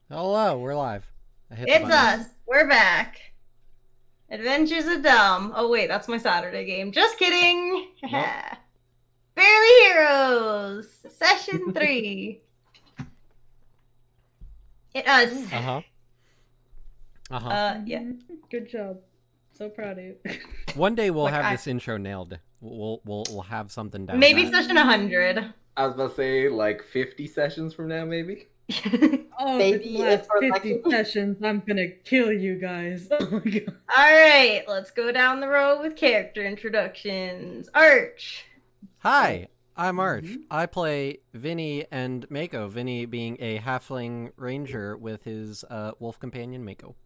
Hello, we're live. It's us. We're back. Adventures of Dumb. Oh wait, that's my Saturday game. Just kidding. Nope. Barely Heroes. Session 3. It us. Yeah. Good job. So proud of you. One day we'll Like, have this intro nailed. We'll have something down. Maybe pat. session 100. I was about to say like 50 sessions from now, maybe. Oh, Baby, if it's it lasts 50 perfection. sessions, I'm gonna kill you guys. Oh my god. Alright, let's go down the road with character introductions. Arch. Hi, I'm Arch. I play Vinny and Mako. Vinny being a halfling ranger with his wolf companion Mako.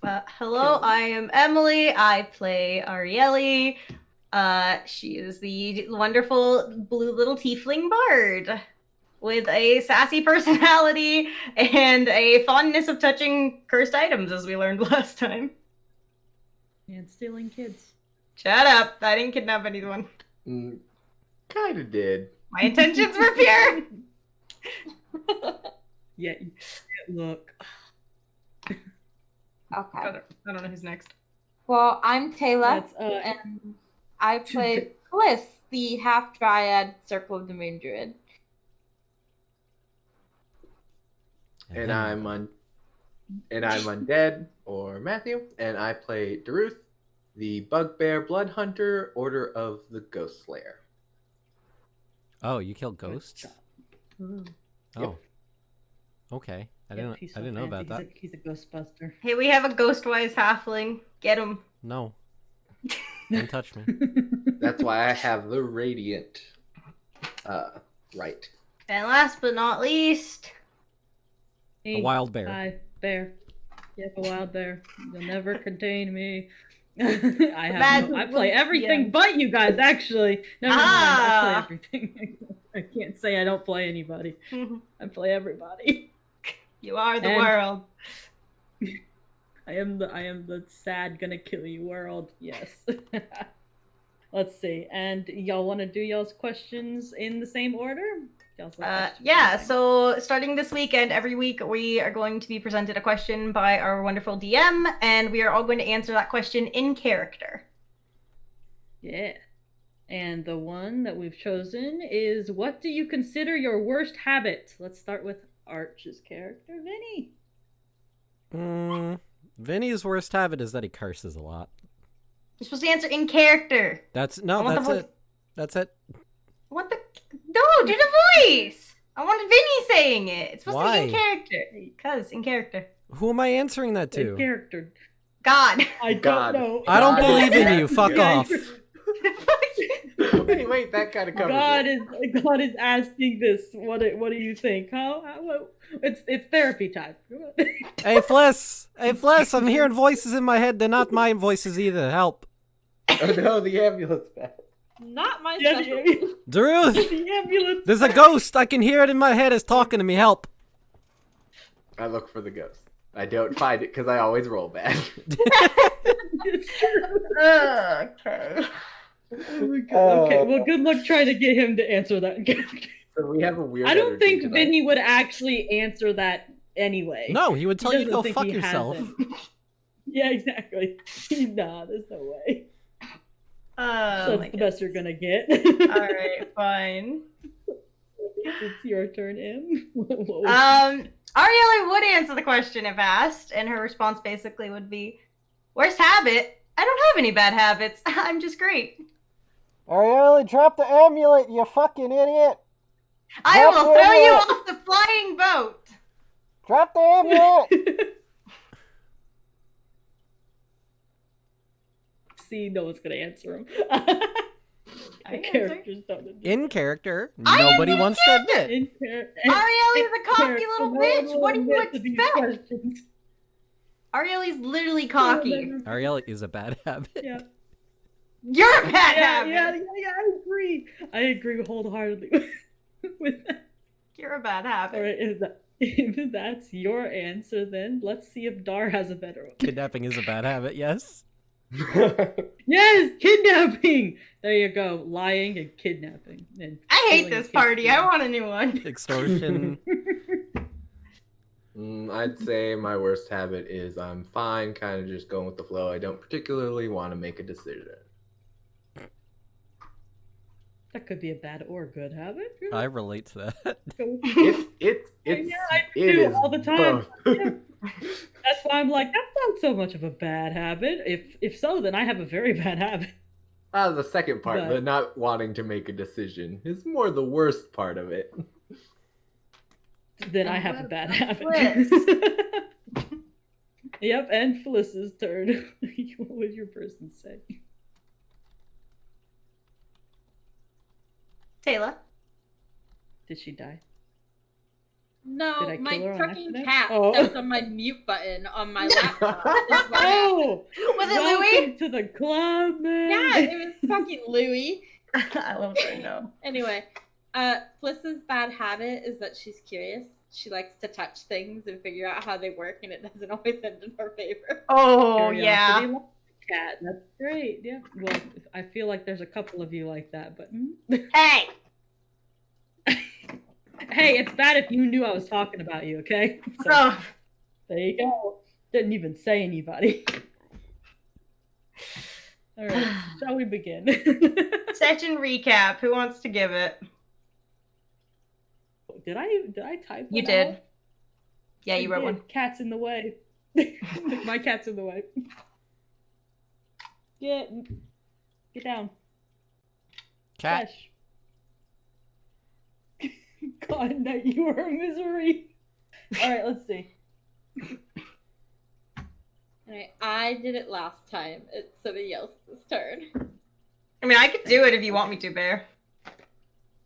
Hello, I am Emily. I play Arieli. She is the wonderful blue little tiefling bard with a sassy personality and a fondness of touching cursed items, as we learned last time. And stealing kids. Shut up. I didn't kidnap anyone. Kinda did. My intentions were pure. Yeah, look. Okay. I don't know who's next. Well, I'm Taylor, That's, and I play Bliss, the half-dryad Circle of the Moon Druid. And I'm Undead, or Matthew, and I play Daruth, the Bugbear Blood Hunter, Order of the Ghost Slayer. Oh, you killed ghosts? Ooh. Oh. Okay. I didn't know about that. He's a Ghostbuster. Hey, we have a ghostwise halfling. Get him. No. Don't touch me. That's why I have the Radiant right. And last but not least, A wild bear. Hi, bear. Yep, a wild bear. You'll never contain me. I play everything but you guys, actually. Never mind, I play everything. I can't say I don't play anybody. I play everybody. you are the And- world. I am the sad gonna kill you world. Yes. Let's see. And y'all want to do y'all's questions in the same order? Yeah, so starting this weekend, every week we are going to be presented a question by our wonderful DM, and we are all going to answer that question in character. Yeah. And the one that we've chosen is, what do you consider your worst habit? Let's start with Arch's character, Vinny. Vinny's worst habit is that he curses a lot. You're supposed to answer in character. That's I want that's the it. That's it. What the? No, do the voice. I wanted Vinny saying it. It's supposed to be in character. Because in character. Who am I answering that to? A character. God. I don't God. know. I don't believe in you. Fuck off. Wait, that kind of covers God it. is asking this. What do you think? It's therapy time. Hey, Fliss! Hey, Fliss! I'm hearing voices in my head. They're not my voices either. Help. Oh no, the amulet's bad. Not my Yeah, specialty. Daruth! the ambulance. There's a ghost! I can hear it in my head. It's talking to me. Help! I look for the ghost. I don't find it because I always roll bad. Okay. Oh my God. Okay, well, good luck trying to get him to answer that. So we have a weird. I don't energy think tonight. Vinny would actually answer that anyway. No, he would tell you to go doesn't think fuck he yourself. hasn't. Yeah, exactly. Nah, there's no way. Oh, That's the best you're gonna get. Alright, fine. It's your turn, Em. Ariella would answer the question if asked, and her response basically would be, worst habit? I don't have any bad habits. I'm just great. Arielle, drop the amulet, you fucking idiot! I Drop will the throw you amulet. off the flying boat. Drop the amulet! See, no one's gonna answer him. I The answer. characters don't. In character, I am nobody wants to admit. In char- Arielle's a cocky character, little no bitch. one What do you will answer these expect? questions. Arielle's literally cocky. Arielle is a bad habit. Yeah. You're a bad Yeah, habit. I agree. I agree wholeheartedly with that. You're a bad habit. All right, if that's your answer, then let's see if Dar has a better one. Kidnapping is a bad habit, yes. Yes, kidnapping. There you go, lying and kidnapping. And I hate killing this kids. party. I want a new one. Extortion. I'd say my worst habit is I'm fine, kind of just going with the flow. I don't particularly want to make a decision. That could be a bad or good habit. I relate to that. It's I it do is all the time. both. That's why I'm like, that's not so much of a bad habit. If so, then I have a very bad habit. The second part, But- the not wanting to make a decision, is more the worst part of it. Then I And have a what bad about habit. Yep, and Phyllis's turn. What would your person say? Taylor. Did she die? No, Did I my kill her on fucking accident? cat Oh. stepped on my mute button on my laptop. That's what happened. Oh! Was it Welcome Louis? to the club, man! Yeah, it was fucking Louie. I love that. No. Anyway, Fliss's bad habit is that she's curious. She likes to touch things and figure out how they work, and it doesn't always end in her favor. Oh yeah. Curiosity like a cat. That's great. Yeah. Well, I feel like there's a couple of you like that, but Hey. hey, it's bad if you knew I was talking about you. Okay. So, Oh. there you go. Didn't even say anybody. All right. Shall we begin? Session recap. Who wants to give it? Did I type? You one did. out? Yeah, you I wrote did. one. Cat's in the way. My cat's in the way. Get down. Cat. Fresh. God, no, you are a misery. All right, let's see. Alright, I did it last time. It's somebody else's turn. I mean, I could do it if you want me to, Bear.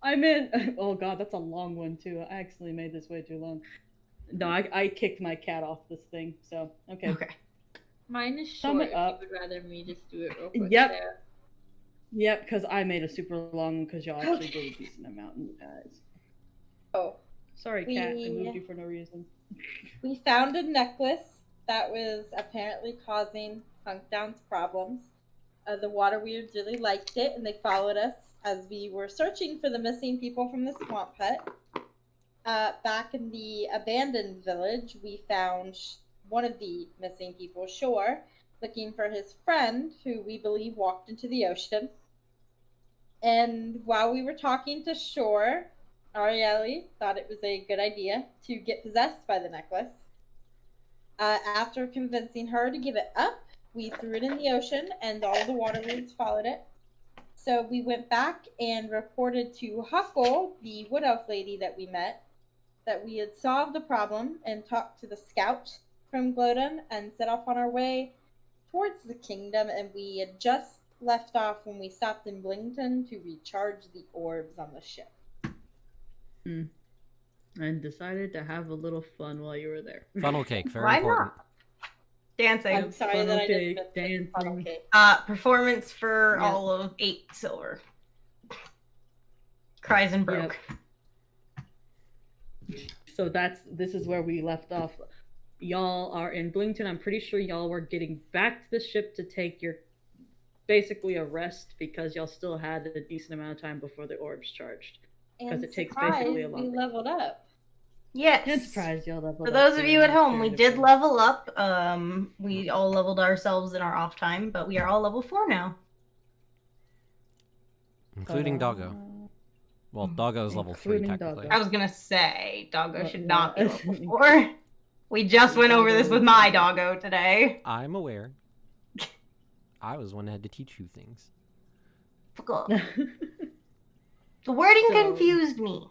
I'm in. Oh God, that's a long one too. I actually made this way too long. No, I kicked my cat off this thing. So okay. Okay. Mine is Sum short. it If up. you would rather me just do it real quick. Yep. there. Yep, because I made a super long one because y'all actually did a decent amount, guys. Oh. Sorry, cat. I We- moved you for no reason. We found a necklace that was apparently causing Hunkdown's problems. The water weirds really liked it, and they followed us as we were searching for the missing people from the swamp hut. Back in the abandoned village, we found one of the missing people, Shore, looking for his friend, who we believe walked into the ocean. And while we were talking to Shore, Arielle thought it was a good idea to get possessed by the necklace. After convincing her to give it up, we threw it in the ocean, and all the water weeds followed it. So we went back and reported to Huckle, the wood elf lady that we met, that we had solved the problem and talked to the scout from Glodon and set off on our way towards the kingdom. And we had just left off when we stopped in Blington to recharge the orbs on the ship. And decided to have a little fun while you were there. Funnel cake, very Why important. not? Dancing. I'm sorry Funnel that I cake, didn't mention funnel dancing. cake. Performance for Yep. all of 8 silver. Cries and broke. So this is where we left off. Y'all are in Blington. I'm pretty sure y'all were getting back to the ship to take your basically a rest because y'all still had a decent amount of time before the orbs charged. Because And it takes surprise, basically a we long. leveled up. Yes. I'm surprised y'all leveled For up those of during you at this home, we period of did time. level up. We all leveled ourselves in our off time, but we are all level 4 now. Including Doggo. Well, Doggo's level 3 Including technically. Doggo. I was gonna say, Doggo should not be Yeah. level 4. We just went over this with my Doggo today. I'm aware. I was one that had to teach you things. The wording So- confused me.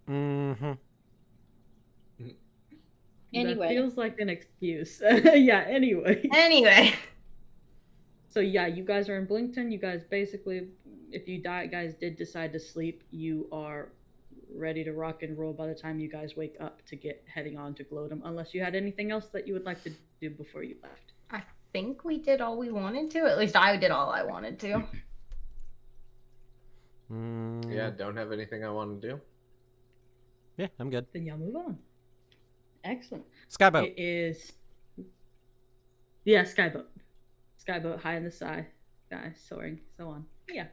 Mm-hmm. Anyway. That feels like an excuse. Yeah, anyway. Anyway. So yeah, you guys are in Blinkton. You guys basically, if you guys did decide to sleep, you are ready to rock and roll by the time you guys wake up to get heading on to Glodum, unless you had anything else that you would like to do before you left. I think we did all we wanted to. At least I did all I wanted to. Yeah, don't have anything I want to do. Yeah, I'm good. Then y'all move on. Excellent. Skyboat. It is. Yeah, Skyboat. Skyboat high in the sky, soaring, so on. Yeah.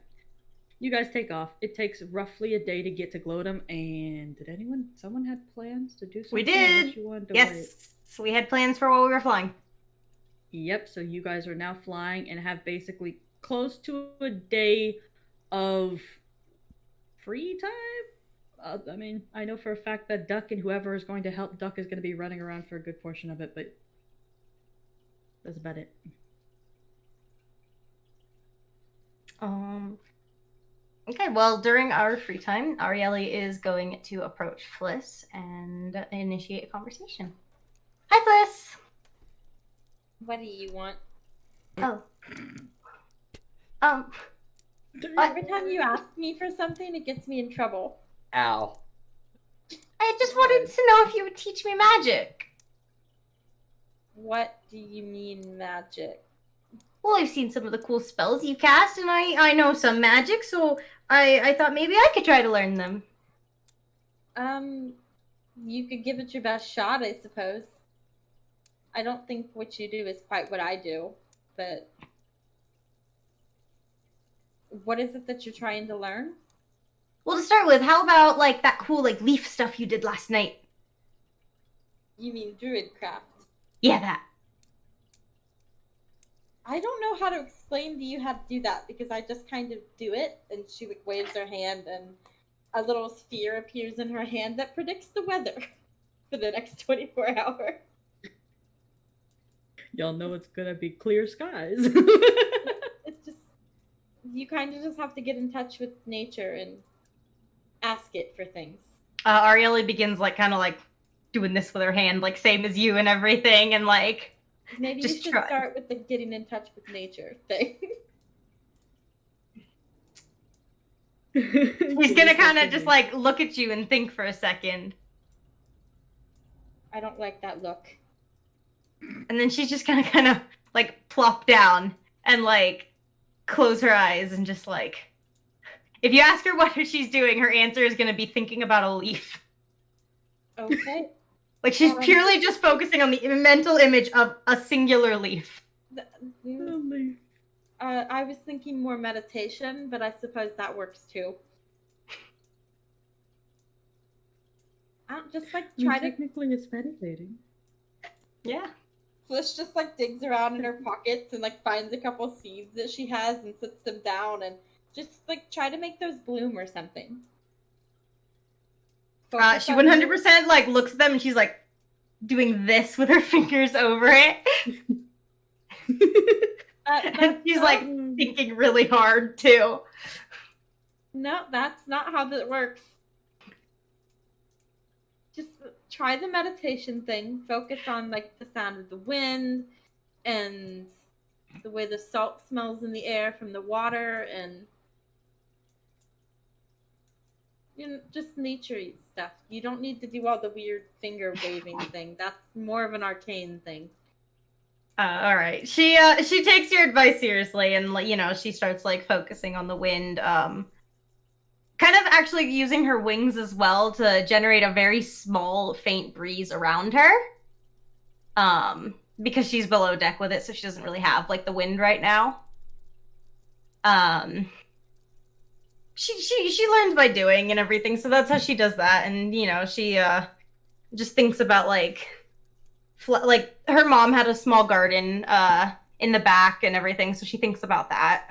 You guys take off. It takes roughly a day to get to Glodum, and someone had plans to do something? We did. Unless you wanted to wait. Yes. So we had plans for while we were flying. Yep, so you guys are now flying and have basically close to a day of free time. I mean, I know for a fact that Duck and whoever is going to help Duck is going to be running around for a good portion of it, but that's about it. Okay, well, during our free time, Arieli is going to approach Fliss and initiate a conversation. Hi, Fliss! What do you want? Oh. Every time you ask me for something, it gets me in trouble. Ow. I just wanted to know if you would teach me magic. What do you mean magic? Well, I've seen some of the cool spells you cast, and I know some magic, so I thought maybe I could try to learn them. You could give it your best shot, I suppose. I don't think what you do is quite what I do, but what is it that you're trying to learn? Well, to start with, how about, like, that cool, like, leaf stuff you did last night? You mean druidcraft? Yeah, that. I don't know how to explain to you how to do that because I just kind of do it, and she like waves her hand, and a little sphere appears in her hand that predicts the weather for the next 24 hours. Y'all know it's gonna be clear skies. It's just you kind of just have to get in touch with nature and ask it for things. Arieli begins, like, kind of, like, doing this with her hand, like, same as you and everything, and, like... Maybe Just you should try. start with the getting in touch with nature thing. He's gonna kind of just, like, look at you and think for a second. I don't like that look. And then she's just gonna kind of, like, plop down and, like, close her eyes and just, like... If you ask her what she's doing, her answer is gonna be thinking about a leaf. Okay. Like, she's purely just focusing on the mental image of a singular leaf. I was thinking more meditation, but I suppose that works too. I don't just like try to. Technically, it's meditating. Yeah. Flish just like digs around in her pockets and like finds a couple seeds that she has and sits them down and just like try to make those bloom or something. She 100% like looks at them and she's like doing this with her fingers over it. And she's like thinking really hard too. No, that's not how that works. Just try the meditation thing. Focus on like the sound of the wind and the way the salt smells in the air from the water and just nature-y stuff. You don't need to do all the weird finger waving thing. That's more of an arcane thing. All right. She takes your advice seriously, and she starts like focusing on the wind. Kind of actually using her wings as well to generate a very small, faint breeze around her. Because she's below deck with it, so she doesn't really have like the wind right now. She learns by doing and everything, so that's how she does that. And she just thinks about like her mom had a small garden in the back and everything, so she thinks about that.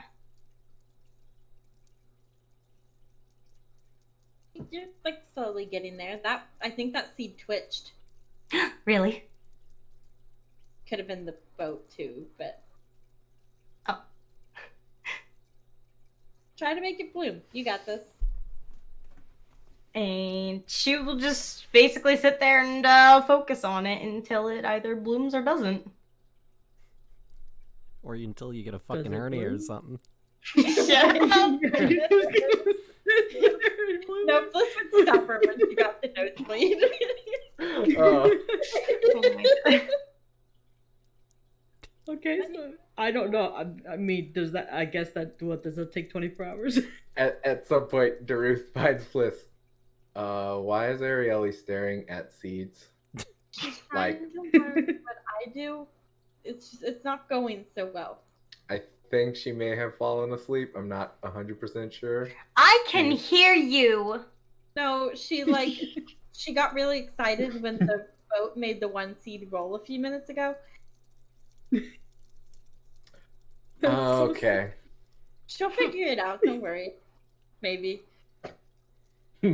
You're like slowly getting there. I think that seed twitched. Really? Could have been the boat too, but oh, try to make it bloom. You got this. And she will just basically sit there and focus on it until it either blooms or doesn't. Or until you get a fucking it hernia or bloom? something. Shut up. No, Bliss would stop her when she got the nosebleed. Oh. Oh my God. Okay, so I don't know. I mean, does that? I guess that does it take 24 hours? At some point, Daruth finds Fliss. Why is Arielle staring at seeds? Like, Trying to learn what I do. It's not going so well. I think she may have fallen asleep. I'm not 100% sure. I can hear you. No, she got really excited when the boat made the one seed roll a few minutes ago. Okay. She'll figure it out. Don't worry. Maybe. I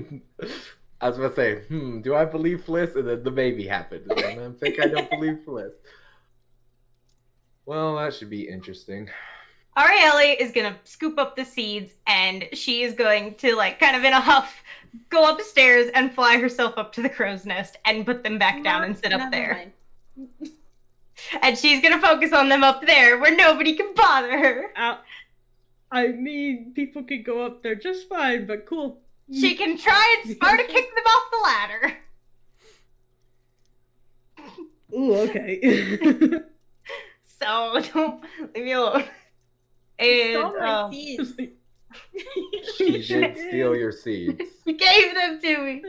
was gonna say, do I believe Fliss? And then the baby happened. And I think I don't believe Fliss. Well, that should be interesting. Arielle is gonna scoop up the seeds, and she is going to, like, kind of in a huff, go upstairs and fly herself up to the crow's nest and put them back down and sit up Never there. mind. And she's gonna focus on them up there where nobody can bother her. I mean, people could go up there just fine, but cool. She can try and Sparta kick them off the ladder. Ooh, okay. So don't leave me alone. And Stole my seeds. She did steal your seeds. she gave them to me.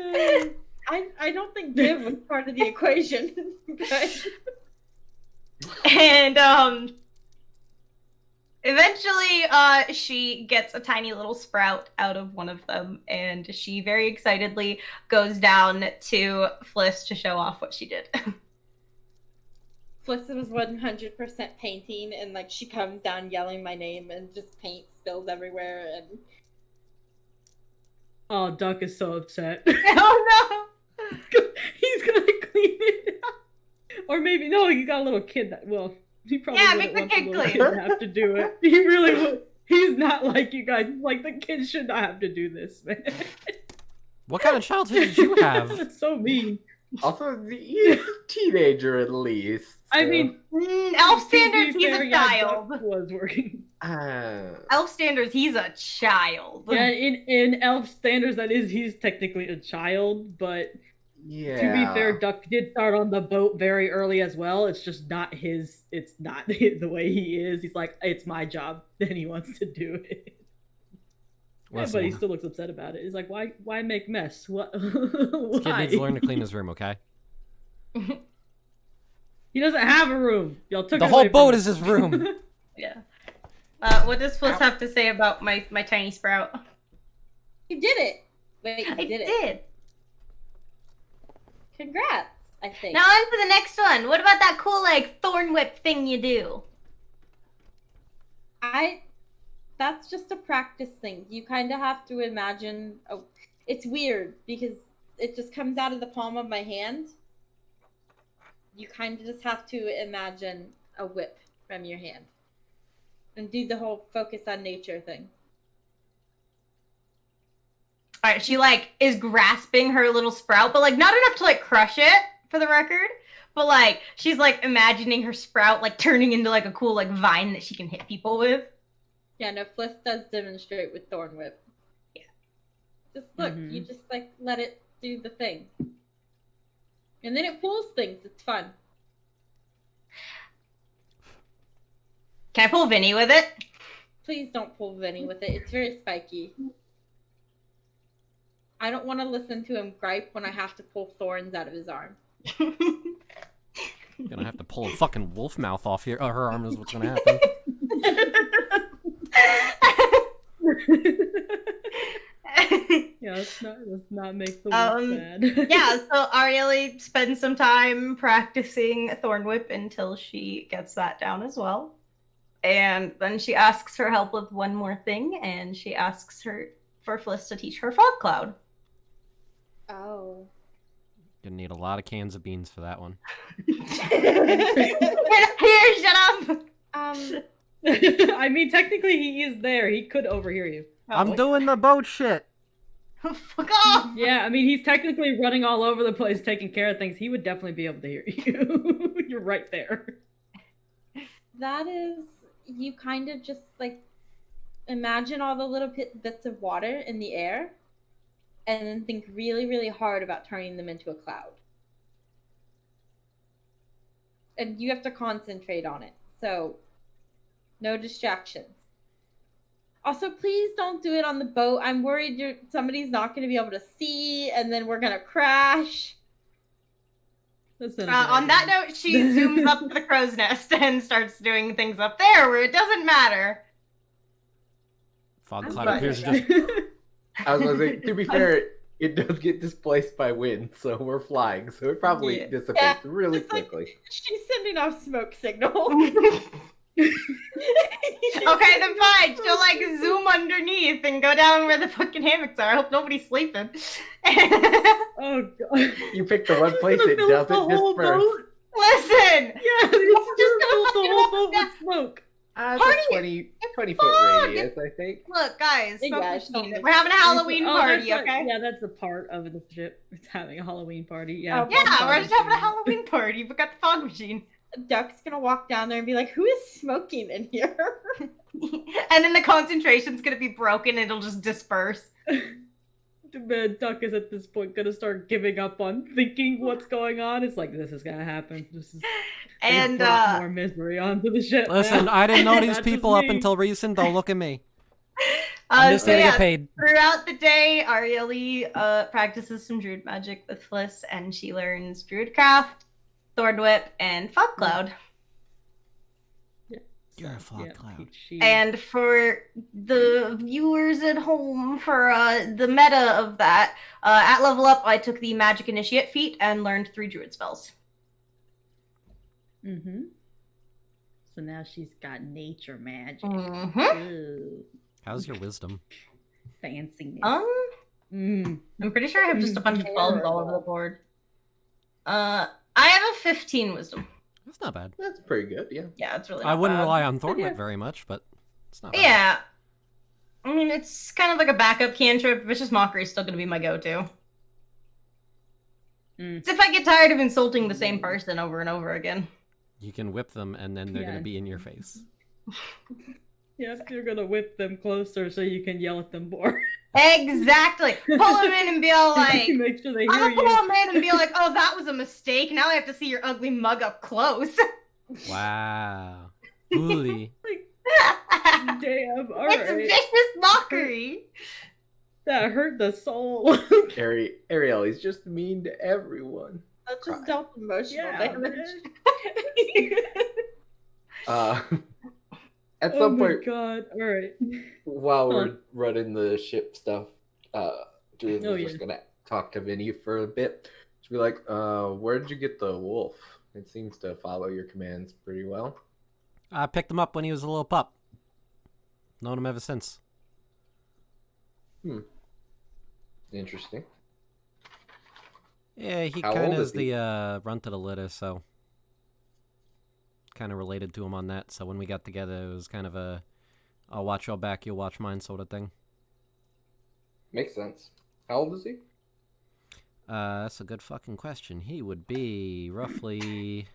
I don't think give was part of the equation. But And eventually she gets a tiny little sprout out of one of them, and she very excitedly goes down to Fliss to show off what she did. Fliss was 100% painting, and like she comes down yelling my name, and just paint spills everywhere. And Oh, Duck is so upset. Oh no! He's gonna clean it up. Or maybe no, you got a little kid that he probably Yeah, wouldn't make the want kid little clean. kid to have to do it. He really would. He's not like you guys. Like the kid should not have to do this, man. What kind of childhood did you have? That's so mean. Also, he's a teenager at least. I so- mean, Elf to be standards, he's fair, a yeah, child. Duck was working. Elf standards, he's a child. Yeah, in elf standards, that is, he's technically a child, but yeah. to be fair, Duck did start on the boat very early as well. It's just not his. It's not the way he is. He's like, it's my job, then he wants to do it. Yeah, but he Listen, still looks upset about it. He's like, why make mess? What? this kid needs to learn to clean his room, okay? He doesn't have a room. Y'all took The it whole away from boat him. is his room. Yeah. What does Fliss have to say about my tiny sprout? you did it. Wait, you I did it. did. Congrats. I think. Now on to the next one. What about that cool, like, thorn whip thing you do? That's just a practice thing. You kind of have to imagine. Oh, it's weird because it just comes out of the palm of my hand. You kind of just have to imagine a whip from your hand and do the whole focus on nature thing. All right, she, like, is grasping her little sprout, but, like, not enough to, like, crush it, for the record. But, like, she's, like, imagining her sprout, like, turning into, like, a cool, like, vine that she can hit people with. Yeah, no, Fliss does demonstrate with Thorn Whip. Yeah. Just look, Mhm. you just, like, let it do the thing. And then it pulls things. It's fun. Can I pull Vinny with it? Please don't pull Vinny with it. It's very spiky. I don't want to listen to him gripe when I have to pull thorns out of his arm. You're gonna have to pull a fucking wolf mouth off here. Her arm is what's gonna happen. Yeah, let's not make the wolf bad. Yeah, so Arieli spends some time practicing Thorn Whip until she gets that down as well. And then she asks for help with one more thing, and she asks her for Fliss to teach her Fog Cloud. Oh. Gonna need a lot of cans of beans for that one. Here, shut up! I mean, technically he is there. He could overhear you. I'm doing the boat shit. Fuck off! Yeah, I mean, he's technically running all over the place taking care of things. He would definitely be able to hear you. You're right there. That is, you kind of just like imagine all the little bits of water in the air and then think really, really hard about turning them into a cloud. And you have to concentrate on it. So, no distractions. Also, please don't do it on the boat. I'm worried somebody's not going to be able to see, and then we're going to crash. On that note, she zooms up to the crow's nest and starts doing things up there where it doesn't matter. Fog I'm cloud fine appears with to just... I was gonna say, to be fair, it does get displaced by wind, so we're flying, so it probably dissipates really it's like- quickly. She's sending off smoke signals. Okay, then fine. She'll like zoom underneath and go down where the fucking hammocks are. I hope nobody's sleeping. Oh god. You picked the one place gonna it fill up doesn't the whole disperse. boat? Listen! Yeah, Just he's gonna just gonna fucking fill the whole walk boat with smoke. It's Party a 20 foot fun. radius, I think. Look, guys, Yeah, smoke it's machine. not- We're having a Halloween Oh, party, that's okay? Yeah, that's a part of the ship. It's having a Halloween party. Yeah. Oh, Yeah, we're just having a Halloween party. We got the fog machine. Duck's gonna walk down there and be like, "Who is smoking in here?" And then the concentration's gonna be broken and it'll just disperse. The duck is at this point gonna start giving up on thinking what's going on. It's like, this is gonna happen. This is And brought more misery onto the ship. Listen, now. I didn't know these Not just people up me. until recent. Don't look at me. I'm just so gonna yeah, get paid. throughout the day, Arieli practices some druid magic with Fliss, and she learns Druidcraft, Thorn Whip, and Fog Cloud. You're a fog Yeah, cloud. And for the viewers at home, for the meta of that, at level up, I took the Magic Initiate feat and learned 3 druid spells. Mm-hmm. So now she's got nature magic. Mm-hmm. Ooh, How's your wisdom? fancy. I'm pretty sure I have just a bunch of 12s all over the board. I have a 15 wisdom. That's not bad. That's pretty good, yeah. Yeah, it's really I not wouldn't bad. rely on Thornwhip Yeah. very much, but it's not bad. Yeah. I mean, it's kind of like a backup cantrip. Vicious Mockery is still going to be my go-to. It's if I get tired of insulting the same person over and over again. You can whip them, and then they're Yeah. gonna be in your face. Yep, you're gonna whip them closer so you can yell at them more. Exactly. Pull them in and be all like, Make sure they hear I'm gonna pull you. them in and be like, oh, that was a mistake. Now I have to see your ugly mug up close. Wow. Bully. Damn, It's alright. vicious mockery. That hurt the soul. Ariel, he's just mean to everyone. That just dealt emotional Yeah, damage. At Oh some my point, god, alright. while Huh. we're running the ship stuff, Julian Oh, was yeah. just gonna talk to Vinny for a bit. She'd be like, where'd you get the wolf? It seems to follow your commands pretty well. I picked him up when he was a little pup. Known him ever since. Interesting. Yeah, he How kind old of is is the runt of the litter, so kind of related to him on that. So when we got together, it was kind of a I'll watch your back, you'll watch mine sort of thing. Makes sense. How old is he? That's a good fucking question. He would be roughly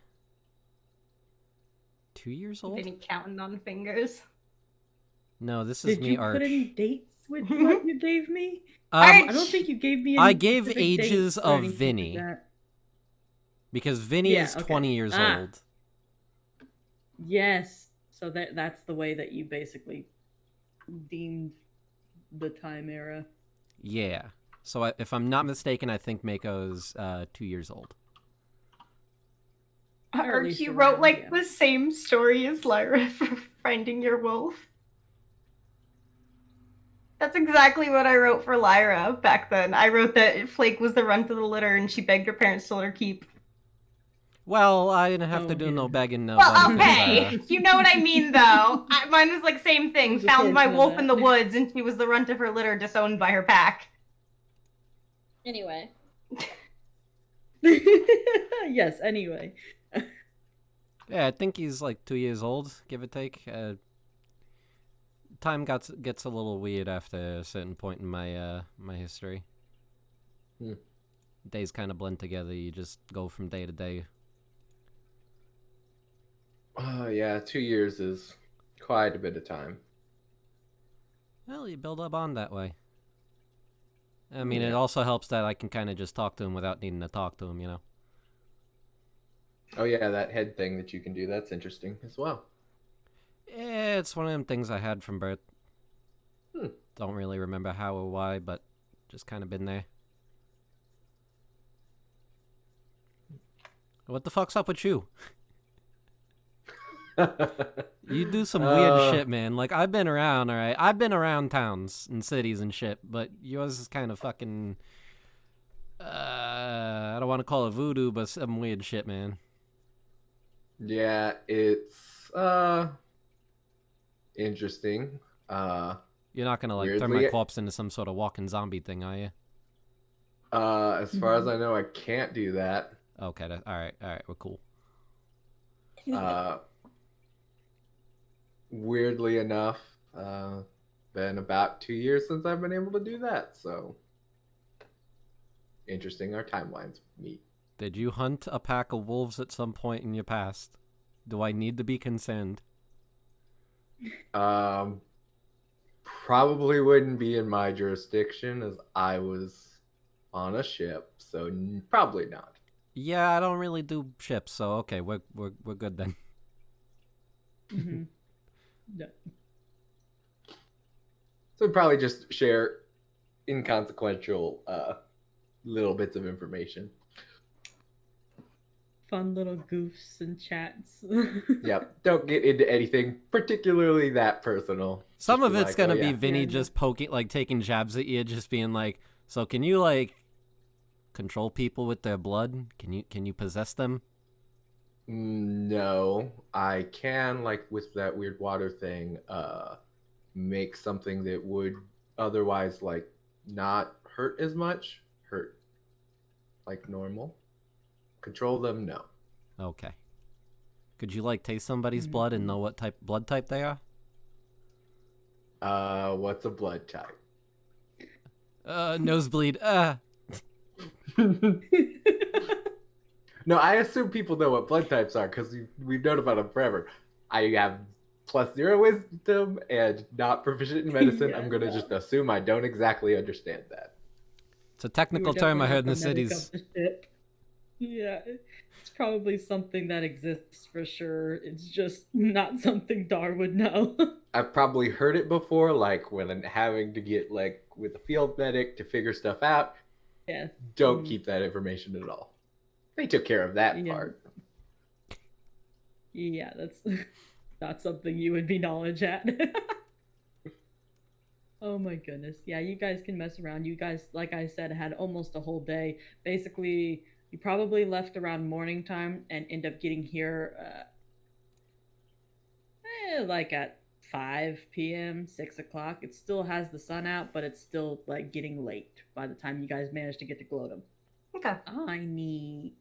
2 years old? Been counting on fingers. No, this is Did me, you Arch. put any dates with what you gave me? Arch! I don't think you gave me I any gave specific ages dates or of anything like Vinny. that. Because Vinny Yeah, is okay. 20 years Ah. old. Yes. So that's the way that you basically deemed the time era. Yeah. So if I'm not mistaken, I think Mako's 2 years old. Or at least Archie around, wrote like yeah. the same story as Lyra for finding your wolf. That's exactly what I wrote for Lyra back then. I wrote that Flake was the runt of the litter and she begged her parents to let her keep. Well, I didn't have to Oh, do yeah. no begging Well, nobody. 'cause, okay. You know what I mean, though. Mine was like same thing. There's a Found my portion of wolf that. in the woods and she was the runt of her litter, disowned by her pack. Anyway. Yes, anyway. Yeah, I think he's like 2 years old, give or take. Time gets a little weird after a certain point in my my history. Days kind of blend together. You just go from day to day. Yeah, 2 years is quite a bit of time. Well, you build a bond that way. I mean, it Yeah. also helps that I can kind of just talk to him without needing to talk to him, you know? Oh yeah, that head thing that you can do, that's interesting as well. Yeah, it's one of them things I had from birth. Hmm. Don't really remember how or why, but just kind of been there. What the fuck's up with you? You do some weird shit, man. Like, I've been around, alright? I've been around towns and cities and shit, but yours is kind of fucking... I don't want to call it voodoo, but some weird shit, man. Yeah, it's interesting. You're not gonna, like, turn my Weirdly- corpse into some sort of walking zombie thing, are you? As far as I know, I can't do that. Okay, alright, we're cool. Weirdly enough, been about 2 years since I've been able to do that, so interesting our timelines meet. Did you hunt a pack of wolves at some point in your past? Do I need to be concerned? Probably wouldn't be in my jurisdiction as I was on a ship, so probably not. Yeah, I don't really do ships, so okay, we're good then. Mm-hmm. Yeah. So we'd probably just share inconsequential little bits of information. Fun little goofs and chats. Yep, don't get into anything particularly that personal. Some Just of be it's like, gonna oh, be yeah. Vinny Yeah, just poking, like taking jabs at you, just being like, "So can you like control people with their blood? Can you possess them?" No, I can, like with that weird water thing, make something that would otherwise like not hurt as much, hurt like normal. Control them, no. Okay. Could you like taste somebody's Mhm. blood and know what blood type they are? What's a blood type? Nosebleed. No, I assume people know what blood types are because we've known about them forever. I have +0 wisdom and not proficient in medicine. Yeah, I'm gonna just assume I don't exactly understand that. It's a technical You were term I definitely heard in the not medic cities. of the ship. Yeah, it's probably something that exists for sure. It's just not something Dar would know. I've probably heard it before, like when I'm having to get like with a field medic to figure stuff out. Yeah. Don't Mhm. keep that information at all. They took care of that Yeah. part. Yeah, that's not something you would be knowledge at. Oh my goodness. Yeah, you guys can mess around. You guys, like I said, had almost a whole day. Basically, you probably left around morning time and end up getting here like at 5 p.m., 6 o'clock. It still has the sun out, but it's still like getting late by the time you guys manage to get to Glodum. Okay. I need.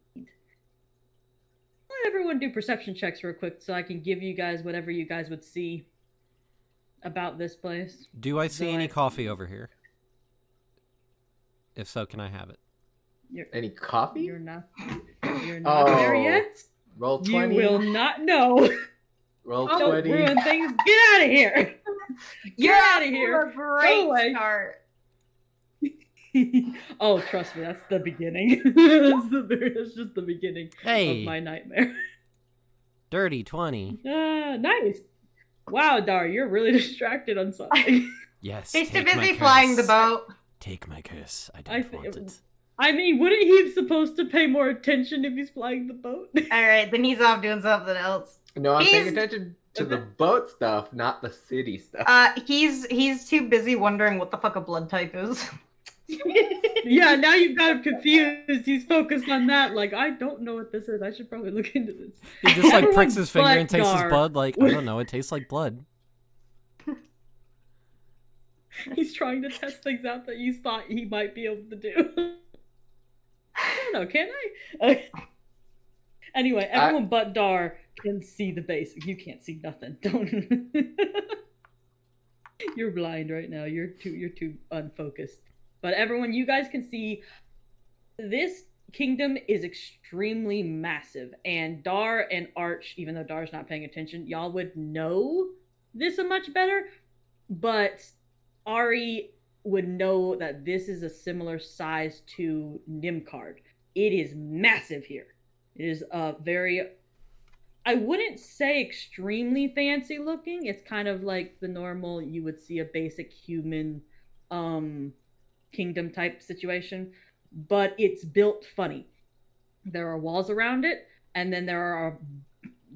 Let everyone do perception checks real quick so I can give you guys whatever you guys would see about this place. Do I see So any coffee over here? If so, can I have it? Any coffee? You're not there Oh. yet. Roll You 20. will not know. Roll Don't 20. ruin things. Get out of here. You're out of off to here. a great Go away. start. Oh, trust me, that's the beginning. That's just the beginning Hey. of my nightmare. Dirty 20. Nice. Wow, Dar, you're really distracted on something. Yes. He's too take my busy flying the curse. boat. Take my curse. I don't want it. I mean, wouldn't he be supposed to pay more attention if he's flying the boat? Alright, then he's off doing something else. No, I'm paying He's- attention to the boat stuff, not the city stuff. He's too busy wondering what the fuck a blood type is. Yeah, now you've got him confused. He's focused on that. Like, I don't know what this is. I should probably look into this. He just like pricks Everyone's his finger and butt tastes his Dar. blood. Like, I don't know. It tastes like blood. He's trying to test things out that you thought he might be able to do. I don't know, can I? Anyway, everyone but Dar can see the basic. You can't see nothing. Don't. You're blind right now. You're too unfocused. But everyone, you guys can see this kingdom is extremely massive. And Dar and Arch, even though Dar's not paying attention, y'all would know this a much better. But Ari would know that this is a similar size to Nimcard. It is massive here. It is very, I wouldn't say extremely fancy looking. It's kind of like the normal, you would see a basic human kingdom type situation, but it's built funny. There are walls around it, and then there are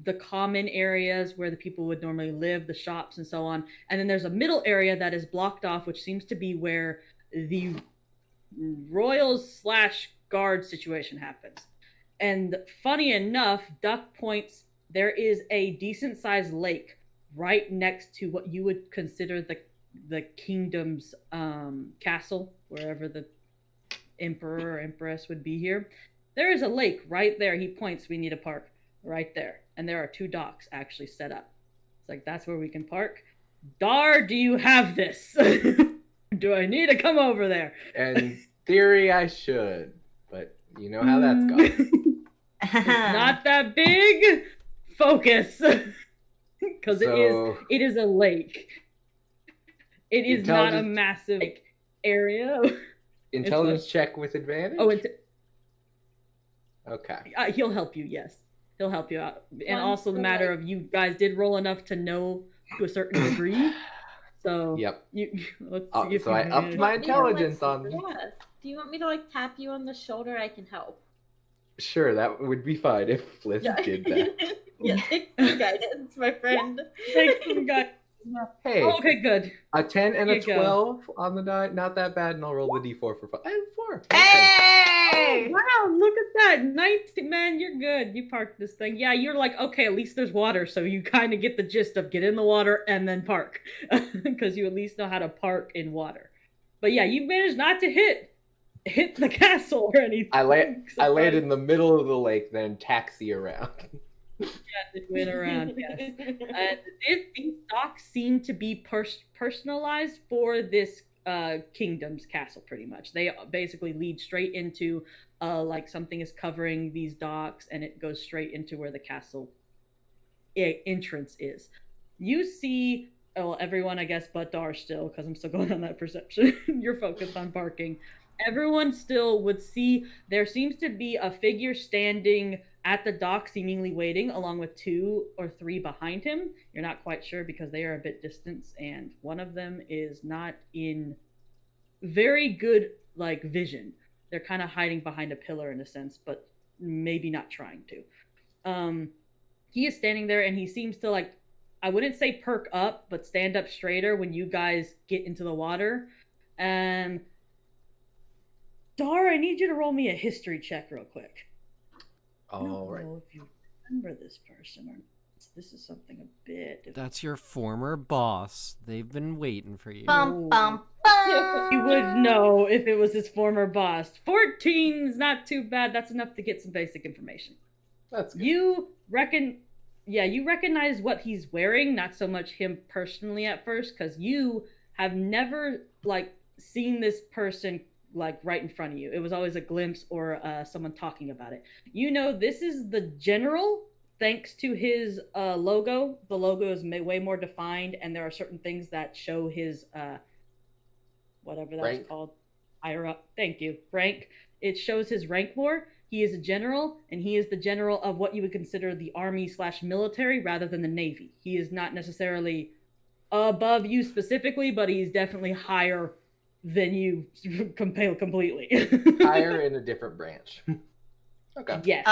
the common areas where the people would normally live, the shops and so on. And then there's a middle area that is blocked off, which seems to be where the royals / guard situation happens. And funny enough, Duck Points, there is a decent sized lake right next to what you would consider the kingdom's castle, wherever the emperor or empress would be here. There is a lake right there. He points, we need a park right there. And there are 2 docks actually set up. It's like, that's where we can park. Dar, do you have this? Do I need to come over there? In theory, I should, but you know how that's gone. It's not that big. Focus. Because it is a lake. It is not a massive area. Intelligence check with advantage? Oh, okay. He'll help you, yes. He'll help you out. And One also the for matter like- of you guys did roll enough to know to a certain degree. So Yep. let's Oh, see if so you I can upped manage. my Want me to, like, intelligence on. Yeah. Do you want me to like tap you on the shoulder? I can help. Sure, that would be fine if Fliss Yeah. did that. Yeah, take some guidance, my friend. Thank you, guys. Hey, Oh, okay, good. a 10 and Here a you go. 12 on the die, not that bad, and I'll roll the d4 for 5. And 4. Okay. Hey! Wow, look at that. 19, man, you're good. You parked this thing. Yeah, you're like, okay, at least there's water. So you kind of get the gist of get in the water and then park. Because you at least know how to park in water. But yeah, you managed not to hit the castle or anything. I laid in the middle of the lake, then taxi around. It went around, yes. And these docks seem to be personalized for this kingdom's castle, pretty much. They basically lead straight into like something is covering these docks, and it goes straight into where the castle entrance is. You see, well, everyone, I guess, but Dar still, because I'm still going on that perception. You're focused on parking. Everyone still would see there seems to be a figure standing at the dock, seemingly waiting, along with 2 or 3 behind him. You're not quite sure because they are a bit distant, and one of them is not in very good like vision. They're kind of hiding behind a pillar in a sense, but maybe not trying to. He is standing there, and he seems to like, I wouldn't say perk up, but stand up straighter when you guys get into the water. And Dar, I need you to roll me a history check real quick. I don't All right. know if you remember this person or not. This is something a bit. That's your former boss. They've been waiting for you. Bum, bum, bum. You would know if it was his former boss. 14's not too bad. That's enough to get some basic information. That's good. You recognize what he's wearing, not so much him personally at first, because you have never like seen this person like right in front of you. It was always a glimpse or someone talking about it. You know, this is the general, thanks to his logo. The logo is way more defined, and there are certain things that show his whatever that's Rank. called higher up. Thank you, rank. It shows his rank more. He is a general, and he is the general of what you would consider the army/military rather than the navy. He is not necessarily above you specifically, but he's definitely higher than you completely. Higher in a different branch. Okay. Yes.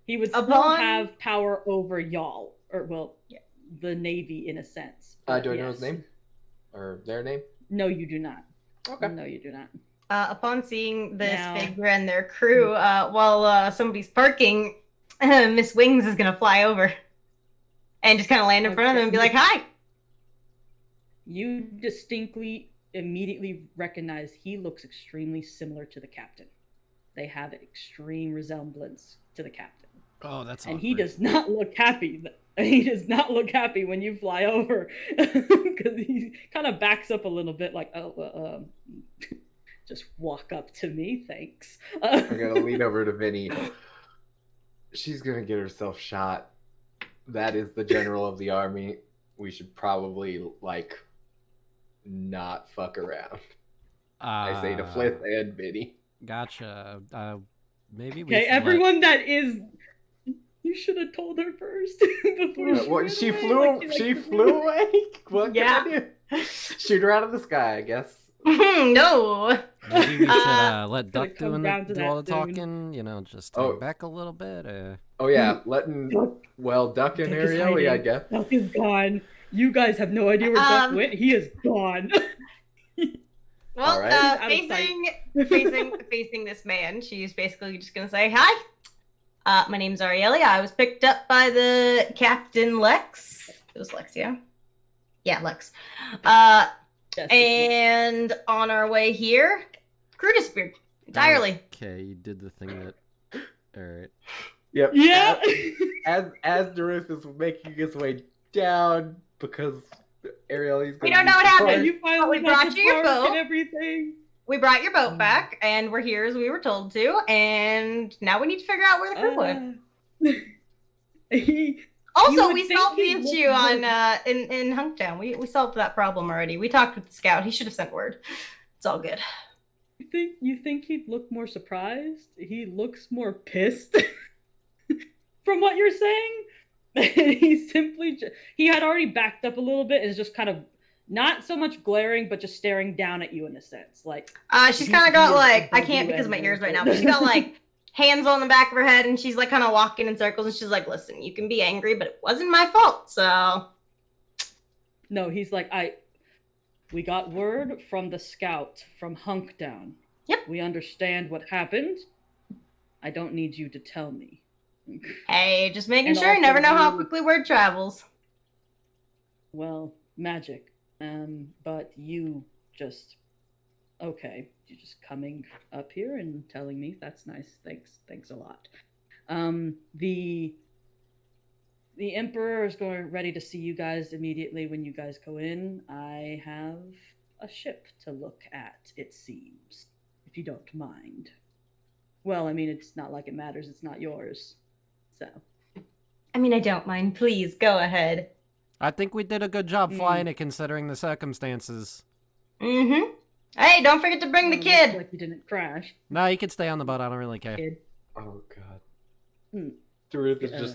He would still have power over y'all, or well, the navy in a sense. Do I know his name or their name? No, you do not. Okay. No, you do not. Upon seeing this figure and their crew, while somebody's parking, Miss Wings is gonna fly over and just kind of land in front of them and be like, "Hi." You distinctly, immediately recognize he looks extremely similar to the captain. They have an extreme resemblance to the captain. Oh, that's and awkward. he does not look happy. He does not look happy when you fly over because he kind of backs up a little bit, like, just walk up to me, thanks. I'm gonna lean over to Vinny. She's gonna get herself shot. That is the general of the army. We should probably not fuck around. I say to Flith and Vinny. Gotcha. Maybe we. Okay, everyone that is. You should have told her first before she flew. She flew away. What can I do? Shoot her out of the sky, I guess. No. Maybe we should let Duck do all the talking. Soon. Just take back a little bit. Oh yeah, letting Duck and Arielle, I guess. Duck is gone. You guys have no idea where Duck went. He is gone. Well, facing this man, she's basically just gonna say, "Hi, my name's Arielle. I was picked up by the Captain Lex. It was Lex, yeah? Yeah, Lex. And on our way here, crew disappeared entirely." Okay, you did the thing that. All right. Yep. Yeah. As Daruth is making his way down because Arielle's. We don't know what happened. You finally brought you your boat and everything. We brought your boat back, and we're here as we were told to, and now we need to figure out where the crew went. Also, we solved the issue on in Hunktown. We solved that problem already. We talked with the scout. He should have sent word. It's all good. You think he'd look more surprised? He looks more pissed from what you're saying. He had already backed up a little bit and is just kind of not so much glaring, but just staring down at you in a sense. Like she's kind of got I can't because of my ears right now, but she's got hands on the back of her head, and she's kind of walking in circles, and she's like, "Listen, you can be angry, but it wasn't my fault." So no, he's like, we got word from the scout from Hunkdown. Yep. We understand what happened. I don't need you to tell me. Hey, just making sure. You never know how quickly word travels. Well, magic. But you just... Okay, you're just coming up here and telling me. That's nice. Thanks a lot. The Emperor is ready to see you guys immediately when you guys go in. I have a ship to look at, it seems, if you don't mind. Well, I mean, it's not like it matters. It's not yours. So. I mean, I don't mind. Please, go ahead. I think we did a good job flying it considering the circumstances. Mm-hmm. Hey, don't forget to bring the kid. Like you didn't crash. No, you could stay on the boat. I don't really care. Kid. Oh, God. Daruth is just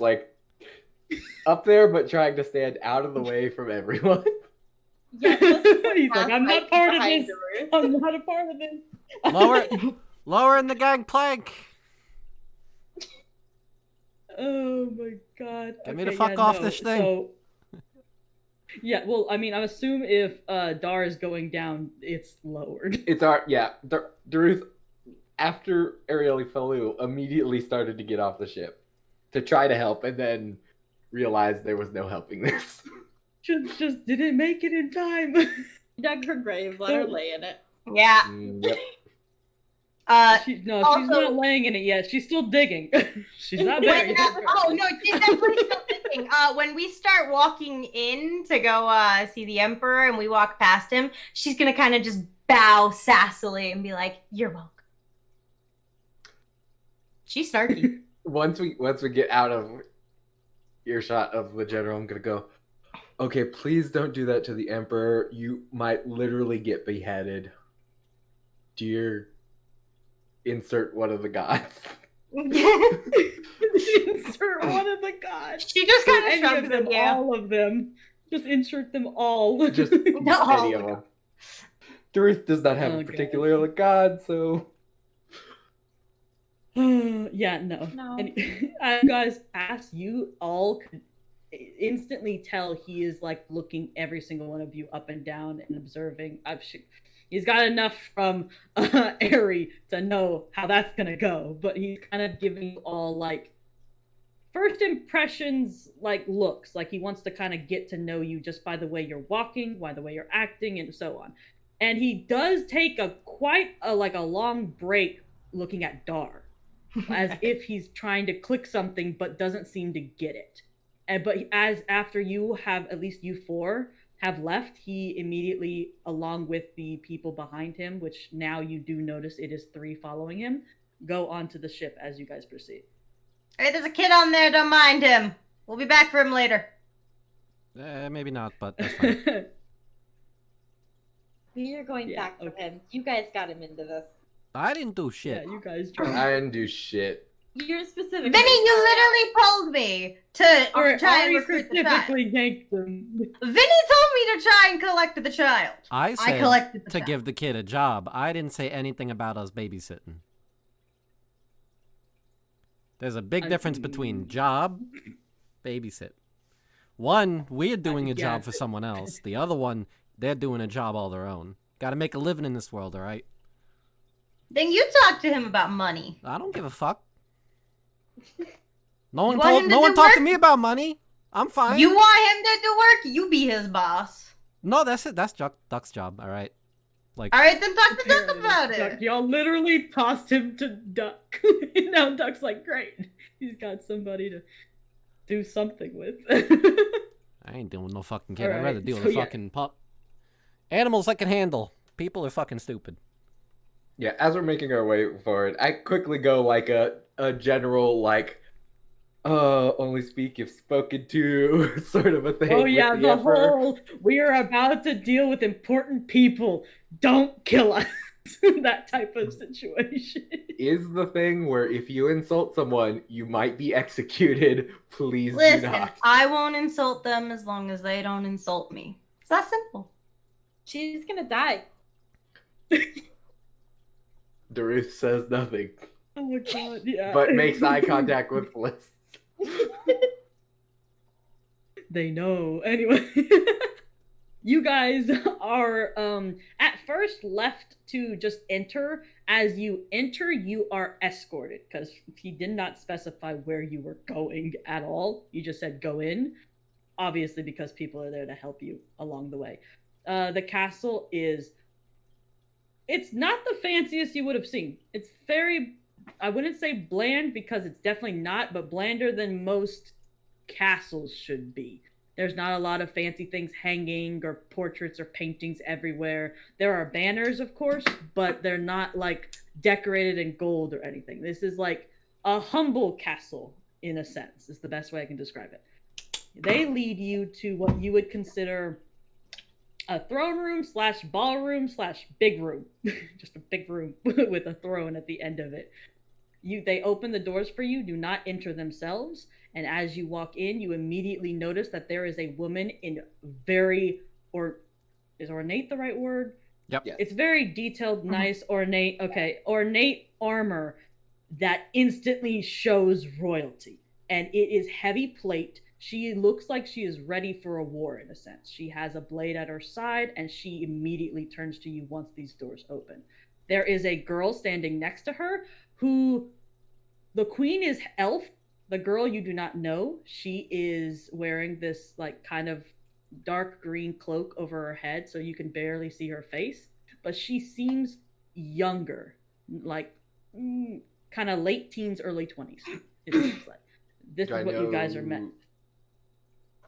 up there, but trying to stand out of the way from everyone. Yeah, he's like, I'm not part of this. I'm not a part of this. Lower in the gangplank. Oh my God. Get me the fuck off this thing. So, yeah, well, I mean, I assume if Dar is going down, it's lowered. It's Daruth, after Arielle flew, immediately started to get off the ship to try to help, and then realized there was no helping this. Just didn't make it in time. Dug her grave, let her lay in it. Yeah. Yep. She's not laying in it yet. She's still digging. She's not there yet. Oh no, she's definitely still digging. When we start walking in to go see the Emperor, and we walk past him, she's gonna kind of just bow sassily and be like, "You're welcome." She's snarky. Once we get out of earshot of the general, I'm gonna go, "Okay, please don't do that to the Emperor. You might literally get beheaded. Dear, insert one of the gods." Insert one of the gods. She just kind of Any shrugs of them, at you. all of them. Just insert them all. Just No. any of them. Druth does not have Oh, a God. particular god, so Yeah, no. No. And guys, as you all could instantly tell, he is like looking every single one of you up and down and observing. He's got enough from Aerie to know how that's gonna go, but he's kind of giving you all like first impressions, like looks, like he wants to kind of get to know you just by the way you're walking, by the way you're acting, and so on. And he does take quite a long break looking at Dar, as if he's trying to click something but doesn't seem to get it. But as after you have, at least you four have left, he immediately, along with the people behind him, which now you do notice it is 3 following him, go onto the ship as you guys proceed. Hey, there's a kid on there. Don't mind him. We'll be back for him later. Maybe not, but that's fine. We are going Yeah, back for okay. him. You guys got him into this. I didn't do Yeah, shit. you guys I didn't do shit. You're specific. Vinny, you literally told me to try and Ari recruit the child. specifically yanked them. Vinny told me to try and collect the child. I said collected the to child. give the kid a job. I didn't say anything about us babysitting. There's a big difference between job, babysit. One, we're doing a job for someone else. The other one, they're doing a job all their own. Gotta make a living in this world, alright? Then you talk to him about money. I don't give a fuck. No one You want him to no one do talked to work? me about money. I'm fine. You want him to do work? You be his boss. No, that's it. That's Duck's job, alright? Like, All right, then talk to Duck about Duck, it. y'all literally tossed him to Duck. Now Duck's like, great. He's got somebody to do something with. I ain't dealing with no fucking kid. I'd rather Alright, deal so with a yeah. fucking pup. Animals I can handle. People are fucking stupid. Yeah, as we're making our way forward, I quickly go like a general like only speak if spoken to sort of a thing. Oh with yeah, the Emperor. whole we are about to deal with important people. Don't kill us. That type of situation. Is the thing where if you insult someone, you might be executed. Please do Listen, not. I won't insult them as long as they don't insult me. It's that simple. She's gonna die. Daruth says nothing, Oh my god, yeah. but makes eye contact with Bliss. They know. Anyway. You guys are at first left to just enter. As you enter, you are escorted, because he did not specify where you were going at all. You just said go in, obviously because people are there to help you along the way. The castle it's not the fanciest you would have seen. It's very, I wouldn't say bland, because it's definitely not, but blander than most castles should be. There's not a lot of fancy things hanging or portraits or paintings everywhere. There are banners, of course, but they're not like decorated in gold or anything. This is like a humble castle, in a sense, is the best way I can describe it. They lead you to what you would consider a throne room slash ballroom slash big room. Just a big room with a throne at the end of it. They open the doors for you, do not enter themselves. And as you walk in, you immediately notice that there is a woman in is ornate the right word? Yep. Yes. It's very detailed, nice, ornate armor that instantly shows royalty. And it is heavy plate. She looks like she is ready for a war, in a sense. She has a blade at her side, and she immediately turns to you once these doors open. There is a girl standing next to her who, the queen is elf. The girl you do not know. She is wearing this like kind of dark green cloak over her head, so you can barely see her face. But she seems younger, like kind of late teens, early 20s. It seems like this Do is I what you guys are know met.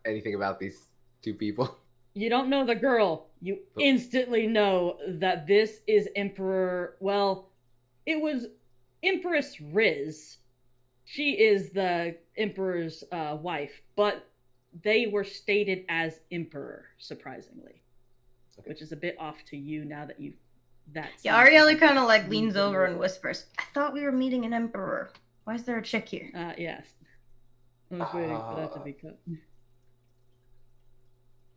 anything about these two people? You don't know the girl. You instantly know that this is Emperor. Well, it was Empress Riz. She is the Emperor's wife, but they were stated as Emperor, surprisingly, which is a bit off to you now that Yeah, Ariella kind of like leans over and whispers, I thought we were meeting an emperor. Why is there a chick here? Yes. I was waiting for that to be cut.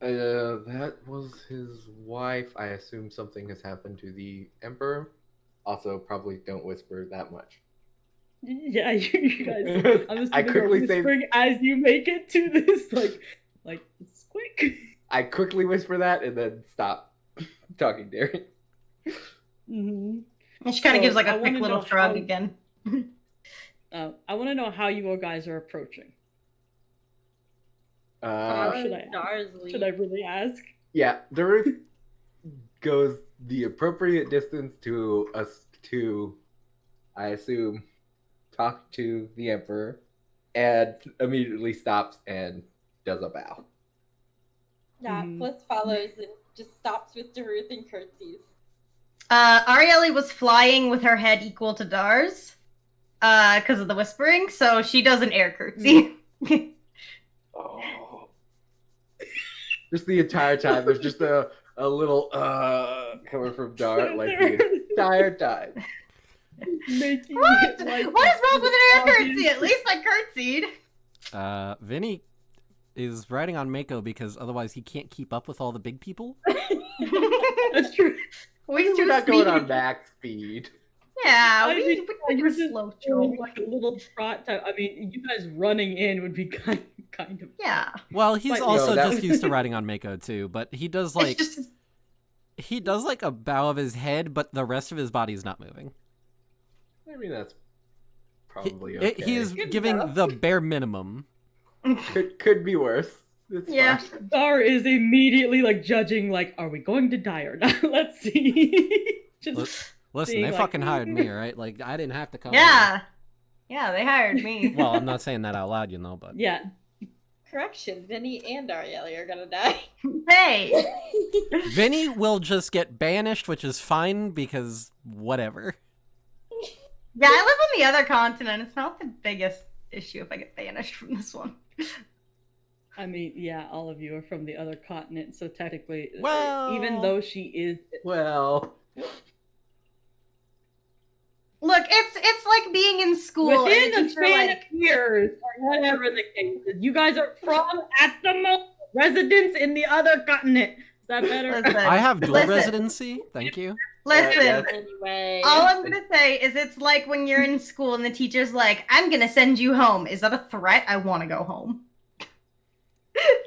That was his wife. I assume something has happened to the Emperor. Also, probably don't whisper that much. Yeah, you guys. I'm just I quickly say- whispering as you make it to this, like it's quick. I quickly whisper that and then stop talking, Darren. Mm-hmm. And she kind of So, gives like I a quick wanna little know shrug how- again. I want to know how you guys are approaching. Follow Should I really ask? Yeah, Dareth goes the appropriate distance to us to, I assume, talk to the Emperor, and immediately stops and does a bow. Yeah, Mhm. Fliss follows and just stops with Daruth and curtsies. Arieli was flying with her head equal to Dar's, because of the whispering, so she does an air curtsy. Oh. Just the entire time, there's just a little coming from Dar like the entire time. Making What? it like What is wrong with an air obvious. curtsy? At least I curtsied. Vinny is riding on Mako because otherwise he can't keep up with all the big people. That's true. We're We're not going on max speed. Yeah, I mean, we you're do just slow doing troll. like a little trot type. I mean, you guys running in would be kind of. Yeah. Well, he's Like- also No, that- just used to riding on Mako too, but he does like It's just he does like a bow of his head, but the rest of his body's not moving. I mean, that's He, probably okay. he is Good giving enough. the bare minimum. could be worse. It's Yeah. fine. Dar is immediately like judging, like, are we going to die or not? Let's see. Just Listen, being they like, fucking hired me, right? Like I didn't have to come. yeah. Yeah, they hired me. here. Well, I'm not saying that out loud, you know, but yeah. Correction, Vinny and Arieli are gonna die. Hey. Vinny will just get banished, which is fine because whatever. Yeah, I live on the other continent. It's not the biggest issue if I get banished from this one. I mean, yeah, all of you are from the other continent, so technically, Well- even though she is, Well, Look, it's like being in school. within and the the teacher, span like, of years, or whatever the case is, you guys are from at the moment residents in the other continent. Is that better? Listen, I have dual Listen. residency. Thank you. listen. Yeah. Anyway. All I'm gonna say is it's like when you're in school and the teacher's like, "I'm gonna send you home." Is that a threat? I want to go home.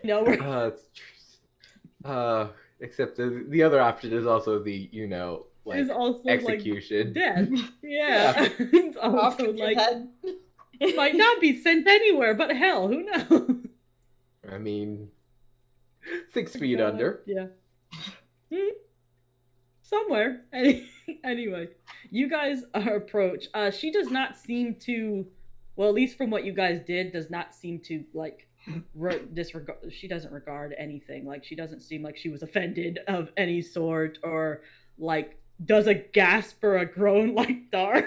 No, we're it's except the other option is also the like is also execution. like death. Yeah, it's Off also with your like head. might not be sent anywhere, but hell, who knows? I mean, 6 feet under. Yeah. Somewhere. Anyway, you guys are approach. She does not seem to, well, at least from what you guys did, does not seem to like disregard. She doesn't regard anything. Like she doesn't seem like she was offended of any sort, or like does a gasp or a groan like Dar.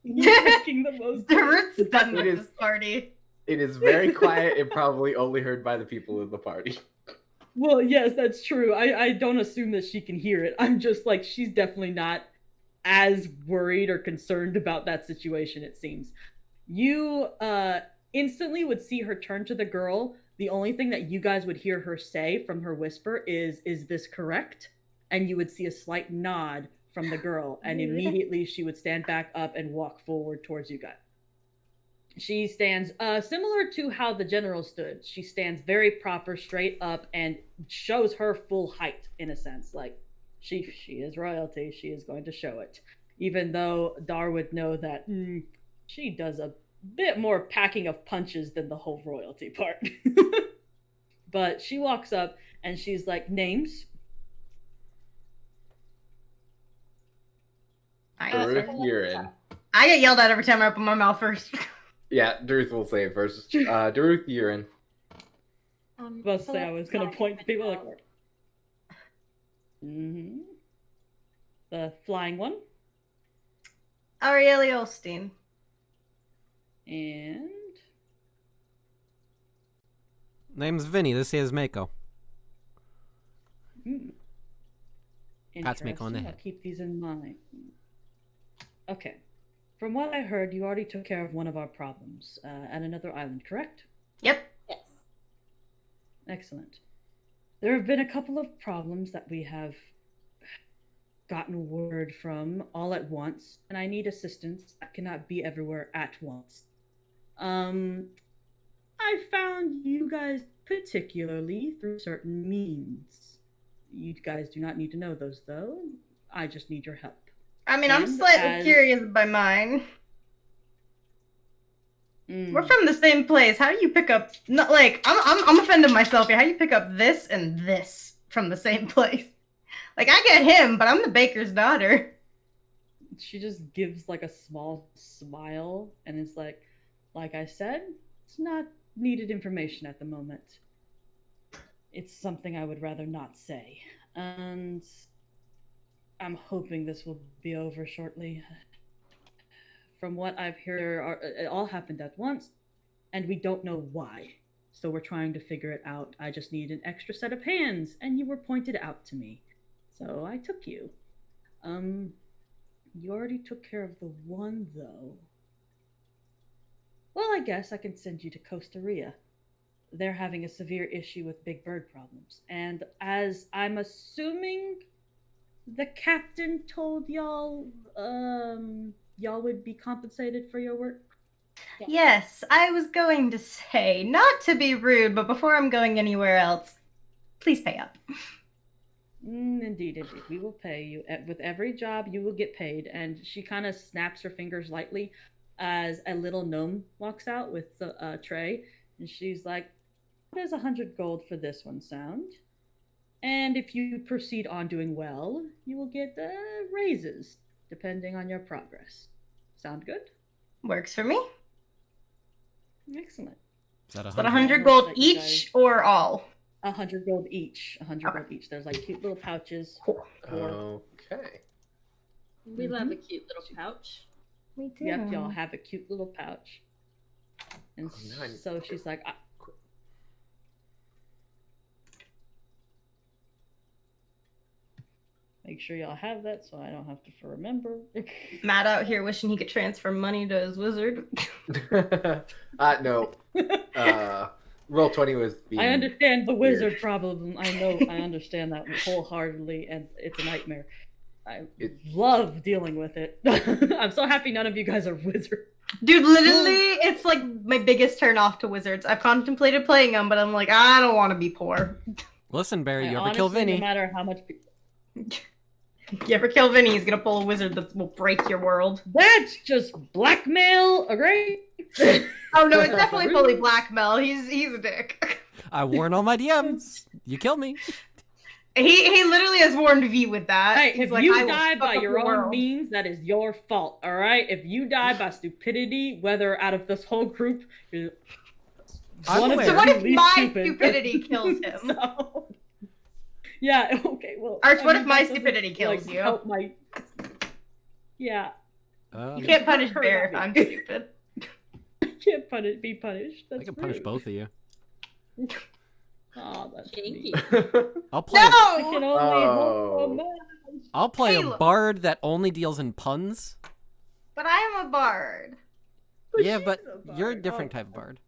You're making the most. The root's done It with is- this party. It is very quiet and probably only heard by the people in the party. Well, yes, that's true. I don't assume that she can hear it. I'm just like, she's definitely not as worried or concerned about that situation, it seems. You instantly would see her turn to the girl. The only thing that you guys would hear her say from her whisper is this correct? And you would see a slight nod from the girl, and immediately she would stand back up and walk forward towards you guys. She stands similar to how the general stood. She stands very proper, straight up, and shows her full height in a sense. Like she is royalty. She is going to show it, even though Dar would know that she does a bit more packing of punches than the whole royalty part. But she walks up and she's like, "Names." Dareth, you're in. I get yelled at every time I open my mouth first. Yeah, Dareth will say it first. Dareth, you're in. Let's say I was gonna point to people like. The flying one. Arieli Olstein. And Name's Vinny. This is Mako. Interesting. Pats Mako on the I'll head. keep these in mind. Okay. From what I heard, you already took care of one of our problems at another island, correct? Yep. Yes. Excellent. There have been a couple of problems that we have gotten word from all at once, and I need assistance. I cannot be everywhere at once. I found you guys particularly through certain means. You guys do not need to know those, though. I just need your help. I mean, I'm And slightly curious by mine. We're from the same place. How do you pick up? Not like I'm offending myself here. How do you pick up this and this from the same place? Like I get him, but I'm the baker's daughter. She just gives like a small smile and is like I said, it's not needed information at the moment. It's something I would rather not say. And I'm hoping this will be over shortly. From what I've heard, it all happened at once, and we don't know why. So we're trying to figure it out. I just need an extra set of hands, and you were pointed out to me. So I took you. You already took care of the one, though. Well, I guess I can send you to Costa Rica. They're having a severe issue with big bird problems. And as I'm assuming the captain told y'all, y'all would be compensated for your work? Yes, I was going to say, not to be rude, but before I'm going anywhere else, please pay up. Indeed. We will pay you. With every job, you will get paid. And she kind of snaps her fingers lightly as a little gnome walks out with the tray. And she's like, there's 100 gold for this one, sound. And if you proceed on doing well, you will get raises, depending on your progress. Sound good? Works for me. Excellent. Is that Is that 100 gold each or all? 100 gold each. 100 gold each. There's like cute little pouches. Okay. We love a cute little pouch. We do. Yep, y'all have a cute little pouch. And Oh, nice. so she's like, make sure y'all have that so I don't have to remember. Matt out here wishing he could transfer money to his wizard. No. Roll 20 was being I understand the wizard weird. problem. I understand that wholeheartedly, and it's a nightmare. I love dealing with it. I'm so happy none of you guys are wizards. Dude, literally, it's like my biggest turn off to wizards. I've contemplated playing them, but I'm like, I don't want to be poor. Listen, Barry, you Honestly, ever kill Vinny? No matter how much. You ever kill Vinny, he's gonna pull a wizard that will break your world. That's just blackmail, agree? Oh no, it's definitely fully blackmail. He's a dick. I warn all my DMs. You kill me. He literally has warned V with that. Hey, He's if like, you "I will die fuck by up your own world." means, that is your fault, all right? If you die by stupidity, whether out of this whole group, you're I'm one of aware. the So what if least my stupid. stupidity kills him? So, yeah, okay, well. Arch, what I if mean, my that doesn't, stupidity kills like, you? help my... Yeah, You can't punish hurt Bear if me. I'm stupid. I can't be punished. That's I can punish rude. both of you. Oh, that's Janky. mean. I'll play. I can No! only hope Oh. for man. I'll play a Caleb. bard that only deals in puns. But I am a bard. Yeah, but she's a you're a bard. different Oh. type of bard.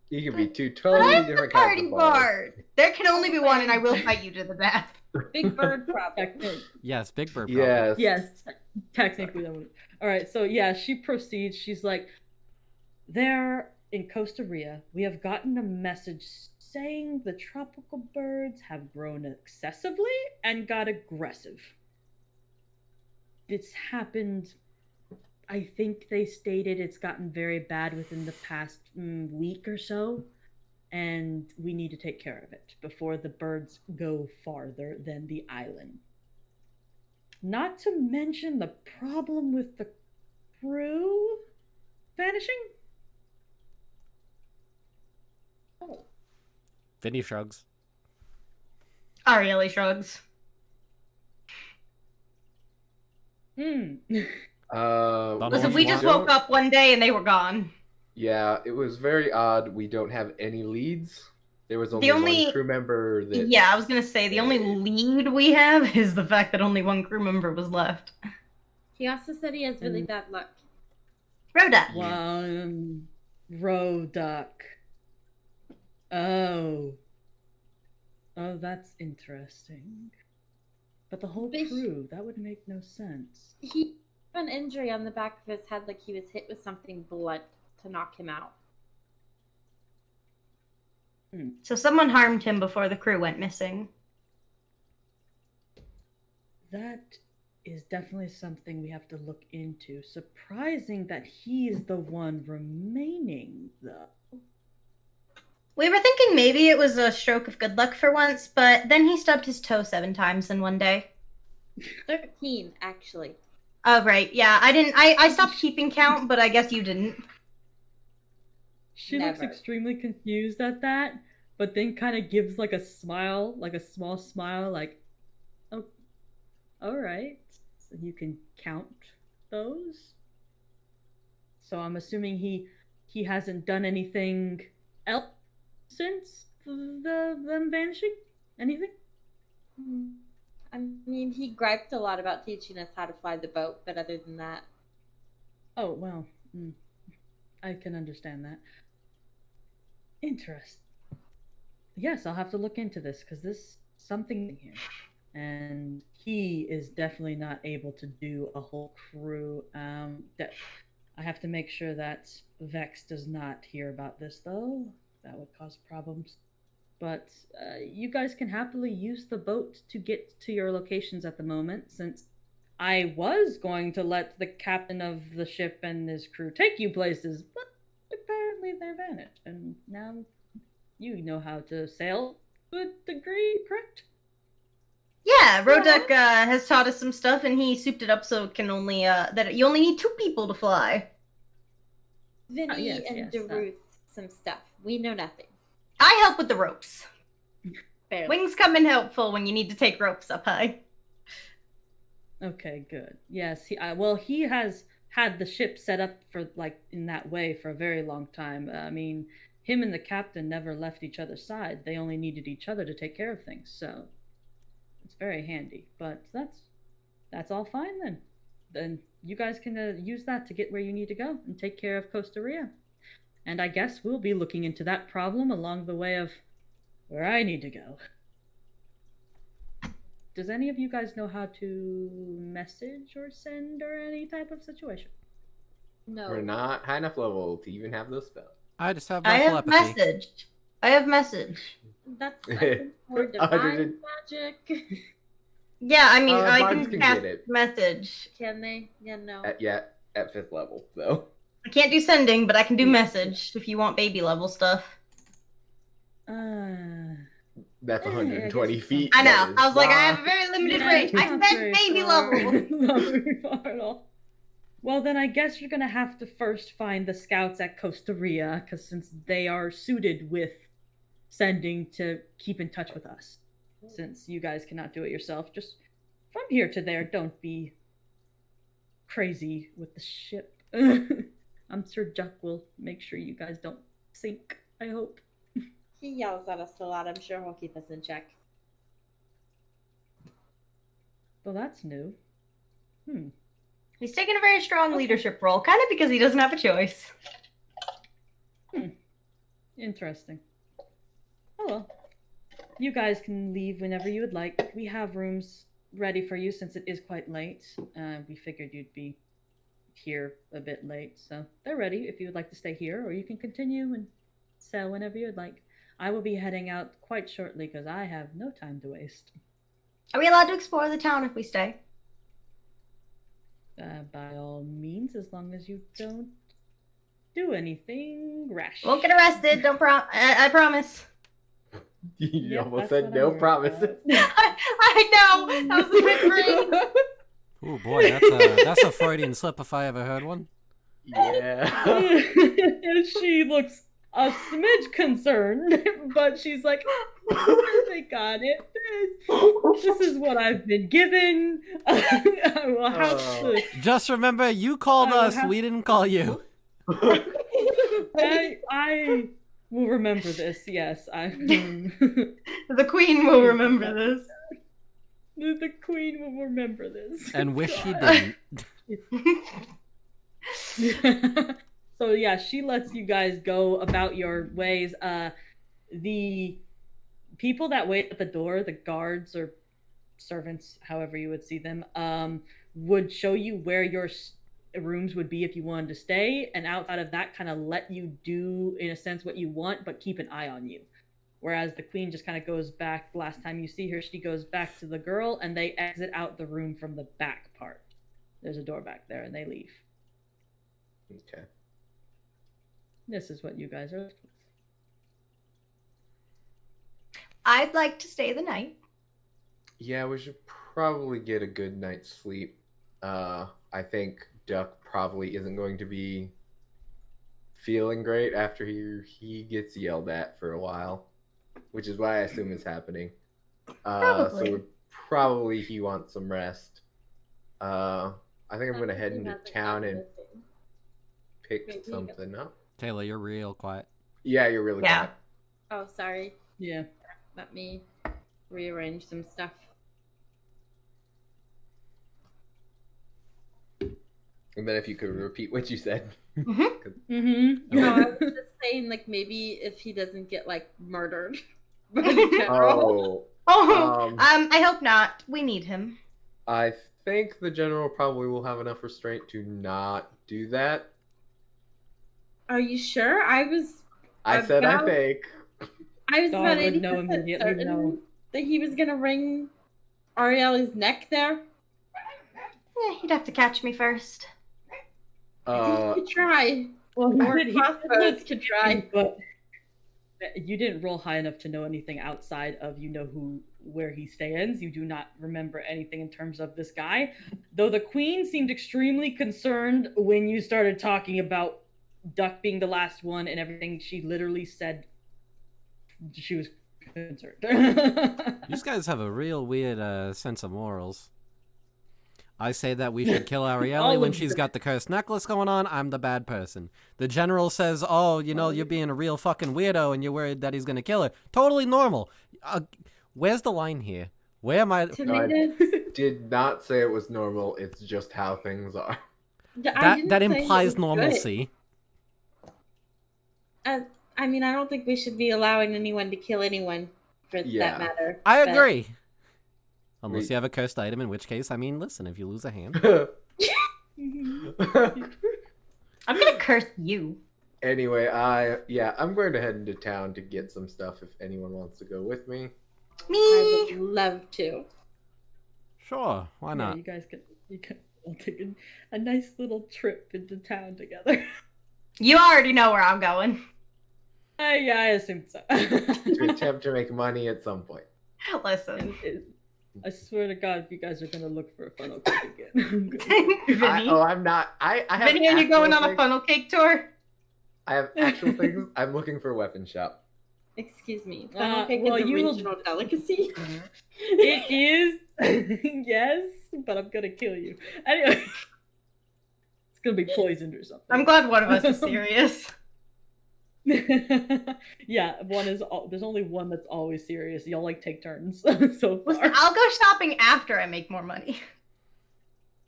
You can be two But totally I'm the different kinds party of balls. bard. There can only be one, and I will fight you to the death. Big bird problem. Yes, big bird. Problem. Yes. Yes, technically that would. All right, so yeah, she proceeds. She's like, there in Costa Rica, we have gotten a message saying the tropical birds have grown excessively and got aggressive. It's happened. I think they stated it's gotten very bad within the past week or so, and we need to take care of it before the birds go farther than the island. Not to mention the problem with the crew vanishing. Oh. Vinny shrugs. Arielle shrugs. Don't know Listen, what we you just want. woke up one day and they were gone. Yeah, it was very odd. We don't have any leads. There was only, only- one crew member that. Yeah, I was gonna say the only lead we have is the fact that only one crew member was left. He also said he has really And- bad luck. Rhoda. Roduck. Oh. Oh, that's interesting. But the whole But crew, that would make no sense. He had an injury on the back of his head, like he was hit with something blunt to knock him out. So someone harmed him before the crew went missing. That is definitely something we have to look into. Surprising that he's the one remaining, though. We were thinking maybe it was a stroke of good luck for once, but then he stubbed his toe 7 times in one day. 13, actually. Oh, right. Yeah, I stopped keeping count, but I guess you didn't. She looks extremely confused at that, but then kind of gives like a smile, like a small smile, like, oh, all right. So you can count those. So I'm assuming he hasn't done anything else since them vanishing? Anything? I mean, he griped a lot about teaching us how to fly the boat, but other than that... Oh, well, I can understand that. Interesting. Yes, I'll have to look into this, because there's something here. And he is definitely not able to do a whole crew. I have to make sure that Vex does not hear about this, though. That would cause problems. But you guys can happily use the boat to get to your locations at the moment, since I was going to let the captain of the ship and his crew take you places, but apparently they're vanished, and now you know how to sail to a degree, correct? Yeah, Roduck has taught us some stuff, and he souped it up so it can only that you only need 2 people to fly. Vinny and Daruth, some stuff. We know nothing. I help with the ropes. Barely. Wings come in helpful when you need to take ropes up high. Okay, good. Yes, he has had the ship set up for like in that way for a very long time. I mean, him and the captain never left each other's side. They only needed each other to take care of things. So it's very handy. But that's all fine then. Then you guys can use that to get where you need to go and take care of Costa Rica. And I guess we'll be looking into that problem along the way of where I need to go. Does any of you guys know how to message or send or any type of situation? No. We're not high enough level to even have those spells. I just have I my have telepathy. message. I have message. That's for divine magic. Yeah, I mean, I bards can can cast get it. message. Can they? Yeah, no. At 5th level, though. I can't do sending, but I can do message if you want baby level stuff. That's 120 feet. I know. that is I was like, I far. have a very limited range. I said baby level. Not very far at all. Well, then I guess you're gonna have to first find the scouts at Costa Rica, because since they are suited with sending to keep in touch with us. Since you guys cannot do it yourself, just from here to there, don't be crazy with the ship. I'm sure Juck will make sure you guys don't sink, I hope. He yells at us a lot. I'm sure he'll keep us in check. Well, that's new. He's taking a very strong leadership role, kind of because he doesn't have a choice. Interesting. Oh well. You guys can leave whenever you would like. We have rooms ready for you since it is quite late. We figured you'd be here a bit late, so they're ready if you would like to stay here, or you can continue and sail whenever you'd like. I will be heading out quite shortly because I have no time to waste. Are we allowed to explore the town if we stay? By all means, as long as you don't do anything rash. Won't get arrested. Don't I promise. You Yep, almost that's said what no I'm worried promises. I know. That was a bit brave. Oh boy, that's a Freudian slip if I ever heard one. Yeah. She looks a smidge concerned, but she's like, I got it. This is what I've been given. I will have to. Just remember, you called us. We didn't call you. I will remember this. Yes, The queen will remember this. The queen will remember this. And wish she didn't. So yeah, she lets you guys go about your ways. The people that wait at the door, the guards or servants, however you would see them, would show you where your rooms would be if you wanted to stay, and outside of that, kind of let you do, in a sense, what you want, but keep an eye on you. Whereas the queen just kind of goes back. Last time you see her, she goes back to the girl, and they exit out the room from the back part. There's a door back there, and they leave. Okay. This is what you guys are left with. I'd like to stay the night. Yeah, we should probably get a good night's sleep. I think Duck probably isn't going to be feeling great after he gets yelled at for a while, which is what I assume is happening. So probably he wants some rest. I think I'm gonna head into town and pick something up. Taylor, you're real quiet. Yeah, you're really quiet. Oh, sorry. Yeah. Let me rearrange some stuff. And then if you could repeat what you said. Mm-hmm. No, I was just saying, like, maybe if he doesn't get, like, murdered by the general. I hope not. We need him. I think the general probably will have enough restraint to not do that. Are you sure? I said I think. I was Dawn about would 80% know immediately, certain no. that he was gonna wring Arielle's neck there. He'd have to catch me first. He could try. Well, Or crossbows could try. But you didn't roll high enough to know anything outside of where he stands. You do not remember anything in terms of this guy. Though the queen seemed extremely concerned when you started talking about Duck being the last one and everything. She literally said she was concerned. These guys have a real weird sense of morals. I say that we should kill Arielle when she's got the cursed necklace going on. I'm the bad person. The general says, oh, you're being a real fucking weirdo and you're worried that he's going to kill her. Totally normal. Where's the line here? Where am I? Tomatoes. I did not say it was normal. It's just how things are. That implies normalcy. I mean, I don't think we should be allowing anyone to kill anyone for that matter. I agree. Unless you have a cursed item, in which case, I mean, listen, if you lose a hand. I'm gonna curse you. Anyway, I'm going to head into town to get some stuff if anyone wants to go with me. I would love to. Sure, why not? You guys can all take a nice little trip into town together. You already know where I'm going. Yeah, I assumed so. To attempt to make money at some point. Listen. I swear to God, if you guys are gonna look for a funnel cake again, I'm Vinny. I'm not. I have. Vinny, are you going on a things. funnel cake tour? I have actual things. I'm looking for a weapon shop. Excuse me. Funnel cake well, is a you will- regional delicacy. It is, yes, but I'm gonna kill you. Anyway, it's gonna be poisoned or something. I'm glad one of us is serious. Yeah, there's only one that's always serious. Y'all like take turns so far. Listen, I'll go shopping after I make more money.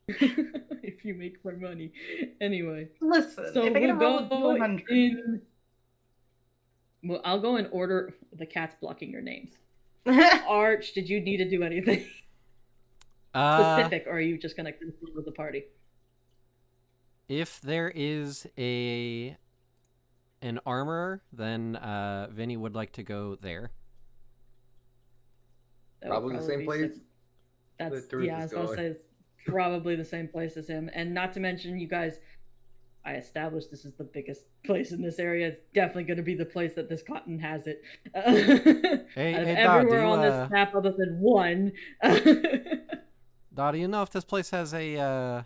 If you make more money. Anyway. Listen, So if I get a roll of we'll go 100. in. Well, I'll go in order. The cat's blocking your names. Arch, did you need to do anything specific, or are you just gonna continue with the party? If there is an armorer, then Vinny would like to go there. That would Probably the same be place. That's the tourist yeah, I is was gonna going. say it's probably the same place as him, and not to mention you guys. I established this is the biggest place in this area. It's definitely going to be the place that this cotton has it. Hey, Out of hey, Dad, everywhere on this map other than one. Dad, do you know if this place has a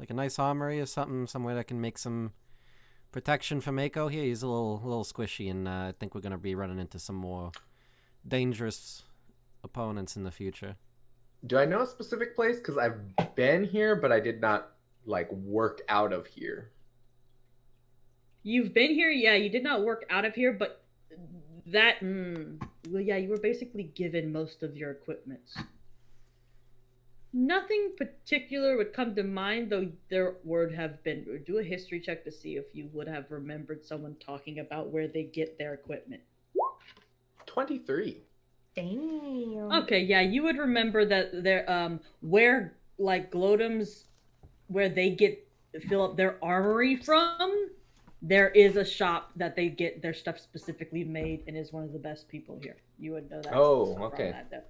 nice armory or something, somewhere that can make some protection for Mako here? He's a little squishy, and I think we're gonna be running into some more dangerous opponents in the future. Do I know a specific place? Because I've been here, but I did not work out of here. You've been here, yeah. You did not work out of here, but that, well, yeah, you were basically given most of your equipment. Nothing particular would come to mind, though there would have been. Do a history check to see if you would have remembered someone talking about where they get their equipment. 23. Damn. Okay, yeah, you would remember that there, where like Glotum's, where they get fill up their armory from. There is a shop that they get their stuff specifically made, and is one of the best people here. You would know that. Oh, from okay. that.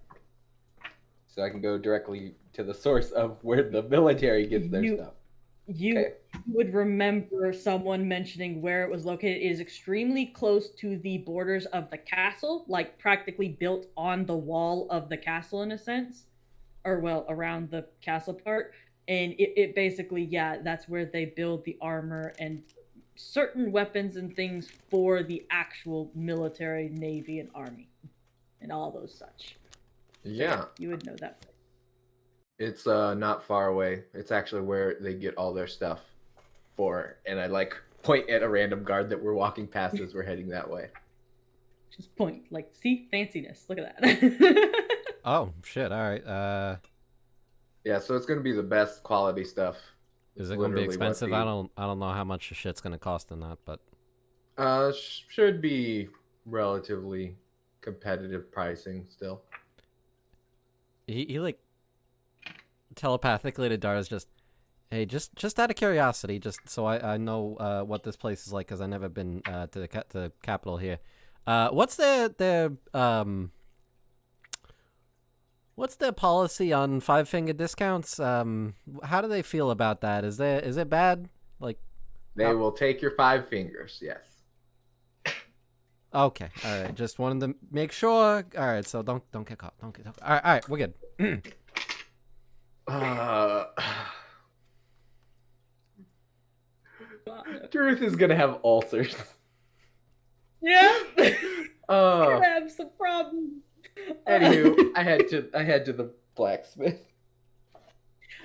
So I can go directly to the source of where the military gets their stuff. You Okay. would remember someone mentioning where it was located. It is extremely close to the borders of the castle, like practically built on the wall of the castle in a sense, or well, around the castle part. And it basically, yeah, that's where they build the armor and certain weapons and things for the actual military, navy, and army, and all those such. So, Yeah. you would know that. It's not far away. It's actually where they get all their stuff for. And I like point at a random guard that we're walking past as we're heading that way. Just point, like, see, fanciness. Look at that. Oh shit! All right. Yeah, so it's gonna be the best quality stuff. Is It's it gonna be literally what expensive? the- I don't know how much the shit's gonna cost in that, but Should be relatively competitive pricing still. he like telepathically to Dara's just, hey, just out of curiosity, just so I know what this place is like, because I've never been to the capital here. What's their policy on 5-finger discounts? How do they feel about that? Is it bad? Like, They will take your 5 fingers, yes. okay, all right. Just wanted to make sure. All right, so don't get caught. Don't get caught. All right, we're good. Truth is gonna have ulcers. Yeah. Oh, I have some problems. anywho, I had to the blacksmith.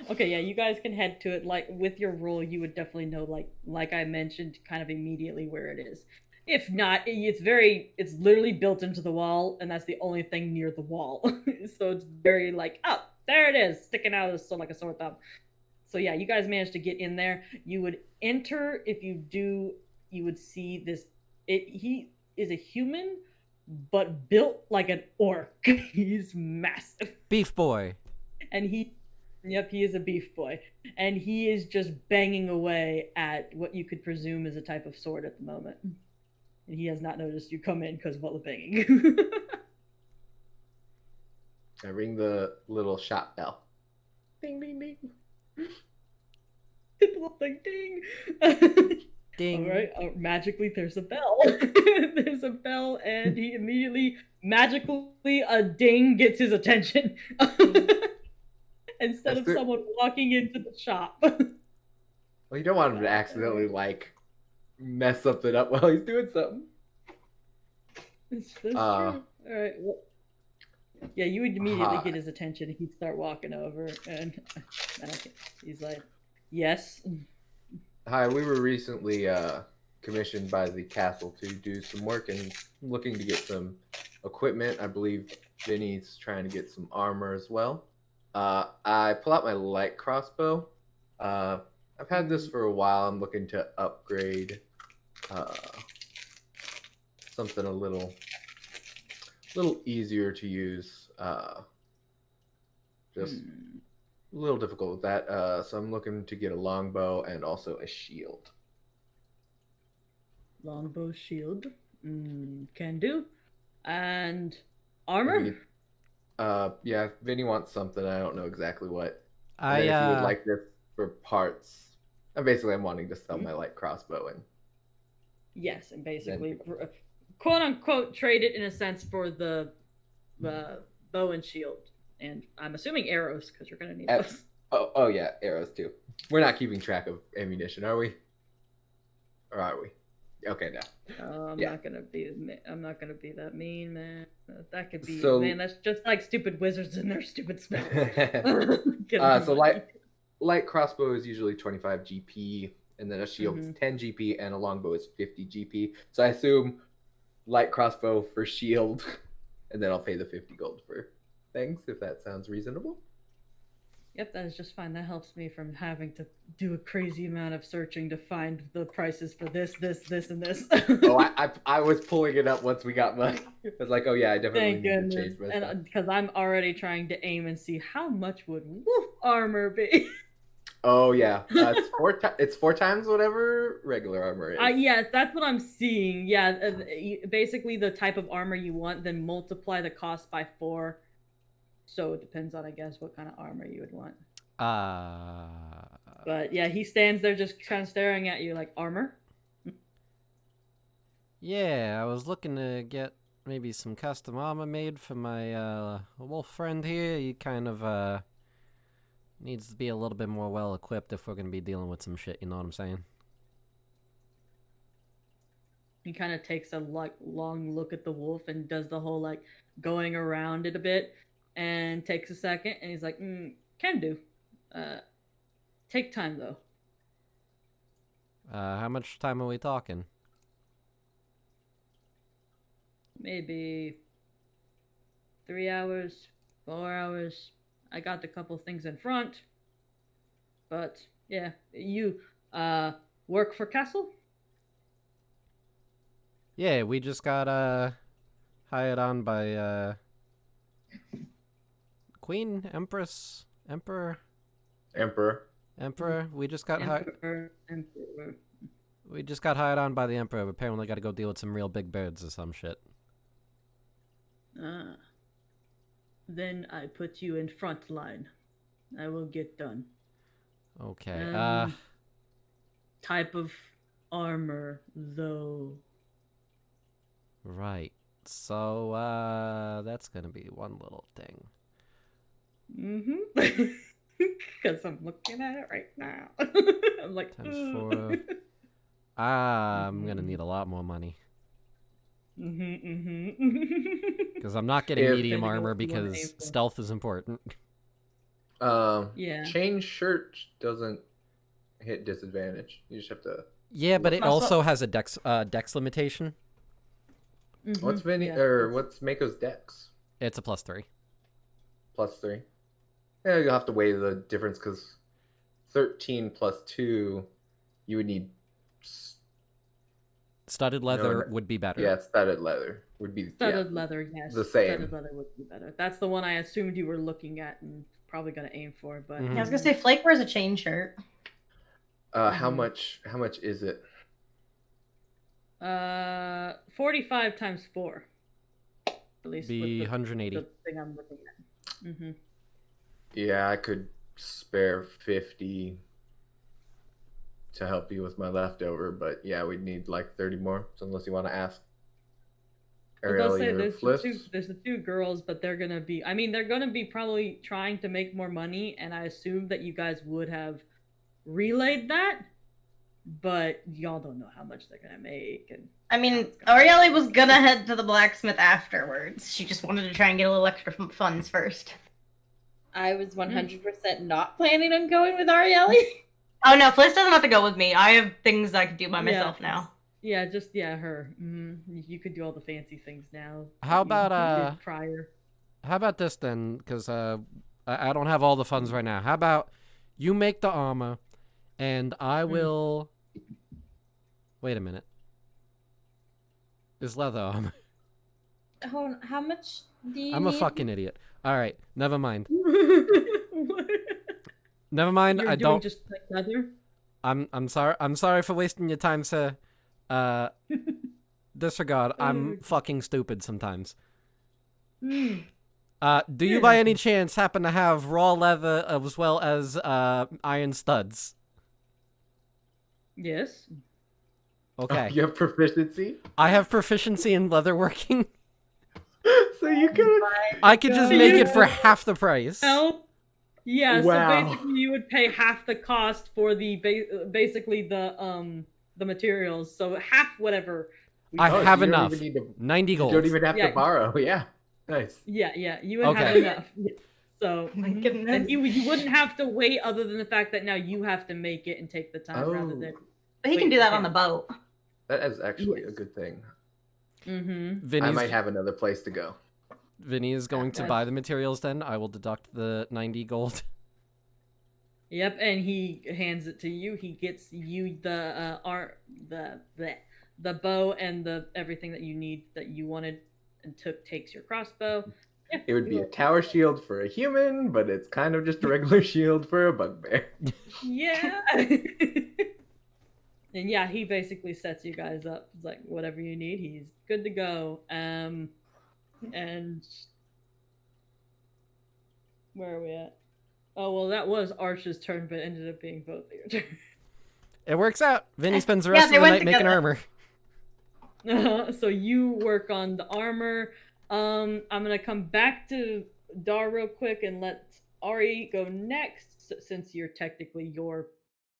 Okay, yeah, you guys can head to it. Like with your roll, you would definitely know, like I mentioned, kind of immediately where it is. If not, it's literally built into the wall, and that's the only thing near the wall. So it's very like, oh, there it is, sticking out as so like a sore thumb. So yeah, you guys managed to get in there. You would enter. If you do, you would see this. He is a human, but built like an orc. He's massive. Beef boy. And he is a beef boy. And he is just banging away at what you could presume is a type of sword at the moment. And he has not noticed you come in because of all the banging. I ring the little shop bell. Ding, ding, ding. The little thing, ding. Ding. All right, magically there's a bell. There's a bell, and he immediately, magically, a ding gets his attention. Instead of someone walking into the shop. Well, you don't want him to accidentally like mess something up while he's doing something. That's true. All right. Well, yeah, you would immediately get his attention. He'd start walking over, and he's like, "Yes." Hi, we were recently commissioned by the castle to do some work and looking to get some equipment. I believe Vinny's trying to get some armor as well. I pull out my light crossbow. I've had this for a while. I'm looking to upgrade something a little easier to use. Just a little difficult with that. So I'm looking to get a longbow and also a shield. Longbow, shield, can do, and armor. Yeah, Vinny wants something. I don't know exactly what. And I then if you would like this for parts, I'm wanting to sell my light crossbow and. Yes, and basically, quote unquote, trade it in a sense for the bow and shield, and I'm assuming arrows because you're gonna need those. Oh yeah, arrows too. We're not keeping track of ammunition, are we? Or are we? Okay, no. I'm not gonna be that mean, man. That could be, So- man. That's just like stupid wizards and their stupid spells. So light crossbow is usually 25 GP, and then a shield is 10 GP, and a longbow is 50 GP. So I assume light crossbow for shield, and then I'll pay the 50 gold for things, if that sounds reasonable. Yep, that is just fine. That helps me from having to do a crazy amount of searching to find the prices for this, and this. Oh, I was pulling it up once we got money. I was like, oh yeah, I definitely Thank need to goodness. change my stuff. And because I'm already trying to aim and see how much would wolf armor be. Oh yeah, it's 4 times whatever regular armor is. Yes, that's what I'm seeing. Yeah, basically the type of armor you want, then multiply the cost by 4. So it depends on, I guess, what kind of armor you would want. But yeah, he stands there just kind of staring at you like, armor? Yeah, I was looking to get maybe some custom armor made for my wolf friend here. He kind of needs to be a little bit more well equipped if we're gonna be dealing with some shit. You know what I'm saying? He kind of takes a long look at the wolf and does the whole like going around it a bit, and takes a second, and he's like, "Can do. Take time though." How much time are we talking? Maybe 3 hours, 4 hours. I got a couple things in front. But yeah, you work for Castle? Yeah, we just got hired on by Queen, Empress, Emperor. We just got Emperor. We just got hired on by the Emperor. Apparently, got to go deal with some real big birds or some shit. Then I put you in front line. I will get done. Okay. Type of armor, though. Right. So, that's gonna be one little thing. Because I'm looking at it right now. I'm like, Times 4. I'm gonna need a lot more money. Because I'm not getting medium armor because stealth is important. Yeah. Chain shirt doesn't hit disadvantage. You just have to. Yeah, but it also has a dex limitation. What's what's Mako's dex? It's a +3. +3. Yeah, you'll have to weigh the difference because 13 + 2, you would need. Studded leather would be better. Yeah, studded leather would be leather, yes. The same. Studded leather would be better. That's the one I assumed you were looking at and probably gonna aim for, but I was gonna say Flake wears a chain shirt. How much is it? 45 times 4. At least be with 180. the thing I'm looking at. Yeah, I could spare 50 to help you with my leftover, but yeah, we'd need like 30 more. So unless you want to ask Ariel, there's the two girls, but they're gonna be probably trying to make more money, and I assume that you guys would have relayed that, but y'all don't know how much they're gonna make. And I mean, Arielle was gonna head to the blacksmith afterwards. She just wanted to try and get a little extra funds first. I was 100% not planning on going with Arielle. Oh no, Fliss doesn't have to go with me. I have things I can do by myself now. Yeah, her. You could do all the fancy things now. How about prior? How about this then? Because I don't have all the funds right now. How about you make the armor, and I will. Wait a minute. Is leather armor? How much do you I'm need? a fucking idiot. All right, never mind. Never mind. You're I doing don't. Just like leather. I'm sorry. I'm sorry for wasting your time, sir. Disregard. I'm fucking stupid sometimes. Do you by any chance happen to have raw leather as well as iron studs? Yes. Okay. You have proficiency? I have proficiency in leatherworking. So you could. I could just make it for half the price. No. Yeah. Wow. So basically, you would pay half the cost for the basically the materials. So half whatever. I have you don't enough. even need to- 90 gold. You don't even have to borrow. Yeah. Nice. Yeah. You would have enough. Yeah. So My goodness. and you wouldn't have to wait, other than the fact that now you have to make it and take the time rather than. But he can do that on the boat. That is actually a good thing. Mm-hmm. I might have another place to go. Vinny is going to buy the materials then. I will deduct the 90 gold. Yep, and he hands it to you. He gets you the the bow and the everything that you need that you wanted, and takes your crossbow. Yeah, It would be a tower shield for a human, but it's kind of just a regular shield for a bugbear. Yeah. And yeah, he basically sets you guys up. It's like whatever you need, he's good to go. And where are we at? Oh well, that was Arch's turn, but it ended up being both of your turn. It works out. Vinny spends the Yeah, rest they of the went night making together. armor. So you work on the armor. I'm gonna come back to Dar real quick and let Ari go next, since you're technically your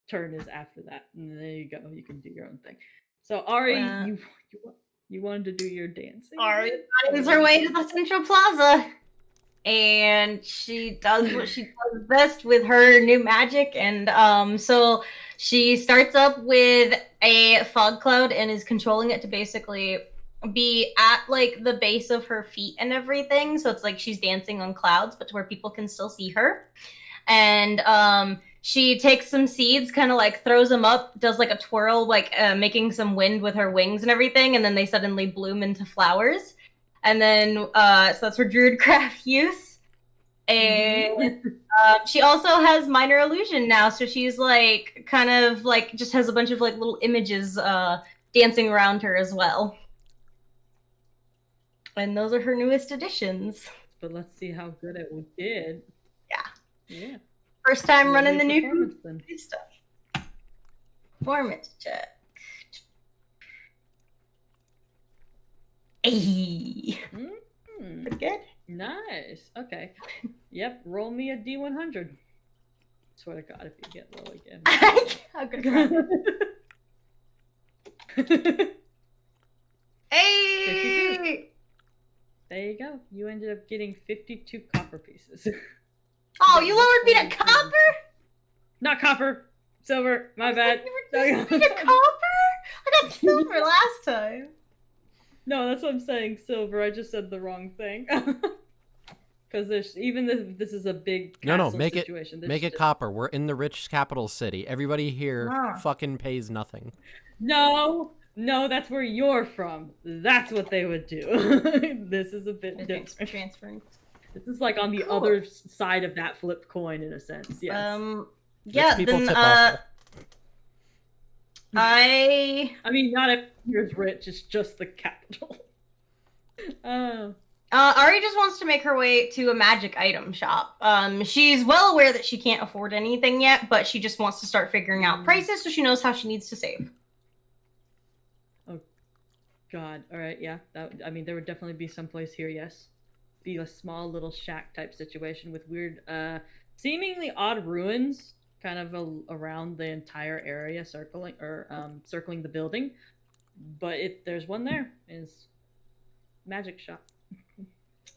turn is after that. And there you go. You can do your own thing. So Ari, Well- you wanted to do your dancing. Ari bit? finds her way to the Central Plaza. And she does what she does best with her new magic. And so she starts up with a fog cloud and is controlling it to basically be at like the base of her feet and everything. So it's like she's dancing on clouds, but to where people can still see her. And she takes some seeds, kind of like throws them up, does like a twirl, like making some wind with her wings and everything, and then they suddenly bloom into flowers. And then, so that's her druidcraft use. And she also has minor illusion now, so she's like, kind of like, just has a bunch of like little images dancing around her as well. And those are her newest additions. But let's see how good it did. Yeah. Yeah. First time Lovely running the new performance then. stuff. Performance check. Hey. Mm, Pretty good. nice. Okay. Yep. Roll me a D100. Swear to God, if you get low again. I'm gonna try. Hey! There you go. You ended up getting 52 copper pieces. Oh, you lowered me to copper? Not copper. Silver. My bad. You lowered me to copper? I got silver last time. No, that's what I'm saying. Silver. I just said the wrong thing. Because there's even this is a big castle make situation. it make it copper. We're in the rich capital city. Everybody here Ah. fucking pays nothing. No, that's where you're from. That's what they would do. This is a bit different. Transferring. This is like on the Cool. other side of that flipped coin, in a sense. Yes. Yeah. Rich people Then tip awful. I mean, not everyone's rich. It's just the capital. Ari just wants to make her way to a magic item shop. She's well aware that she can't afford anything yet, but she just wants to start figuring out prices so she knows how she needs to save. Oh, God. All right. Yeah. I mean, there would definitely be some place here. Yes. Be a small little shack type situation with weird, seemingly odd ruins, kind of around the entire area, circling the building. But there's one there. Is magic shop.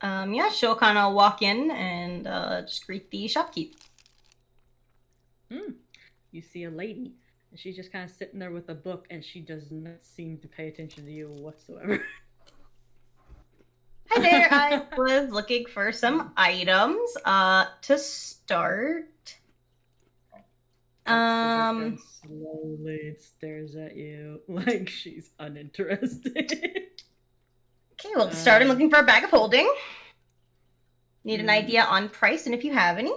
Yeah, she'll kind of walk in and just greet the shopkeep. You see a lady, and she's just kind of sitting there with a book, and she does not seem to pay attention to you whatsoever. Hi there, I was looking for some items. To start. And slowly stares at you like she's uninterested. Okay, well, to start, I'm looking for a bag of holding. Need an idea on price and if you have any.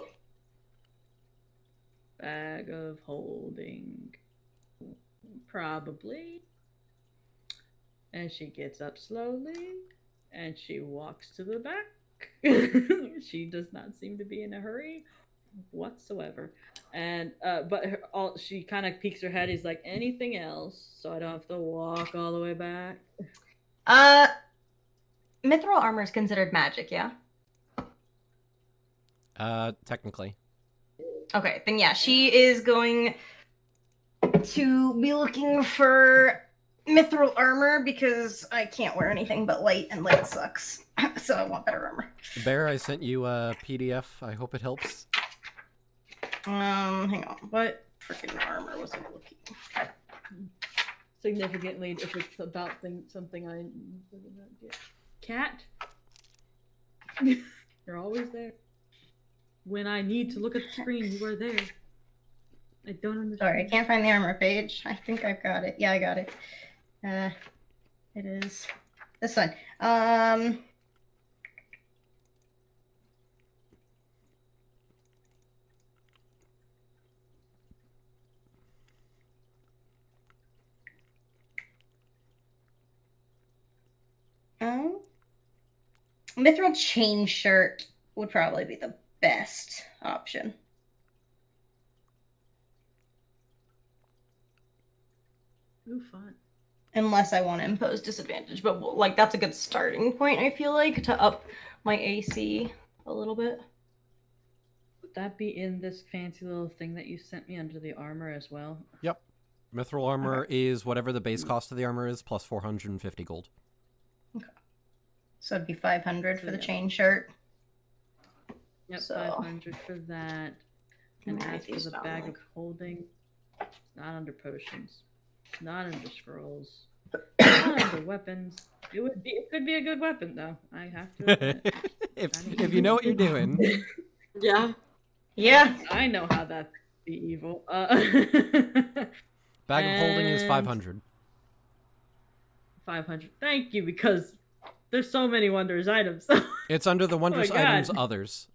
Bag of holding. Probably. And she gets up slowly and she walks to the back. She does not seem to be in a hurry whatsoever. And but she kind of peeks her head. He's like, anything else? So I don't have to walk all the way back. Mithril armor is considered magic, yeah? Technically. Okay, then yeah, she is going to be looking for mithril armor because I can't wear anything but light, and light sucks. So I want better armor. Bear, I sent you a PDF. I hope it helps. Hang on. What freaking armor was I looking for? Significantly, if it's about something I get. Cat, you're always there. When I need to look at the screen, you are there. I don't understand. Sorry, I can't find the armor page. I think I've got it. Yeah, I got it. It is this one. Mithril chain shirt would probably be the best option. Ooh, fun. Unless I want to impose disadvantage, but like that's a good starting point, I feel like, to up my AC a little bit. Would that be in this fancy little thing that you sent me under the armor as well? Yep. Mithril armor is whatever the base cost of the armor is, plus 450 gold. Okay. So it'd be 500 for the Yeah. chain shirt. Yep, So- 500 for that. And Might as for be the bag strong. of holding, not under potions, not under scrolls, not under weapons. It could be a good weapon though. I have to admit. if you know what you're doing. Yeah. Yeah. I know how that be evil. Bag of holding is And- 500. 500. Thank you, because there's so many wondrous items. It's under the wondrous God. items others.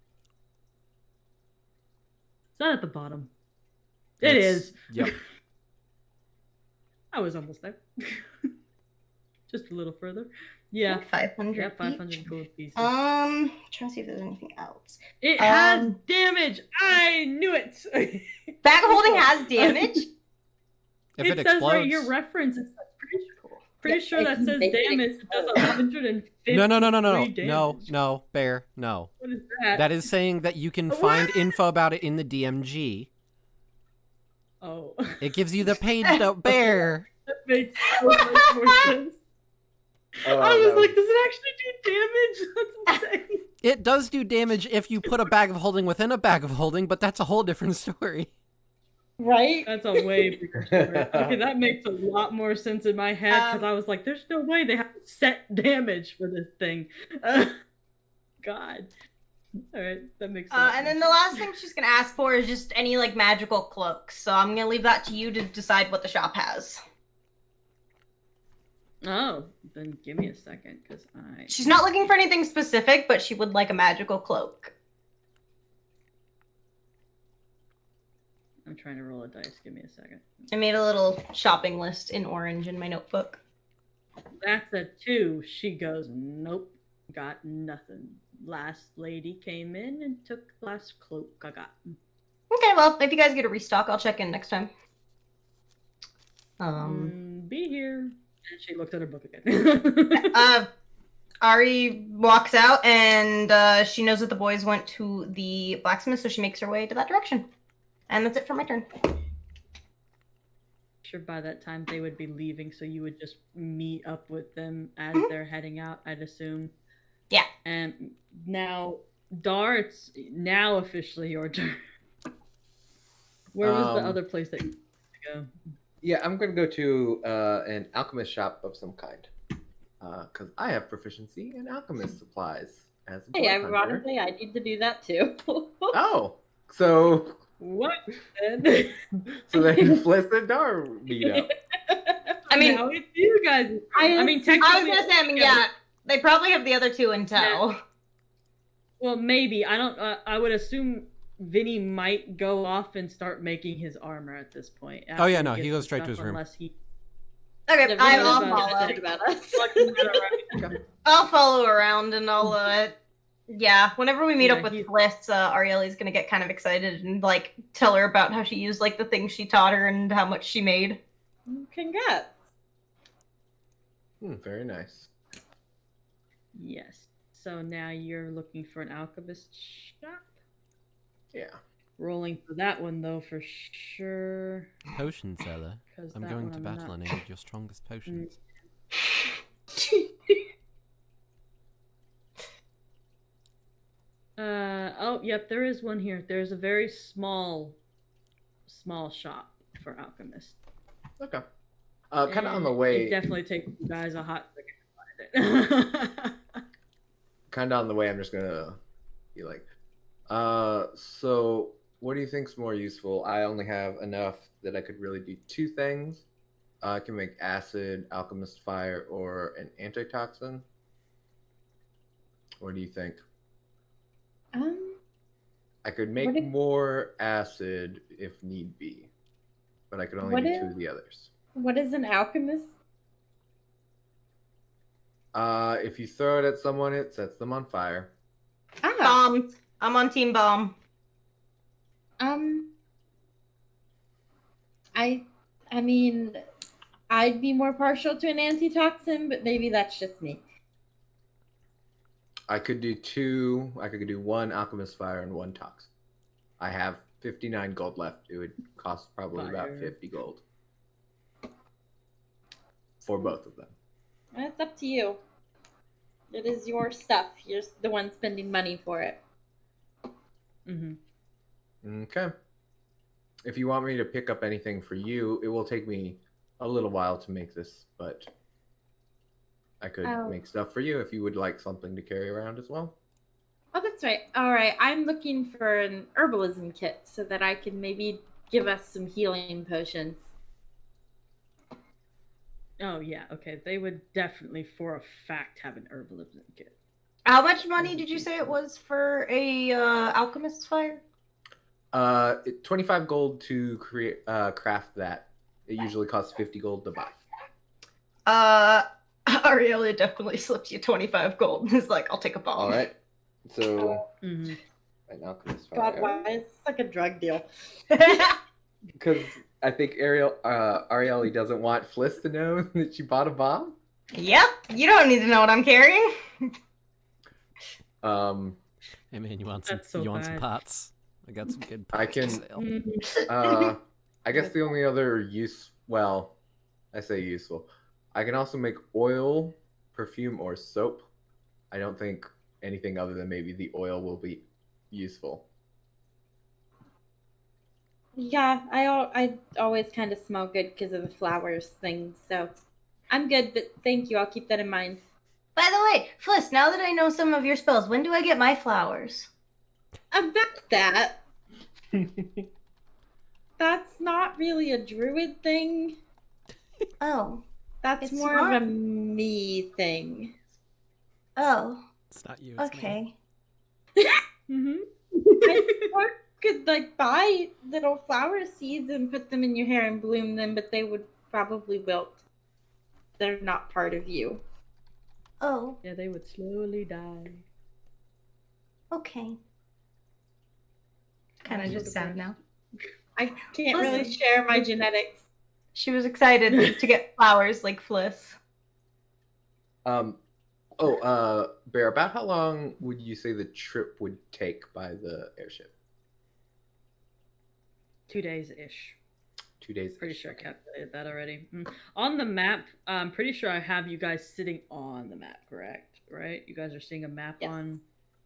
It's not at the bottom. It It's- is. Yep. I was almost there. Just a little further. Yeah. 500. Yeah, 500 each. gold pieces. Trying to see if there's anything else. It has um, damage. I knew it. Bag of holding has damage. If it says explodes. right your reference. It's pretty Yeah, sure it that can says make it damage. It does 150. No, damage. no, Bear, no. What is that? That is saying that you can find info about it in the DMG. Oh. It gives you the page though, Bear. That makes so much more sense. Oh, I was that like, does it actually do damage? That's insane. It does do damage if you put a bag of holding within a bag of holding, but that's a whole different story. Right? That's a way bigger story. Okay, that makes a lot more sense in my head because I was like, there's no way they have set damage for this thing. God. All right, that makes sense. And then the last thing she's gonna ask for is just any like magical cloaks. So I'm gonna leave that to you to decide what the shop has. Oh, then give me a second because She's not looking for anything specific, but she would like a magical cloak. I'm trying to roll a dice. Give me a second. I made a little shopping list in orange in my notebook. That's a 2. She goes, nope, got nothing. Last lady came in and took the last cloak I got. Okay, well, if you guys get a restock, I'll check in next time. Be here. She looked at her book again. Ari walks out and she knows that the boys went to the blacksmith, so she makes her way to that direction. And that's it for my turn. Sure, by that time they would be leaving, so you would just meet up with them as they're heading out, I'd assume. Yeah. And now, Dar, it's now officially your turn. Where was the other place that you wanted to go? Yeah, I'm gonna go to an alchemist shop of some kind, because I have proficiency in alchemist supplies as a Hey, blood hunter. ironically, I need to do that too. Oh, so What? Then? so then Fliss and Dar meet up. I mean- now it's you guys. I mean, technically, I was gonna say, yeah, they probably have the other two in tow. well, maybe I don't. I would assume Vinny might go off and start making his armor at this point. Oh, yeah, after no, he gets goes the straight to stuff, his room. Unless he. Okay, The I'll video's follow. upset about us. I'll follow around and I'll yeah, whenever we meet Yeah, up with he- Bliss, Arielle's gonna get kind of excited and like tell her about how she used like the things she taught her and how much she made. Congrats. Very nice. Yes. So now you're looking for an alchemist shop. Yeah. Rolling for that one though, for sure. Potion seller. 'cause I'm that going one to I'm battle not- and I need your strongest potions. Oh, yep, there is one here. There's a very small shop for alchemists. Okay. Kind of on the It way. definitely takes you guys a hot second to find it. Kind of on the way. I'm just gonna be like, so what do you think's more useful? I only have enough that I could really do two things. I can make acid, alchemist fire, or an antitoxin. What do you think? I could make What if- more acid if need be, but I could only What do if- two of the others. What is an alchemist? If you throw it at someone, it sets them on fire. Ah, Bomb. I'm on team bomb. I mean, I'd be more partial to an antitoxin, but maybe that's just me. I could do two. I could do one alchemist fire and one toxin. I have 59 gold left. It would cost probably about Fire. 50 gold for both of them. It's up to you. It is your stuff. You're the one spending money for it. Mm-hmm. Okay. If you want me to pick up anything for you, it will take me a little while to make this, but I could Oh. make stuff for you if you would like something to carry around as well. Oh, that's right. All right. I'm looking for an herbalism kit so that I can maybe give us some healing potions. Oh yeah, okay. They would definitely, for a fact, have an herbalism kit. How much money did you say it was for a alchemist's fire? 25 gold to create craft that. It usually costs 50 gold to buy. Ariella definitely slips you 25 gold. He's like, I'll take a bomb. All right. So Mm-hmm. an alchemist God, fire. why is this like a drug deal? Because I think Arielle doesn't want Fliss to know that she bought a bomb. Yep, you don't need to know what I'm carrying. Hey man, you want some? That's so you want some bad. pots? I got some good I pots for can- sale. I guess the only other I say useful. I can also make oil, perfume, or soap. I don't think anything other than maybe the oil will be useful. Yeah, I always kind of smell good because of the flowers thing. So I'm good, but thank you. I'll keep that in mind. By the way, Fliss, now that I know some of your spells, when do I get my flowers? About that, that's not really a druid thing. Oh. That's It's more not? of a me thing. Oh. It's not you. It's me. Okay. Mm-hmm. Or could like buy little flower seeds and put them in your hair and bloom them, but they would probably wilt. They're not part of you. Oh. Yeah, they would slowly die. Okay. Kind of just sad now. I can't really Listen. share my genetics. She was excited to get flowers like Fliss. Bear, about how long would you say the trip would take by the airship? 2 days ish. 2 days. Pretty sure I calculated that already. On the map, I'm pretty sure I have you guys sitting on the map, correct? Right? You guys are seeing a map Yes. on.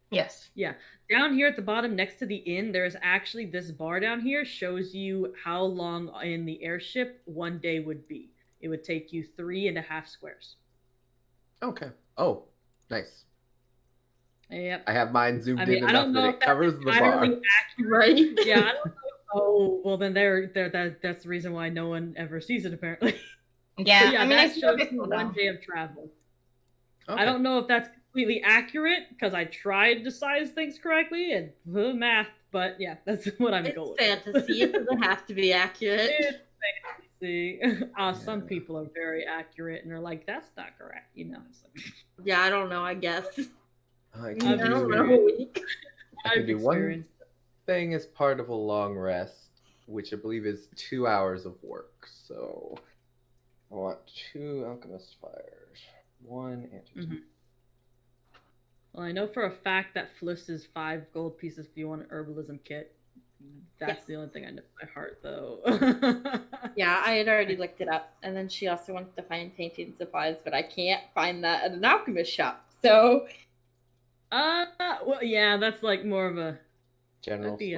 Yes. Yeah. Down here at the bottom next to the inn, there's actually this bar down here shows you how long in the airship 1 day would be. It would take you 3.5 squares. Okay. Oh, nice. Yep. I have mine zoomed I mean, in I enough don't that know it if that's covers the bar. entirely Right? Yeah, I don't know. Oh, well then that's the reason why no one ever sees it apparently. Yeah, But yeah, I mean, that I still shows get you cool 1 down. day of travel. Okay. I don't know if that's completely accurate because I tried to size things correctly and the math, but yeah, that's what I'm It's going with. fantasy. It doesn't have to be accurate. It's fantasy. Some Yeah. people are very accurate and they're like, "That's not correct," you know. It's like, Yeah, I don't know. I guess. I I can don't do, know. I can I've do one experienced. thing as part of a long rest, which I believe is 2 hours of work. So I want 2 alchemist fires, 1 antidote. Mhm. Well, I know for a fact that Fliss is 5 gold pieces if you want an herbalism kit. That's Yes. the only thing I know by heart, though. Yeah, I had already looked it up, and then she also wants to find painting supplies, but I can't find that at an alchemist shop. So Well, yeah, that's like more of a General That'd be a-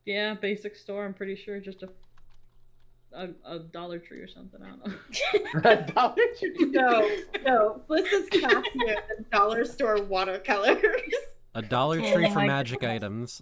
store. basic store. I'm pretty sure just a Dollar Tree or something. I don't know. Dollar Tree. no, Bliss is classier than dollar store watercolors. A Dollar Oh Tree for my magic goodness. items.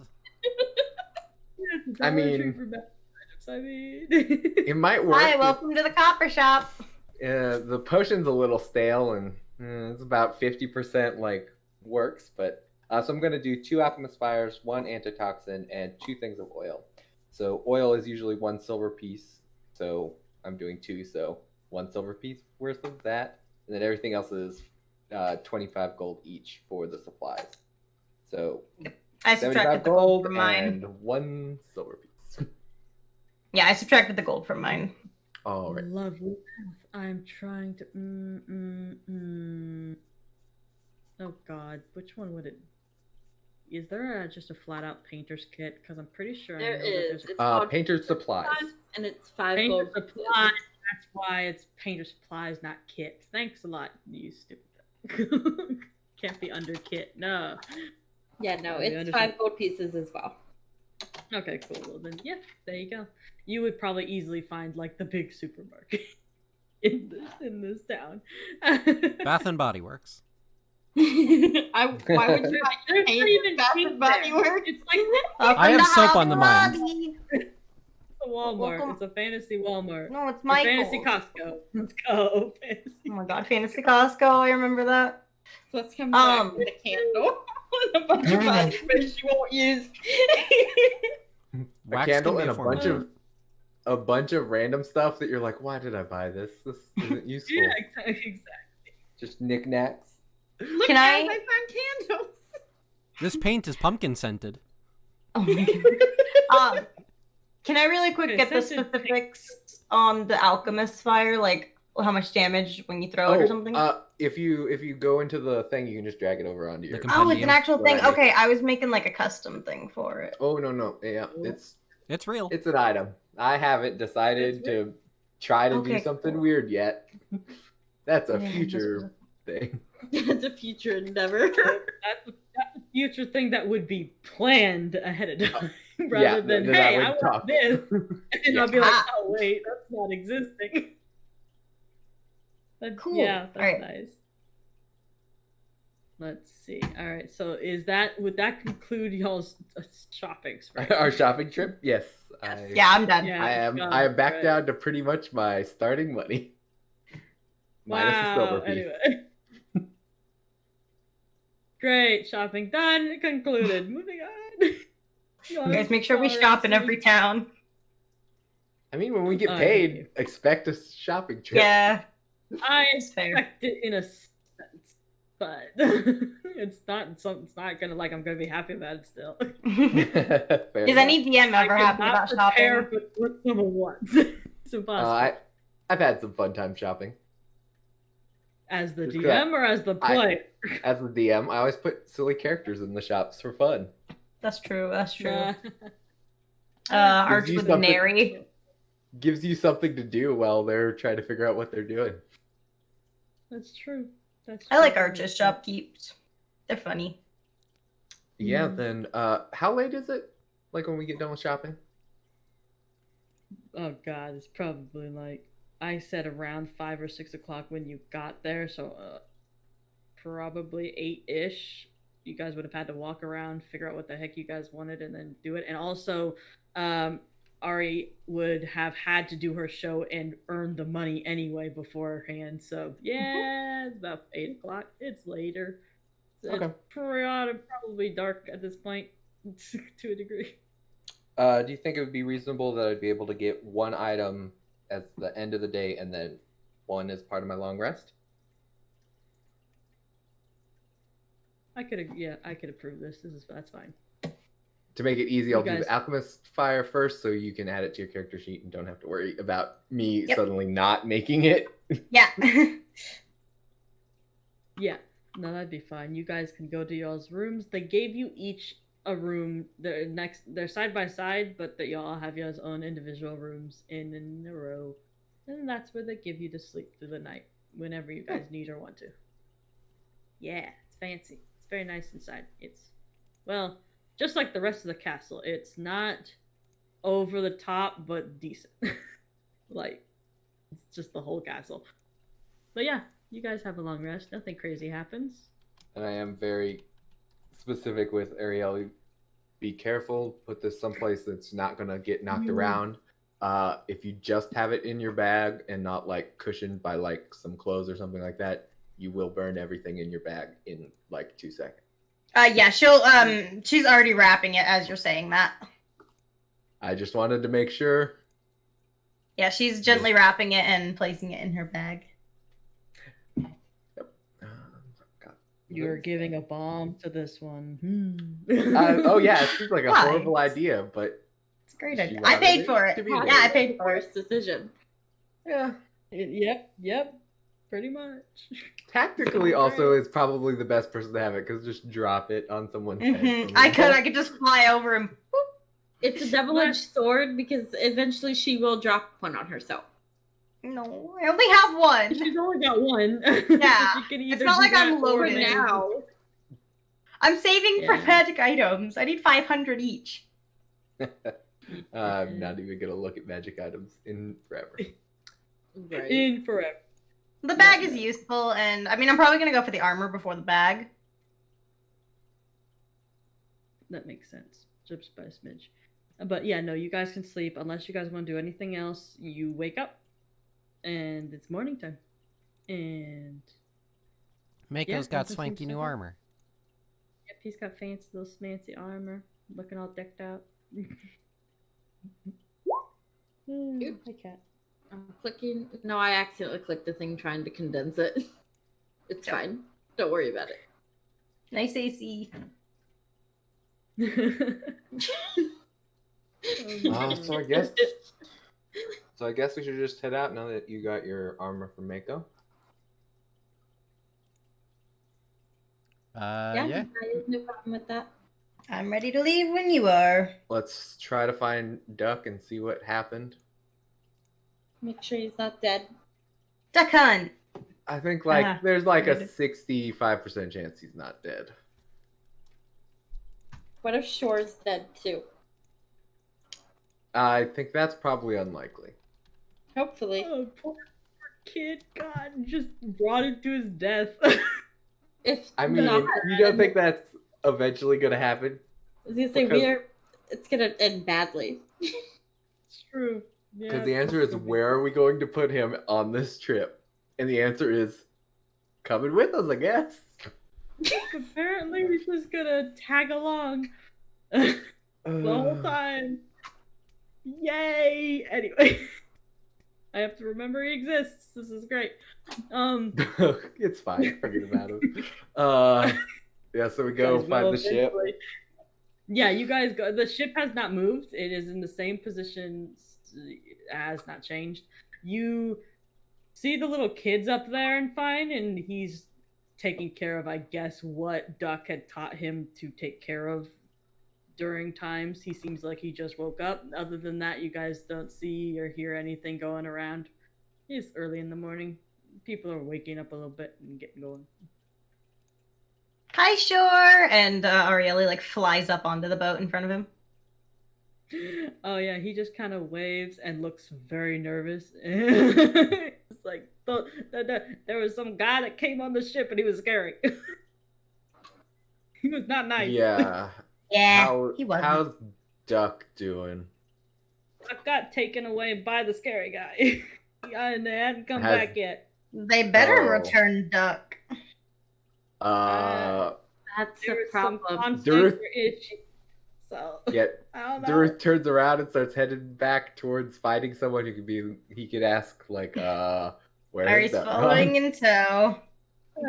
I Dollar Tree mean- for magic items, I mean. It might work. Hi, welcome to the copper shop. The potion's a little stale and it's about 50% like works, but so I'm gonna do 2 alchemist fires, 1 antitoxin, and 2 things of oil. So oil is usually 1 silver piece, so I'm doing 2, so 1 silver piece worth of that, and then everything else is 25 gold each for the supplies. So I 75 subtracted the gold gold from mine. and 1 silver piece. Yeah, I subtracted the gold from mine. All right. Lovely math. I'm trying to. Oh God, which one would it? Is there just a flat out painter's kit? Because I'm pretty sure There I know that is. there's It's called Painter's supplies. and it's 5 painter gold. supplies. That's why it's painter supplies, not kit. Thanks a lot, you stupid. Thing. Can't be under kit. No. Yeah, no, We it's understand. 5 gold pieces as well. Okay, cool. Well then, yeah, there you go. You would probably easily find like the big supermarket in this town. Bath and Body Works. Why would you buy There's your not paint even Bath paint and Body there. Works? It's like Welcome I have to soap on the Hobby mind. Lobby. it's a Walmart. Welcome- It's a fantasy Walmart. No, it's Or fantasy Michael's. Costco. Let's go. Fantasy. Oh my god, Fantasy Costco, I remember that. So let's come back with a candle and a bunch of body sprays you won't use. A Wax candle can and be a formal. bunch of random stuff that you're like, why did I buy this? This isn't useful. Yeah, exactly. Just knickknacks. Look, Can guys, I- I found candles. This paint is pumpkin scented. Oh my god. Can I really quick Okay, get the scented specifics on the alchemist fire? Like how much damage when you throw it or something? If you go into the thing, you can just drag it over onto your. The Oh, it's an compendium. actual thing. Right. Okay, I was making like a custom thing for it. Oh no, yeah, It's real. it's an item. I haven't decided It's to try to do Okay, something cool. weird yet. That's a Yeah, future thing. It's a future endeavor. That's a future thing that would be planned ahead of time, rather Yeah, than then I hey, would I want talk. this, and Yeah. I'll be like, Ah. oh wait, that's not existing. Cool. Yeah, that's Alright. nice. Let's see. All right, so would that conclude y'all's shopping spree? Our shopping trip? Yes. Yeah, I'm done. Yeah. I am. God, I am back right. down to pretty much my starting money. Minus the silver piece. Anyway. Great, shopping done, concluded. Moving on. You guys make sure we shop in every town. I mean, when we get Okay. paid, expect a shopping trip. Yeah. I It's fair. expect it in a sense, but it's not gonna like I'm gonna be happy about it still. Fair Is enough. any DM ever I happy cannot about prepare shopping? for what someone wants. It's impossible. I've had some fun time shopping. As the Just DM or as the player? As the DM, I always put silly characters in the shops for fun. That's true. That's true. Nah. Arch Gives you with something- Nary. Gives you something to do while they're trying to figure out what they're doing. That's true. That's I like true. Arch's shop keeps. They're funny. Yeah, Mm. then how late is it? Like when we get done with shopping? Oh god, it's probably like I said around 5 or 6 o'clock when you got there, so probably 8-ish. You guys would have had to walk around, figure out what the heck you guys wanted, and then do it. And also, Ari would have had to do her show and earn the money anyway beforehand. So yeah, it's about 8 o'clock. It's later. So Okay. It's probably dark at this point to a degree. Do you think it would be reasonable that I'd be able to get one item at the end of the day and then one as part of my long rest? I could approve this. That's fine. To make it easy, You I'll do guys- the alchemist fire first, so you can add it to your character sheet and don't have to worry about me Yep. suddenly not making it. Yeah. Yeah, no, that'd be fine. You guys can go to y'all's rooms. They gave you each a room. They're side by side, but that y'all have y'all's own individual rooms in a row, and that's where they give you to sleep through the night whenever you guys need or want to. Yeah, it's fancy. It's very nice inside. It's well, just like the rest of the castle. It's not over the top, but decent. Like it's just the whole castle. But yeah. You guys have a long rest. Nothing crazy happens. And I am very specific with Ariel. be careful. Put this someplace that's not gonna get knocked Mm. around. If you just have it in your bag and not like cushioned by like some clothes or something like that, you will burn everything in your bag in like 2 seconds. Yeah, she's already wrapping it as you're saying that. I just wanted to make sure. Yeah, she's gently wrapping it and placing it in her bag. God. You're giving a bomb to this one. Oh yeah, it seems like a Why? horrible idea, but It's a great She idea. I wanted paid it for it. to be Yeah, there. I paid for it. First decision. yeah. Yep. Pretty much. Tactically, also is probably the best person to have it because just drop it on someone's head. Mhm. from I above. could just fly over and. It's a double-edged sword because eventually she will drop one on herself. No, I only have one. She's only got one. Yeah, She can it's either not do like that I'm or loaded. maybe- Now. I'm saving for Yeah. magic items. I need 500 each. I'm not even gonna look at magic items in forever. Right. In forever. The bag is useful, and I mean, I'm probably gonna go for the armor before the bag. That makes sense. Just by a smidge. But yeah, no, you guys can sleep unless you guys want to do anything else. You wake up, and it's morning time, and Mako's Yeah, got nothing swanky seems new to armor. yep, he's got fancy little fancy armor, looking all decked out. Oops. Hi, cat. I'm clicking. No, I accidentally clicked the thing trying to condense it. It's fine. Don't worry about it. Nice AC. So I guess we should just head out now that you got your armor from Mako. Yeah, Yeah. I have no problem with that. I'm ready to leave when you are. Let's try to find Duck and see what happened. Make sure he's not dead. Duck hunt. I think like there's like a good. 65% chance he's not dead. What if Shore's dead too? I think that's probably unlikely. Hopefully. Oh, poor kid. God, just brought him to his death. If I mean, not, you don't think that's eventually gonna happen? I was gonna say because- it's gonna end badly. It's true. Yeah, Because the answer is, where are we going to put him on this trip? And the answer is, coming with us, I guess. apparently he's just gonna tag along the whole time. Yay! Anyway, I have to remember he exists. This is great. It's fine. Forget about him. Yeah, so we go Guys find will the ship. eventually- Yeah, you guys go. The ship has not moved. It is in the same position, has not changed. You see the little kids up there and fine, and he's taking care of, I guess, what Duck had taught him to take care of during times. He seems like he just woke up. Other than that, you guys don't see or hear anything going around. It's early in the morning. People are waking up a little bit and getting going. Hi, Shore! And Arieli like flies up onto the boat in front of him. Oh yeah, he just kind of waves and looks very nervous. It's like there was some guy that came on the ship and he was scary. He was not nice. Yeah. Yeah, he wasn't. How's Duck doing? I got taken away by the scary guy. And they hadn't come Has- back yet. They better Oh. return Duck. That's There the was some problem. conflict There- or issue. So yeah. I don't know. Durth turns around and starts headed back towards finding someone who could be. He could ask like, where Ari's is that? following in tow.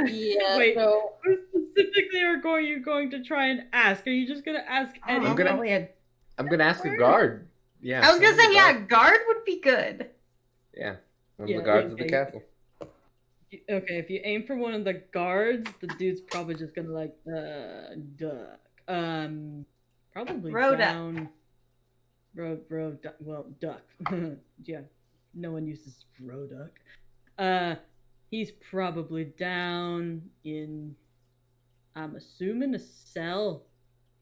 Yeah. Wait. So Who specifically are you going to try and ask? Are you just gonna ask I'm anyone? gonna. I'm gonna ask a guard. Yeah. I was gonna someone say, a yeah, guard. guard would be good. Yeah. One of Yeah, the guards of the okay. castle. Okay, if you aim for one of the guards, the dude's probably just gonna like Duck. Probably Row duck. down. Duck. Yeah, no one uses row duck. He's probably down in. I'm assuming a cell.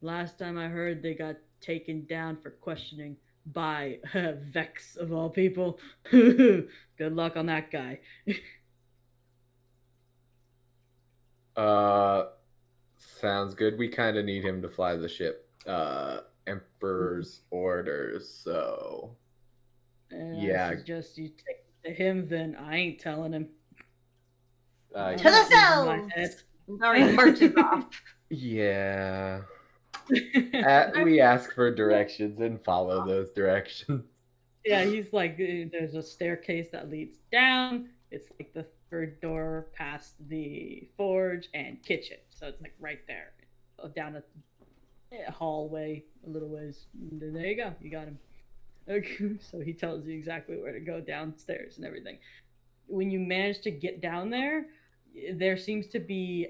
Last time I heard, they got taken down for questioning by Vex of all people. Good luck on that guy. Sounds good. We kind of need him to fly the ship. Emperor's orders. So I suggest you take it to him. Then I ain't telling him. To I'm the not losing my head. cells! Sorry, marches off. yeah, we ask for directions and follow those directions. Yeah, he's like, there's a staircase that leads down. It's like the third door past the forge and kitchen. So it's like right there. Down a hallway a little ways. There you go. You got him. Okay. So he tells you exactly where to go downstairs and everything. When you manage to get down there seems to be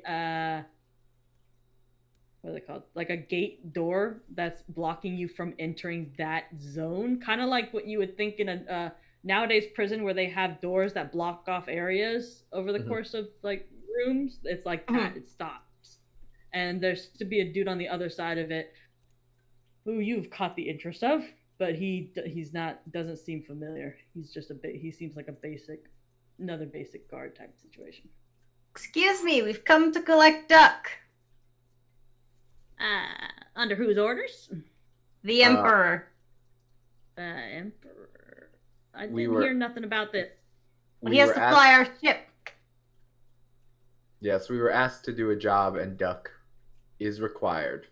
what are they called? Like a gate door that's blocking you from entering that zone. Kind of like what you would think in a nowadays prison where they have doors that block off areas over the course of like rooms. It's like that. It stops. And there's to be a dude on the other side of it who you've caught the interest of, but he's not doesn't seem familiar. He's just he seems like another basic guard type situation. Excuse me, we've come to collect duck. Under whose orders? The Emperor. Emperor. I didn't hear nothing about this. He has to fly our ship. Yes, we were asked to do a job, and duck is required.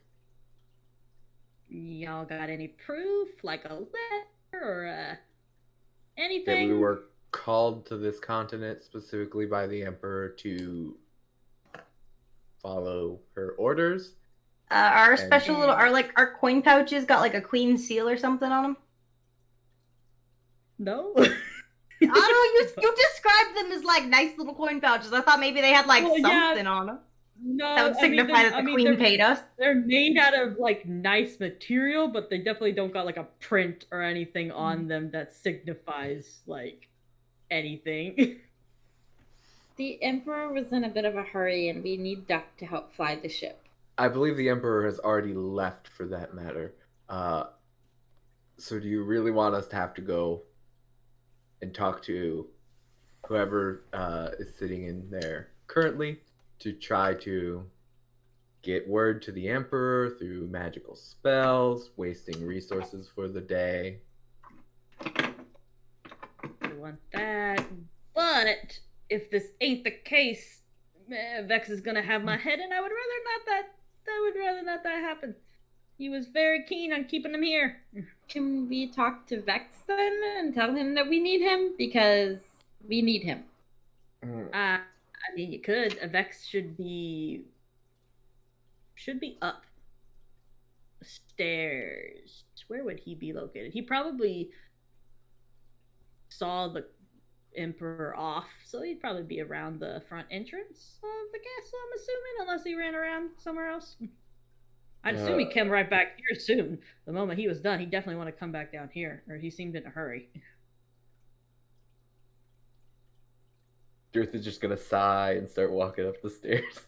Y'all got any proof, like a letter or anything? That we were called to this continent specifically by the Emperor to follow her orders. Our special little, our coin pouches got like a queen seal or something on them. No. I don't know. You described them as like nice little coin pouches. I thought maybe they had like something on them. No, that would signify that the queen paid us. They're made out of like nice material, but they definitely don't got like a print or anything on them that signifies like anything. The Emperor was in a bit of a hurry, and we need Duck to help fly the ship. I believe the Emperor has already left, for that matter. So do you really want us to have to go and talk to whoever is sitting in there currently to try to get word to the Emperor through magical spells, wasting resources for the day? I want that, but if this ain't the case, Vex is gonna have my head, and I would rather not that happen. He was very keen on keeping him here. Can we talk to Vex then and tell him that we need him? Because we need him. I mean, you could. Vex should be up stairs. Where would he be located? He probably saw the Emperor off, so he'd probably be around the front entrance of the castle, I'm assuming, unless he ran around somewhere else. I'd assume he came right back here soon. The moment he was done, he definitely want to come back down here, or he seemed in a hurry. Dirth is just gonna sigh and start walking up the stairs.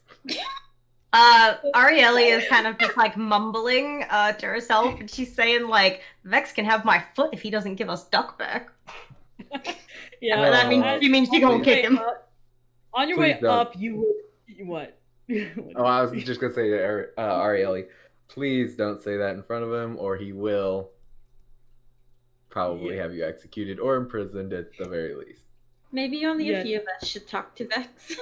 Arielle is kind of just like mumbling to herself, and she's saying like, Vex can have my foot if he doesn't give us Duck back. Yeah, but that means she gonna kick him. On your way up, you would what? Oh, I was just gonna say to Arielle, please don't say that in front of him, or he will probably have you executed or imprisoned at the very least. Maybe only a few of us should talk to Vex.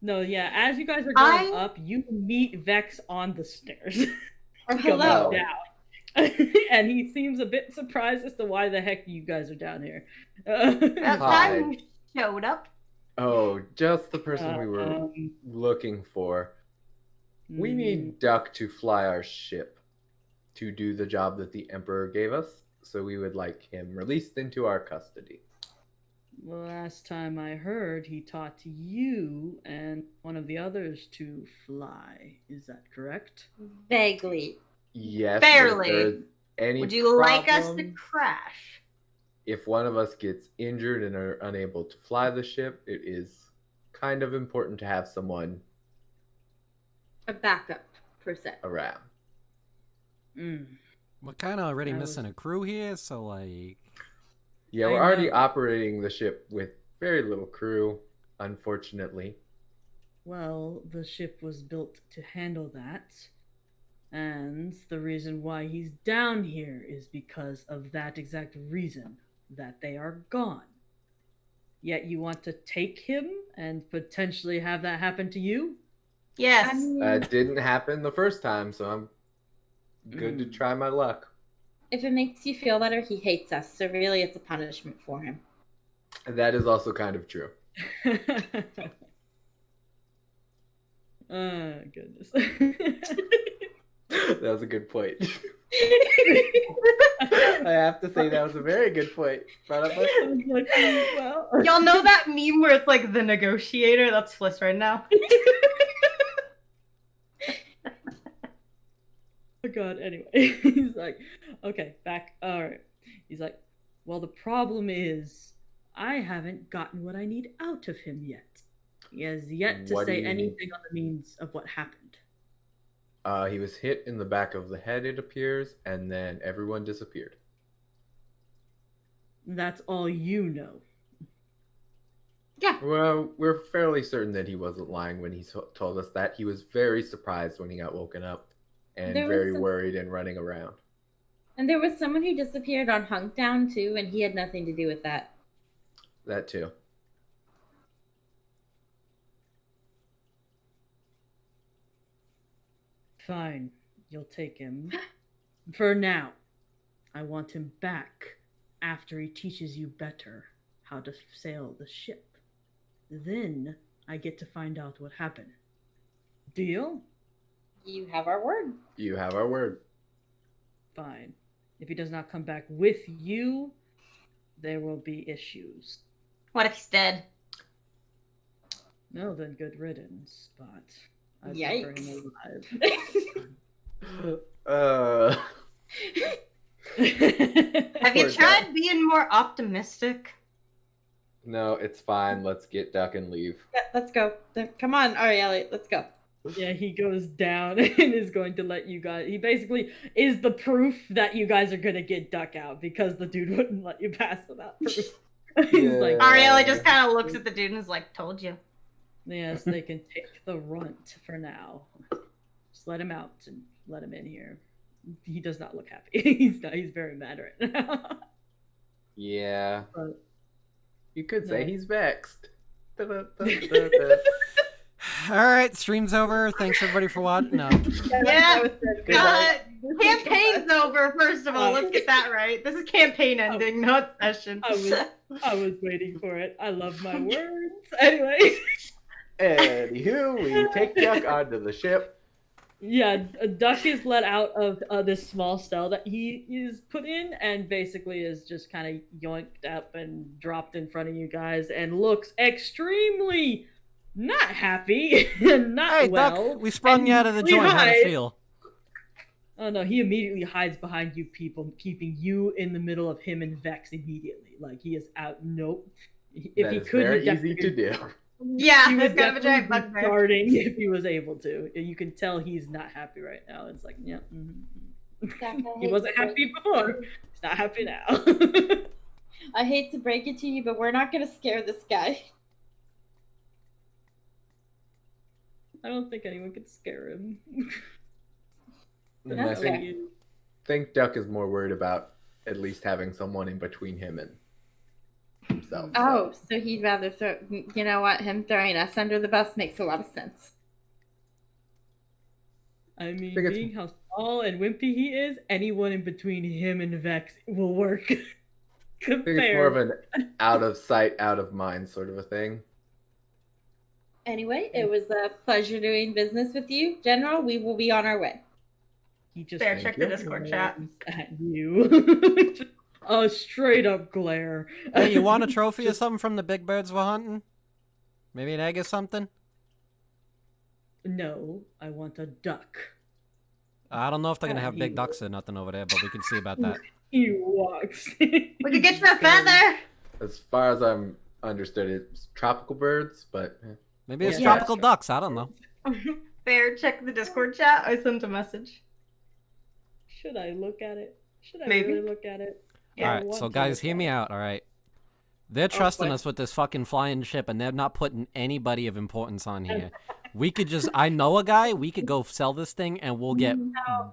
No, yeah. As you guys are going up, you meet Vex on the stairs. Hello. Down. And he seems a bit surprised as to why the heck you guys are down here. That time you showed up. Oh, just the person we were looking for. We need Duck to fly our ship to do the job that the Emperor gave us, so we would like him released into our custody. Well, last time I heard, he taught you and one of the others to fly. Is that correct? Vaguely. Yes. Barely. Would you like us to problem, crash? if one of us gets injured and are unable to fly the ship, it is kind of important to have someone A backup, per se. around. We're kind of already missing a crew here, so like... Yeah, we're already operating the ship with very little crew, unfortunately. Well, the ship was built to handle that. And the reason why he's down here is because of that exact reason, that they are gone. Yet you want to take him and potentially have that happen to you? Yes. That didn't happen the first time, so I'm good to try my luck. If it makes you feel better, he hates us, so really it's a punishment for him. That is also kind of true. Goodness. That was a good point. I have to say that was a very good point. Brought up by- Well. Y'all know that meme where it's like the negotiator? That's Fliss right now. Oh god, anyway. He's like, okay, back. Alright. He's like, well, the problem is, I haven't gotten what I need out of him yet. He has yet to What do say you mean? anything on the means of what happened. He was hit in the back of the head, it appears, and then everyone disappeared. That's all you know. Well, we're fairly certain that he wasn't lying when he told us that. He was very surprised when he got woken up and There was very some- worried and running around. And there was someone who disappeared on Hunkdown too, and he had nothing to do with that. That too. Fine, you'll take him. For now. I want him back after he teaches you better how to sail the ship. Then I get to find out what happened. Deal? You have our word. You have our word. Fine. If he does not come back with you, there will be issues. What if he's dead? No, then good riddance, but I prefer Yikes. him Uh, Have you Poor tried guy. being more optimistic? no, it's fine. Let's get Duck and leave. Yeah, let's go. Come on, Arielle, let's go. Yeah, he goes down and is going to let you guys. He basically is the proof that you guys are gonna get Duck out because the dude wouldn't let you pass without proof. He's like, Ariella just kind of looks at the dude and is like, told you. yes, they can take the runt for now. Just let him out and let him in here. He does not look happy. He's very mad right now. Yeah. But You could say No. he's vexed. Da-da-da-da-da. All right, stream's over. Thanks everybody for watching. No. Yeah. night. Campaign's over, first of all. Let's get that right. This is campaign ending, not session. I was waiting for it. I love my words. Anyway. Anywho, we take Duck onto the ship. Yeah, Duck is let out of this small cell that he is put in and basically is just kind of yoinked up and dropped in front of you guys and looks extremely not happy and not Hey, well. Duck, we sprung you out of the and joint. How'd it hides. feel? Oh no, he immediately hides behind you people, keeping you in the middle of him and Vex immediately. Like he is out. Nope. If That he is could, very he'd easy to definitely- do. Yeah, he that's would kind of a giant definitely be bugbear. starting if he was able to. You can tell he's not happy right now. It's like, yeah. He wasn't happy before. He's not happy now. I hate to break it to you, but we're not gonna scare this guy. I don't think anyone could scare him. And That's I okay. think Duck is more worried about at least having someone in between him and himself. Oh, so he'd rather throw. You know what? Him throwing us under the bus makes a lot of sense. I mean, think it's- being how small and wimpy he is, anyone in between him and Vex will work. I think it's more of an out of sight, out of mind sort of a thing. Anyway, it was a pleasure doing business with you, General. We will be on our way. He just There, check the you. Discord chat. glares at you. A straight up glare. Hey, you want a trophy or something from the big birds we're hunting? Maybe an egg or something? No, I want a duck. I don't know if they're gonna Oh, have he big ducks or nothing over there, but we can see about that. He walks. We could get you a feather. As far as I'm understood, it's tropical birds, but Maybe it's Yeah. tropical ducks. I don't know. There, check the Discord chat. I sent a message. Should I look at it? Should I Maybe. really look at it? Yeah. All right, so guys, hear me out. All right, They're trusting boy. us with this fucking flying ship, and they're not putting anybody of importance on here. We could just, I know a guy, we could go sell this thing, and we'll get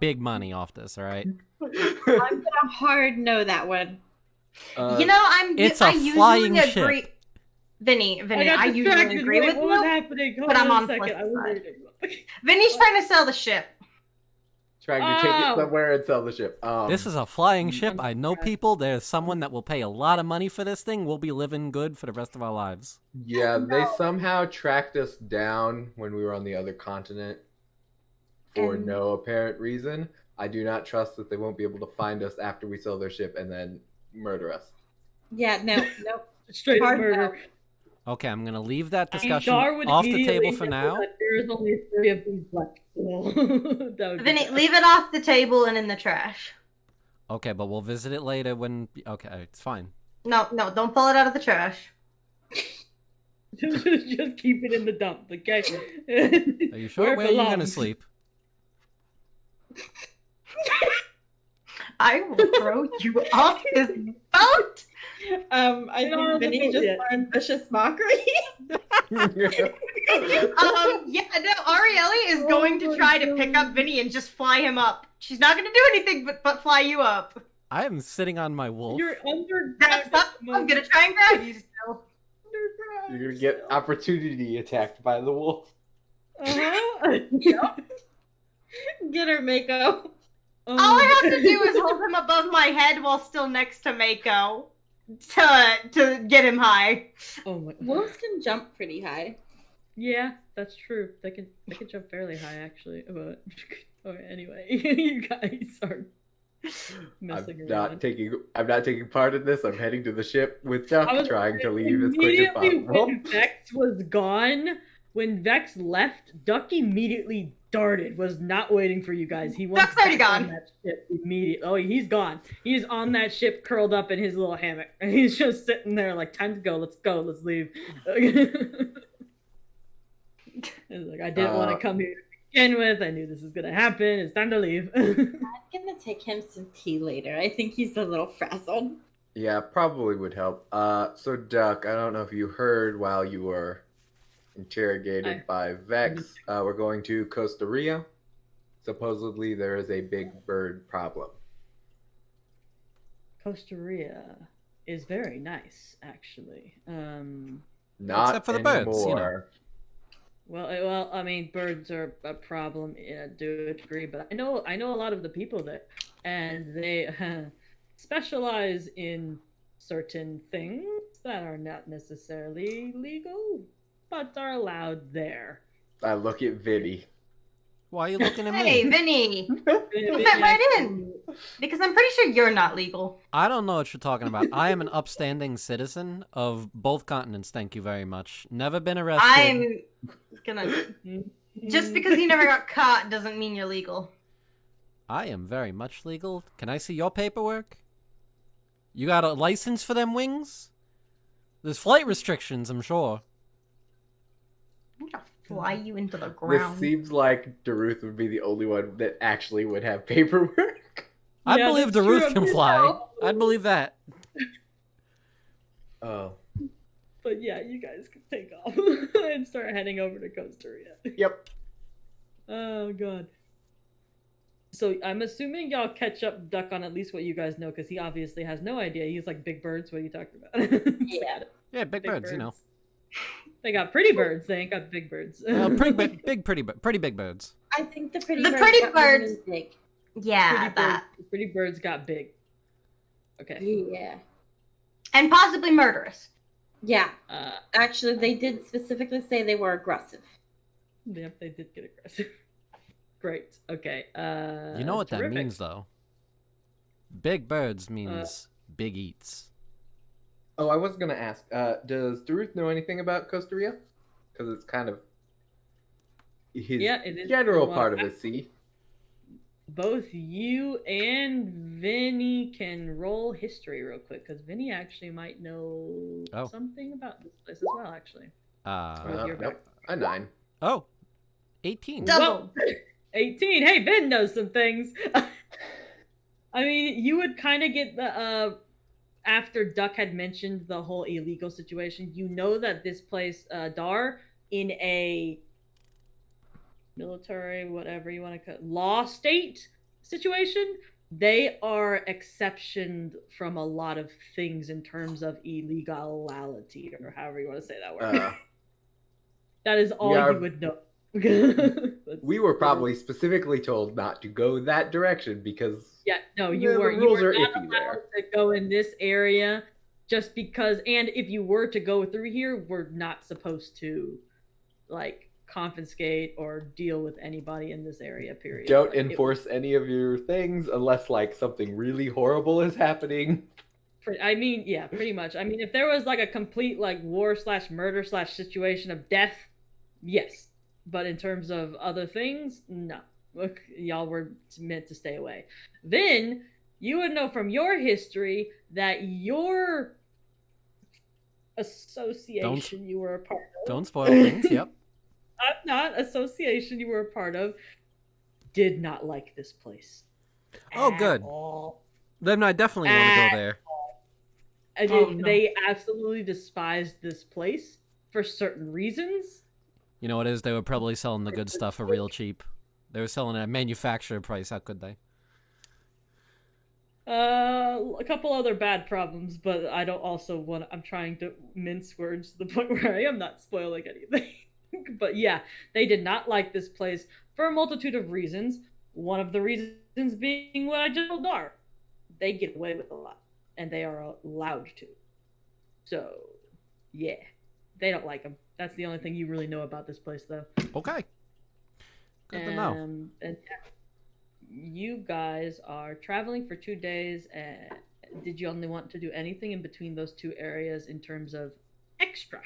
big money off this, all right? I'm gonna hard no that one. You know, It's I a usually flying agree. ship. Vinny, I usually distracted. agree Wait, with what was you. happening? Hold but I'm on on a second. plus I was side. reading. Vinny's trying to sell the ship. Trying to take it Oh. somewhere and sell the ship. This is a flying ship. I'm I know surprised. people. There's someone that will pay a lot of money for this thing. We'll be living good for the rest of our lives. Yeah, they somehow tracked us down when we were on the other continent for And- no apparent reason. I do not trust that they won't be able to find us after we sell their ship and then murder us. Yeah, no. Straight up Hard murder. Okay, I'm gonna leave that discussion Dar would off the immediately table for know now. that there is only 3 of these left. So that would be Vinny, bad. leave it off the table and in the trash. Okay, but we'll visit it later when. Okay, it's fine. No, don't pull it out of the trash. just keep it in the dump, okay? Are you sure? Where are you gonna sleep? I will throw you off this boat. I We don't have think the Vinny boat just yet. learned vicious mockery. Yeah, no, Arielle is going to try to pick up Vinny and just fly him up. She's not going to do anything but fly you up. I am sitting on my wolf. You're under. That's not. I'm going to try and grab you still. You're gonna get opportunity attacked by the wolf. Uh-huh. Get her, Mako. All I have to do is hold him above my head while still next to Mako to get him high. Oh my. Wolves can jump pretty high. Yeah, that's true. They can jump fairly high actually. But okay, anyway, you guys are messing around. I'm not taking part in this. I'm heading to the ship with Duck, I was trying to leave as quick as immediately possible. when Vex was gone, when Vex left, Duck immediately darted. Was not waiting for you guys. He wants Duck's already back on gone. that ship immediately. Oh, he's gone. He's on that ship, curled up in his little hammock, and he's just sitting there like, "Time to go. Let's go. Let's leave." It's like I didn't want to come here to begin with. I knew this was gonna happen. It's time to leave. I'm gonna take him some tea later. I think he's a little frazzled. Yeah, probably would help. So Duck, I don't know if you heard while you were interrogated by Vex. We're going to Costa Rica. Supposedly there is a big bird problem. Costa Rica is very nice, actually. Not Except for the anymore. birds, you know. Well, I mean, birds are a problem to a degree, but I know a lot of the people there, and they specialize in certain things that are not necessarily legal, but are allowed there. I look at Vinny. Why are you looking at Hey, me? Vinny, you fit right in. Because I'm pretty sure you're not legal. I don't know what you're talking about. I am an upstanding citizen of both continents. Thank you very much. Never been arrested. I'm gonna. Just because you never got caught doesn't mean you're legal. I am very much legal. Can I see your paperwork? You got a license for them wings? There's flight restrictions, I'm sure. I'm gonna fly you into the This ground. seems like Daruth would be the only one that actually would have paperwork. I Yeah, believe that's the true. roof can fly. I'd believe that. Oh. But yeah, you guys can take off and start heading over to Costa Rica. Yep. Oh god. So I'm assuming y'all catch up Duck on at least what you guys know, because he obviously has no idea. He's like, big birds. What are you talking about? Yeah. Yeah, big birds, you know. They got pretty birds. They ain't got big birds. Pretty big birds. I think the pretty The birds pretty got birds- really big. Yeah, that. Pretty birds got big. Okay. Yeah. And possibly murderous. Yeah. Uh, Actually, they did specifically say they were aggressive. yep, they did get aggressive. Great. Okay. You know what that terrific. means, though? Big birds means big eats. Oh, I was gonna ask. Does Daruth know anything about Costa Rica? Because it's kind of his Yeah, it is general well, part of the sea. Both you and Vinny can roll history real quick, because Vinny actually might know Oh. something about this place as well, actually. You're Nope. A 9. Oh, 18. Double. 18. Hey, Vin knows some things. I mean, you would kind of get the after Duck had mentioned the whole illegal situation, you know that this place, Dar, in a military, whatever you want to call it, law state situation, they are exceptioned from a lot of things in terms of illegality, or however you want to say that word. That is all you would know. We were probably specifically told not to go that direction because you were not allowed to go in this area just because, and if you were to go through here, we're not supposed to like confiscate or deal with anybody in this area, period. Don't enforce any of your things unless like something really horrible is happening. I mean, yeah, pretty much. I mean, if there was like a complete like war/murder/ situation of death, yes. But in terms of other things, no. Look, y'all were meant to stay away. Then you would know from your history that your association you were a part of. Don't spoil things, yep. Not association you were a part of did not like this place. Oh, good. Then I definitely want to go there. They absolutely despised this place for certain reasons. You know what it is? They were probably selling the good stuff for real cheap. They were selling it at manufacturer price. How could they? A couple other bad problems, but I don't also want. I'm trying to mince words to the point where I am not spoiling anything. But yeah, they did not like this place for a multitude of reasons. One of the reasons being what I just told Dar. They get away with a lot, and they are allowed to. So, yeah, they don't like them. That's the only thing you really know about this place, though. Okay. Good to know. And you guys are traveling for 2 days. Did you only want to do anything in between those two areas in terms of extra?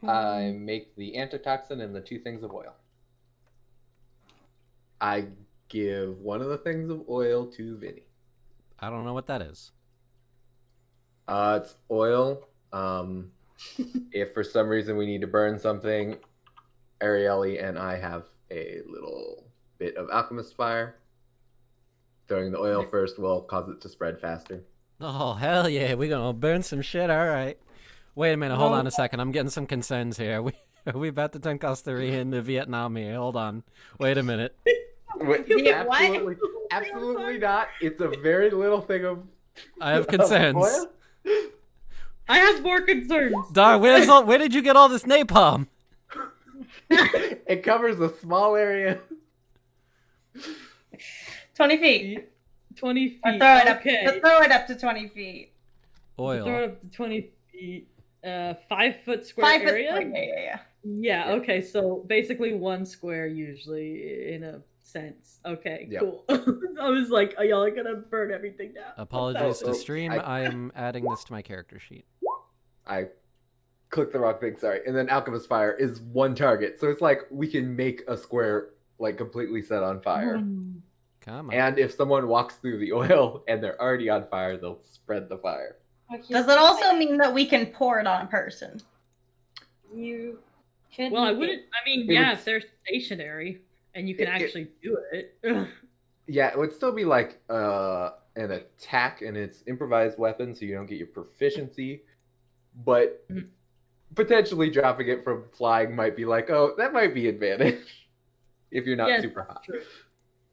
I make the antitoxin and the 2 things of oil. I give one of the things of oil to Vinny. I don't know what that is. It's oil. If for some reason we need to burn something, Arieli and I have a little bit of alchemist fire. Throwing the oil first will cause it to spread faster. Oh, hell yeah. We're going to burn some shit. All right. Wait a minute. Hold on a second. I'm getting some concerns here. Are we about to turn Costa Rica into Vietnam here? Hold on. Wait a minute. Absolutely not. It's a very little thing of I have concerns. Oil. I have more concerns. Dar, where did you get all this napalm? It covers a small area. 20 feet. 20 feet. Or throw it okay. up. Throw it up to 20 feet. Oil. Throw it up to 20 feet. 5 foot square area? Yeah. Yeah, okay, so basically 1 square usually in a sense. Okay, Yep. cool. I was like, oh, y'all are gonna burn everything down. Apologies to stream. I am adding this to my character sheet. I clicked the wrong thing, sorry. And then alchemist fire is 1 target. So it's like we can make a square like completely set on fire. Come on. And if someone walks through the oil and they're already on fire, they'll spread the fire. Does it also mean that we can pour it on a person? You could. Well, I wouldn't. I mean, yeah, if they're stationary and you can actually do it. Yeah, it would still be like an attack, and it's improvised weapon, so you don't get your proficiency. But potentially dropping it from flying might be like, oh, that might be advantage if you're not super hot. True.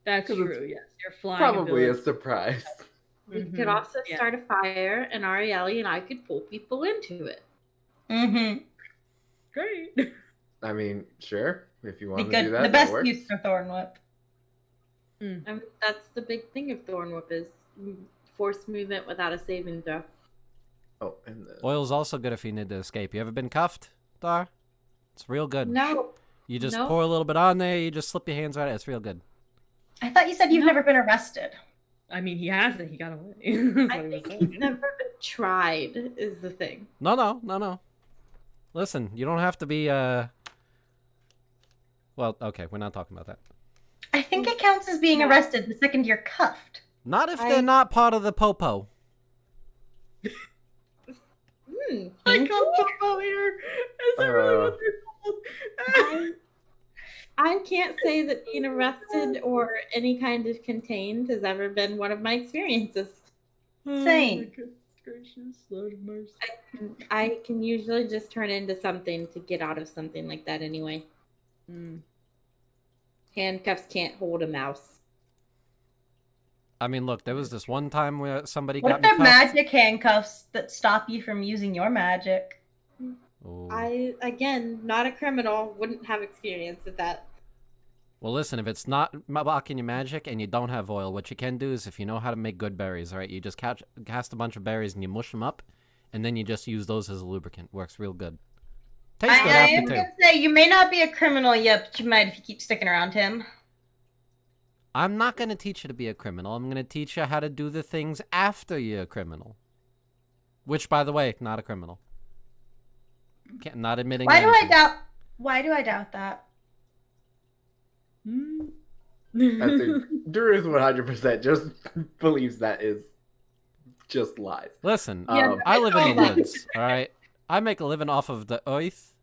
That's true. Yes, you're flying. Probably ability. a surprise. You could also start a fire, and Arieli and I could pull people into it. Mm-hmm. Great. I mean, sure, if you want to do that, the best that works. use for Thorn Whip. And that's the big thing of Thorn Whip is force movement without a saving throw. Oh, and the... Oil's also good if you need to escape. You ever been cuffed, Dar? It's real good. No. You just pour a little bit on there, you just slip your hands right. It's real good. I thought you said you've never been arrested. I mean, he hasn't. He got away. I think he's never been tried, is the thing. No. Listen, you don't have to be, Well, okay, we're not talking about that. I think it counts as being arrested the second you're cuffed. Not if they're not part of the popo. I call Popo here. Is that really what they're called? I can't say that being arrested or any kind of contained has ever been one of my experiences. Same. my goodness gracious, Lord of mercy. I can usually just turn into something to get out of something like that anyway. Handcuffs can't hold a mouse. I mean, look, there was this one time where somebody What got if me they're cuffed. magic handcuffs that stop you from using your magic? Ooh. I, again, not a criminal, wouldn't have experience with that. Well, listen, if it's not blocking your magic and you don't have oil, what you can do is if you know how to make good berries, all right, you just cast a bunch of berries and you mush them up, and then you just use those as a lubricant. Works real good. Tastes good I after am too. gonna say you may not be a criminal yet, but you might if you keep sticking around him. I'm not going to teach you to be a criminal. I'm going to teach you how to do the things after you're a criminal. Which, by the way, not a criminal. Not admitting Why do anything. I doubt that? I think Drew is 100% just believes that is just lies. Listen, Yeah, I live in the all woods, all right? I make a living off of the earth.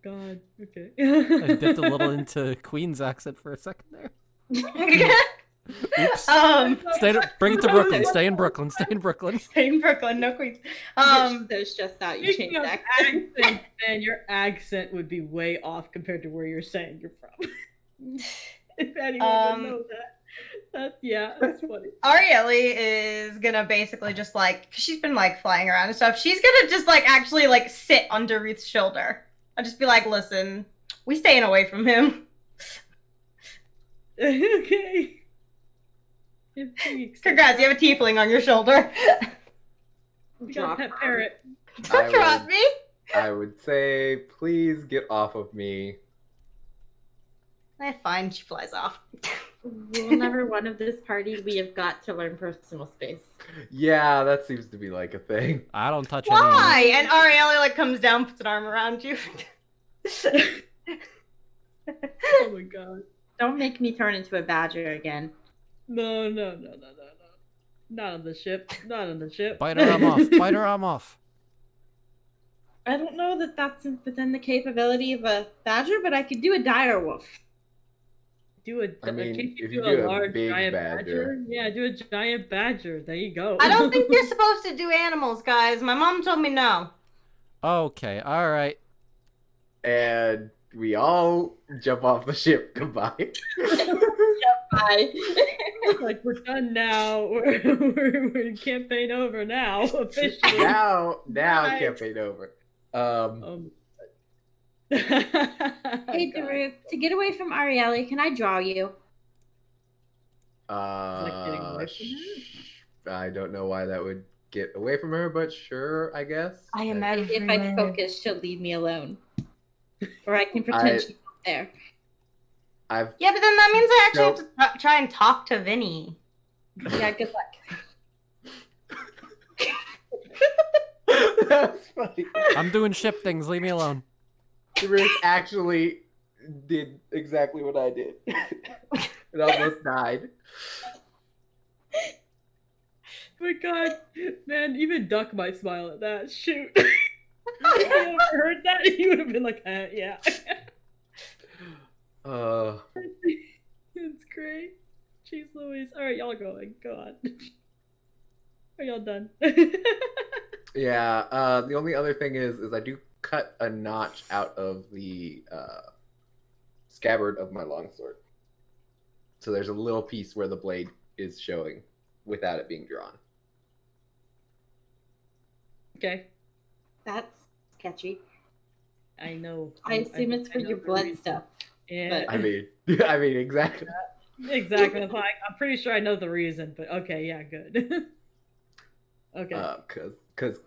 God, okay. I dipped a little into Queen's accent for a second there. Oops. Bring it to Brooklyn. Stay in Brooklyn. Stay in Brooklyn. Stay in Brooklyn, no Queens. There's just that you Speaking changed of accent. accent, man, your accent would be way off compared to where you're saying you're from. If anyone would know that. That's funny. Arielle is gonna basically just like, cause she's been like flying around and stuff. She's gonna just like actually like sit under Ruth's shoulder. I'll just be like, listen, we staying away from him. Okay. Congrats, you have a tiefling on your shoulder. You got a pet parrot. Don't drop me. I would say, please get off of me. Fine, she flies off. Rule number one of this party, we have got to learn personal space. Yeah, that seems to be like a thing. I don't touch any. Why? And Arielle like comes down, puts an arm around you. Oh my god. Don't make me turn into a badger again. No. Not on the ship. Not on the ship. Bite her arm off. Bite her arm off. I don't know that that's within the capability of a badger, but I could do a dire wolf. I mean, can't you if you do do a a large big giant badger. Yeah, do a giant badger. There you go. I don't think you're supposed to do animals, guys. My mom told me no. Okay, all right. And we all jump off the ship. Goodbye. Bye. Like we're done now. We're campaign over now officially. now Right. campaign over. Hey, God. Ruth, to get away from Arielle, can I draw you? like getting away from I don't know why that would get away from her, but sure, I guess. I am If I focus, she'll leave me alone. Or I can pretend she's not there. Yeah, but then that means I actually have to try and talk to Vinny. Yeah, good luck. That's funny. I'm doing ship things. Leave me alone. Rick actually did exactly what I did. It almost died. Oh my god, man, even Duck might smile at that. Shoot. If you ever heard that, he would have been like, yeah. It's great. Jeez Louise. Alright, y'all going. Go on. Are y'all done? Yeah, the only other thing is I do cut a notch out of the scabbard of my longsword. So there's a little piece where the blade is showing without it being drawn. Okay. That's sketchy. I know. I assume it's for know your the blood reason. stuff. Yeah. I mean, exactly. Exactly. I'm pretty sure I know the reason, but okay, yeah, good. Okay. Because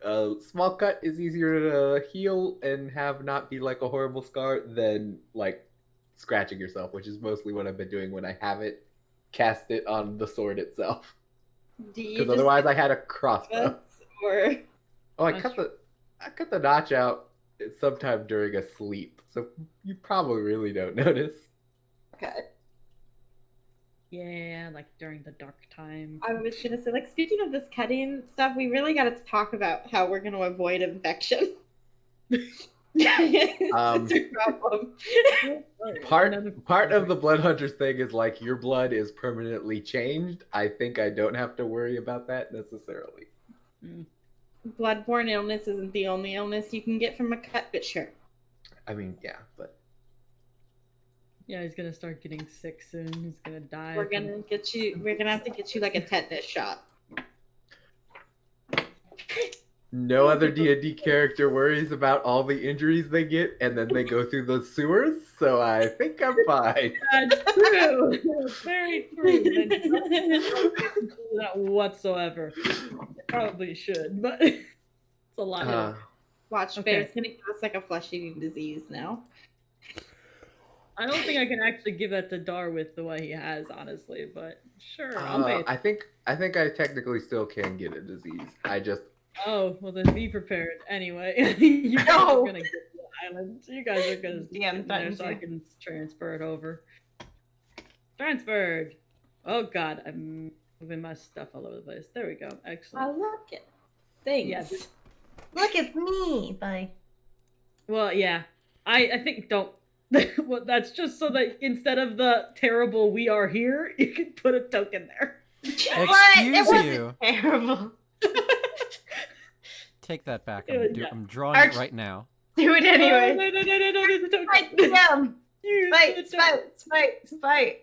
a small cut is easier to heal and have not be like a horrible scar than like scratching yourself, which is mostly what I've been doing when I haven't cast it on the sword itself. Do you Because just otherwise I had a crossbow. or Oh, I That's cut the notch out sometime during a sleep, so you probably really don't notice. okay? Yeah, like during the dark time. I was gonna say, like, speaking of this cutting stuff, we really got to talk about how we're gonna avoid infection. Um, It's a problem. part of the blood hunters thing is like your blood is permanently changed. I think I don't have to worry about that necessarily. Bloodborne illness isn't the only illness you can get from a cut, but sure. I mean, yeah, but Yeah, he's gonna start getting sick soon. He's gonna die. We're gonna get you. We're gonna have to get you like a tetanus shot. no other D&D character worries about all the injuries they get, and then they go through those sewers. So I think I'm fine. That's true. Very true. They don't do that whatsoever. They probably should, but it's a lot. Of Watch, Okay. Bear's gonna give us like a flesh-eating disease now. I don't think I can actually give that to Dar with the way he has, honestly. But sure, I'll pay. I think I technically still can get a disease. I just Oh well, then be prepared. Anyway, you guys No. are gonna get to the island. You guys are gonna Yeah, I'm get there threatened so I to. can transfer it over. Transferred. Oh God, I'm moving my stuff all over the place. There we go. I Excellent. like it. Thanks. Yes. Look, it's me. Bye. Well, yeah. I think don't. Well, that's just so that instead of the terrible "we are here," you can put a token there. What? It Excuse wasn't you. terrible. Take that back. Yeah. I'm drawing Arch- it right now. Do it anyway. No, there's a token. Fight them. You Fight, fight.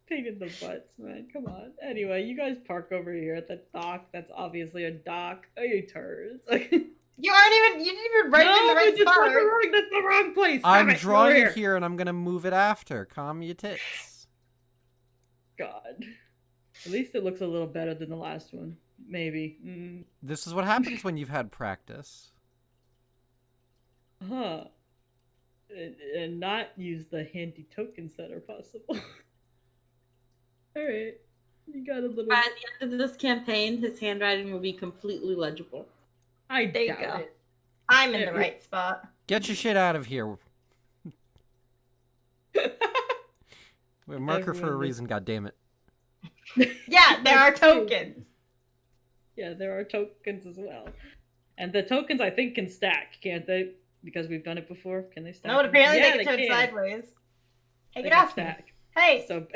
Pain in the butts, man. Come on. Anyway, you guys park over here at the dock. That's obviously a dock. Oh, you turds. You didn't even write it in the right it's spot. that's the wrong place. Stop I'm it. drawing Over it here and I'm gonna move it after. Calm your tits. God. At least it looks a little better than the last one. Maybe. This is what happens when you've had practice. Huh. And not use the handy tokens that are possible. Alright. You got a little. By the end of this campaign, his handwriting will be completely legible. I There you doubt go. it. I'm in Yeah, the right spot. Get your shit out of here. We're a marker for a Everyone reason, goddammit. Yeah, there are tokens. Yeah, there are tokens as well. And the tokens, I think, can stack, can't they? Because we've done it before. Can they stack? No, but apparently yeah, they can turn can. sideways. Hey, They get can off me. stack. Hey. So.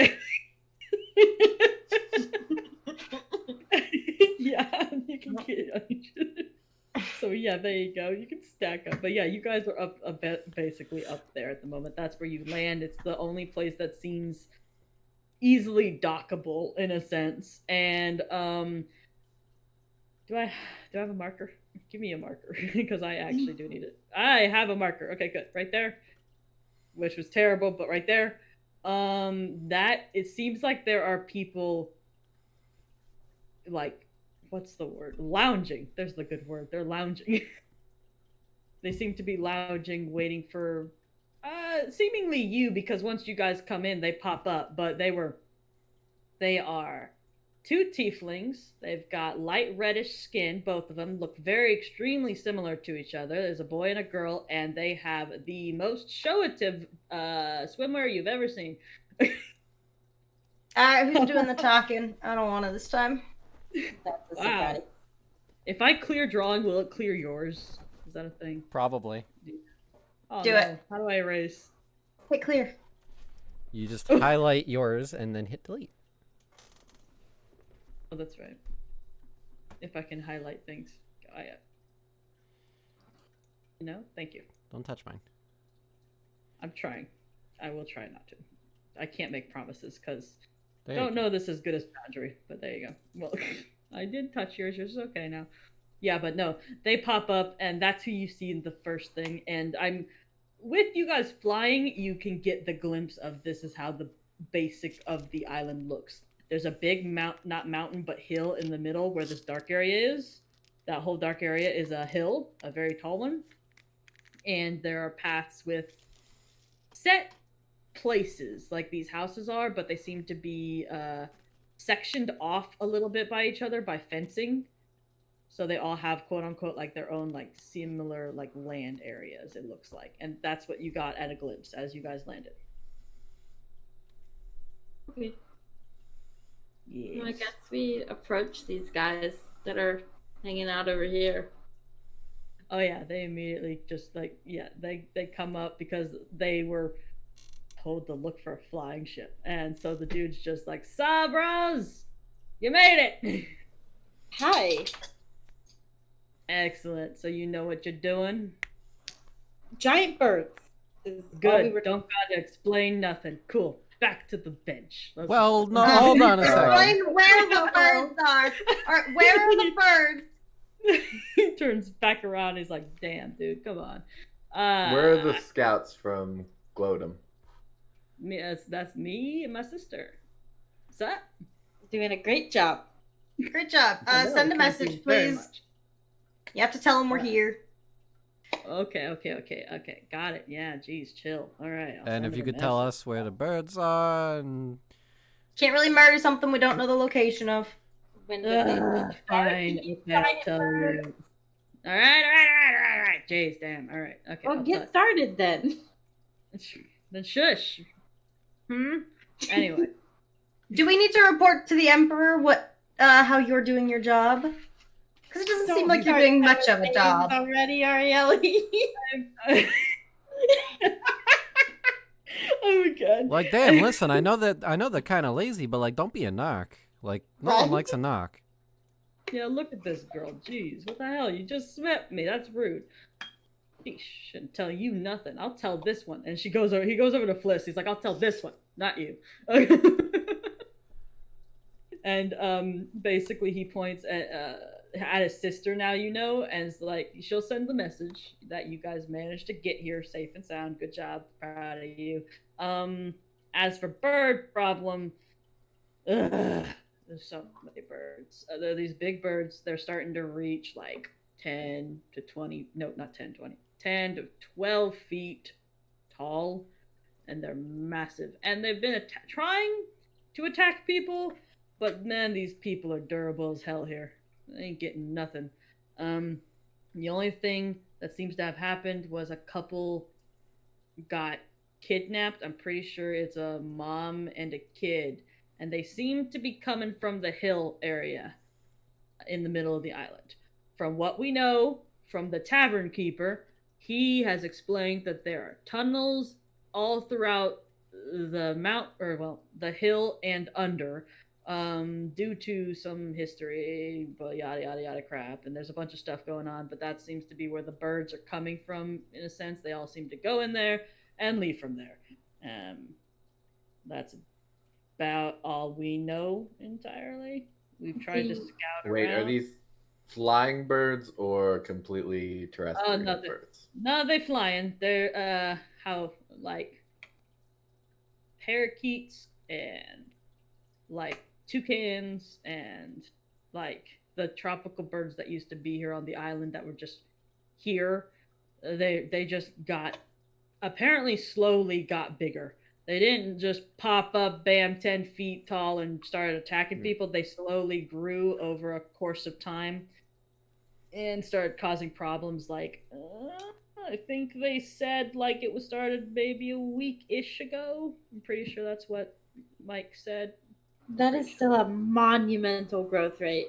Yeah, you can get on each other. So yeah, there you go. You can stack up. But yeah, you guys are up a bit, basically up there at the moment. That's where you land. It's the only place that seems easily dockable in a sense. And do I have a marker? Give me a marker because I actually do need it. I have a marker. Okay, good. Right there. Which was terrible, but right there. That it seems like there are people like what's the word? Lounging. There's the good word. They're lounging. They seem to be lounging, waiting for seemingly you, because once you guys come in, they pop up, but they are two tieflings. They've got light reddish skin. Both of them look very extremely similar to each other. There's a boy and a girl, and they have the most showative swimwear you've ever seen. Alright, who's doing the talking? I don't want it this time. That's a Wow. surprise. If I clear drawing, will it clear yours? Is that a thing? Probably. Oh, Do no. it. How do I erase? Hit clear. You just highlight yours and then hit delete. Oh, that's right. If I can highlight things. No? Thank you. Don't touch mine. I'm trying. I will try not to. I can't make promises because There you don't go. know this as good as Foundry, but there you go. Well, I did touch yours. Yours is okay now. Yeah, but no, they pop up, and that's who you see in the first thing. And I'm with you guys flying. You can get the glimpse of this is how the basic of the island looks. There's a big not mountain, but hill in the middle where this dark area is. That whole dark area is a hill, a very tall one, and there are paths with set places like these houses are, but they seem to be sectioned off a little bit by each other by fencing. So they all have quote unquote like their own like similar like land areas, it looks like. And that's what you got at a glimpse as you guys landed. Okay. Yes. Well, I guess we approach these guys that are hanging out over here. Oh yeah, they immediately just like they come up because they were told to look for a flying ship, and so the dude's just like, Sabros, you made it. Hi. Excellent. So you know what you're doing. Giant birds. Is all Good. we were Don't gotta explain nothing. Cool. Back to the bench. Well, no, hold on a second. Explain where the birds are. Or where are the birds? He turns back around. He's like, "Damn, dude, come on." Where are the scouts from Glodum? That's me and my sister. What's that? doing a great job. Great job. I know, Send a thank you message, very please. much. You have to tell them we're here. Okay. Got it. Yeah, geez, chill. All right. I'll And send if you him a could tell message. us where the birds are, and Can't really murder something we don't know the location of. When did they Fine. you Okay, I'll giant tell bird? you. All right. Jeez, damn. All right. Okay. Well, I'll get started then. Then shush. Anyway. Do we need to report to the Emperor what how you're doing your job? Because it doesn't seem like you're doing much of a job. Already, Arielle. Oh my god. like, damn, listen, I know they're kind of lazy, but like, don't be a narc. Like, no one likes a narc. Yeah, look at this girl. Jeez, what the hell? You just smacked me. That's rude. He shouldn't tell you nothing. I'll tell this one. And he goes over to Fliss. He's like, I'll tell this one, not you. And basically he points at his sister now, and it's like, she'll send the message that you guys managed to get here safe and sound. Good job. Proud of you. As for bird problem, there's so many birds. There are these big birds. They're starting to reach like 10 to 20, no, not 10, 20, 10 to 12 feet tall, and they're massive. And they've been trying to attack people, but man, these people are durable as hell here. They ain't getting nothing. The only thing that seems to have happened was a couple got kidnapped. I'm pretty sure it's a mom and a kid, and they seem to be coming from the hill area in the middle of the island. From what we know from the tavern keeper, he has explained that there are tunnels all throughout the hill and under, due to some history, but yada crap, and there's a bunch of stuff going on, but that seems to be where the birds are coming from, in a sense. They all seem to go in there and leave from there. That's about all we know entirely. We've tried to scout Wait, around. are these flying birds or completely terrestrial No, birds? No, they flying. They're like parakeets and like toucans and like the tropical birds that used to be here on the island that were just here. They just apparently slowly got bigger. They didn't just pop up, bam, 10 feet tall and started attacking people. They slowly grew over a course of time and started causing problems. Like, I think they said like it was started maybe a week-ish ago. I'm pretty sure that's what Mike said. That is still a monumental growth rate.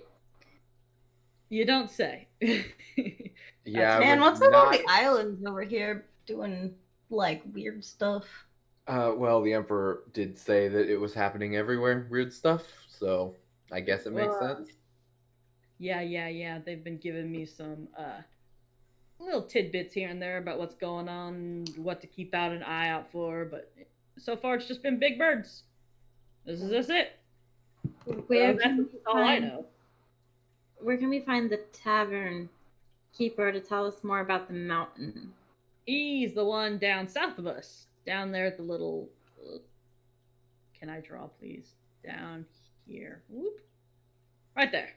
You don't say. Yeah, Man, we're what's up not- with the islands over here doing like weird stuff? Well, the Emperor did say that it was happening everywhere, weird stuff, so I guess it makes sense. Yeah. They've been giving me some little tidbits here and there about what's going on, what to keep an eye out for, but so far it's just been big birds. That's it. Where That's can we all I find- know. Where can we find the tavern keeper to tell us more about the mountain? He's the one down south of us. Down there at the little... can I draw, please? Down here. Whoop. Right there.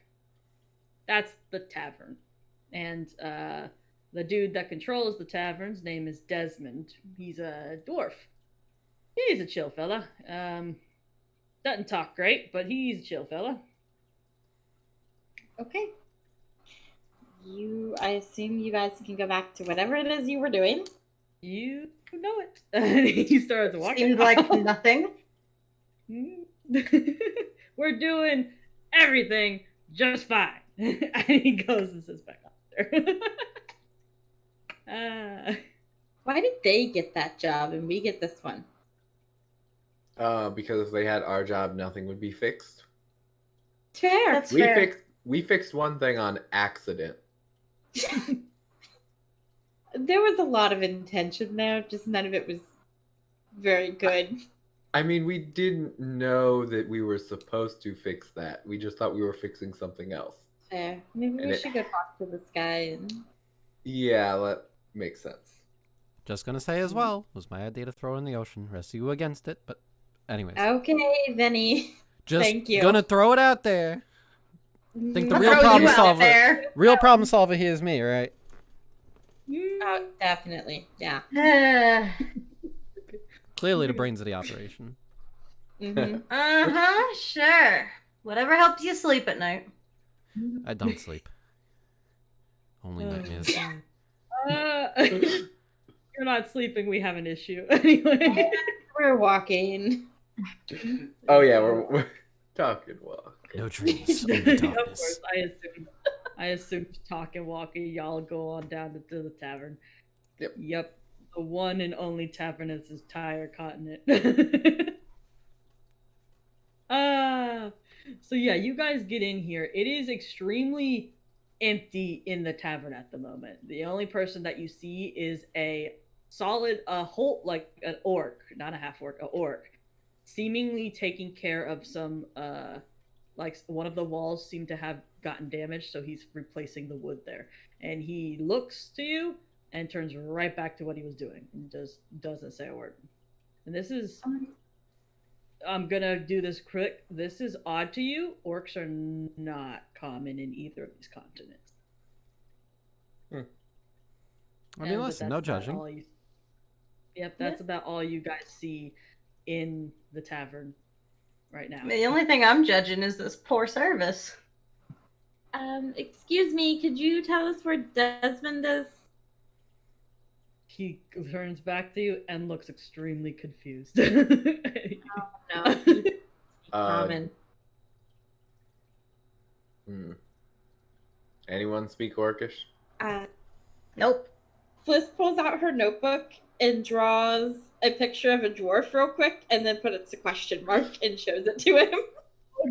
That's the tavern. And the dude that controls the tavern's name is Desmond. He's a dwarf. He's a chill fella. Doesn't talk great, but he's a chill fella. Okay. I assume you guys can go back to whatever it is you were doing. You know it. And he starts walking. Seems like nothing. We're doing everything just fine. And he goes and sits back up there. Why did they get that job and we get this one? Because if they had our job, nothing would be fixed. Fair. That's fair. We fixed one thing on accident. There was a lot of intention there, just none of it was very good. I mean, we didn't know that we were supposed to fix that. We just thought we were fixing something else. Fair. Maybe And we it- should go talk to this guy. And... Yeah, that makes sense. Just gonna say as well, it was my idea to throw it in the ocean. Rest of you against it, but anyways. Okay, Vinny. Just thank you. gonna throw it out there. Think the I'll real throw problem you out solver. there. Real problem solver here is me, right? Oh, definitely. Yeah. Clearly the brains of the operation. hmm Sure. Whatever helps you sleep at night. I don't sleep. Only nightmares. You're not sleeping. We have an issue. Anyway. We're walking. Oh yeah, we're talking walk. No dreams, only Of darkness. course, I assumed talk and walking. Y'all go on down to the tavern. Yep. The one and only tavern in this entire continent. So yeah, you guys get in here. It is extremely empty in the tavern at the moment. The only person that you see is a solid, whole, like an orc, not a half orc, a orc, seemingly taking care of some, like one of the walls seemed to have gotten damaged, so he's replacing the wood there. And he looks to you and turns right back to what he was doing and just doesn't say a word. And this is, I'm gonna do this quick. This is odd to you. Orcs are not common in either of these continents. I mean, But listen, that's no about judging. all you- Yep, that's about all you guys see in the tavern right now. The only thing I'm judging is this poor service. Excuse me, could you tell us where Desmond is? He turns back to you and looks extremely confused. No. Uh, Common. Anyone speak Orcish? Nope. Fliss pulls out her notebook and draws a picture of a dwarf real quick and then puts a question mark and shows it to him.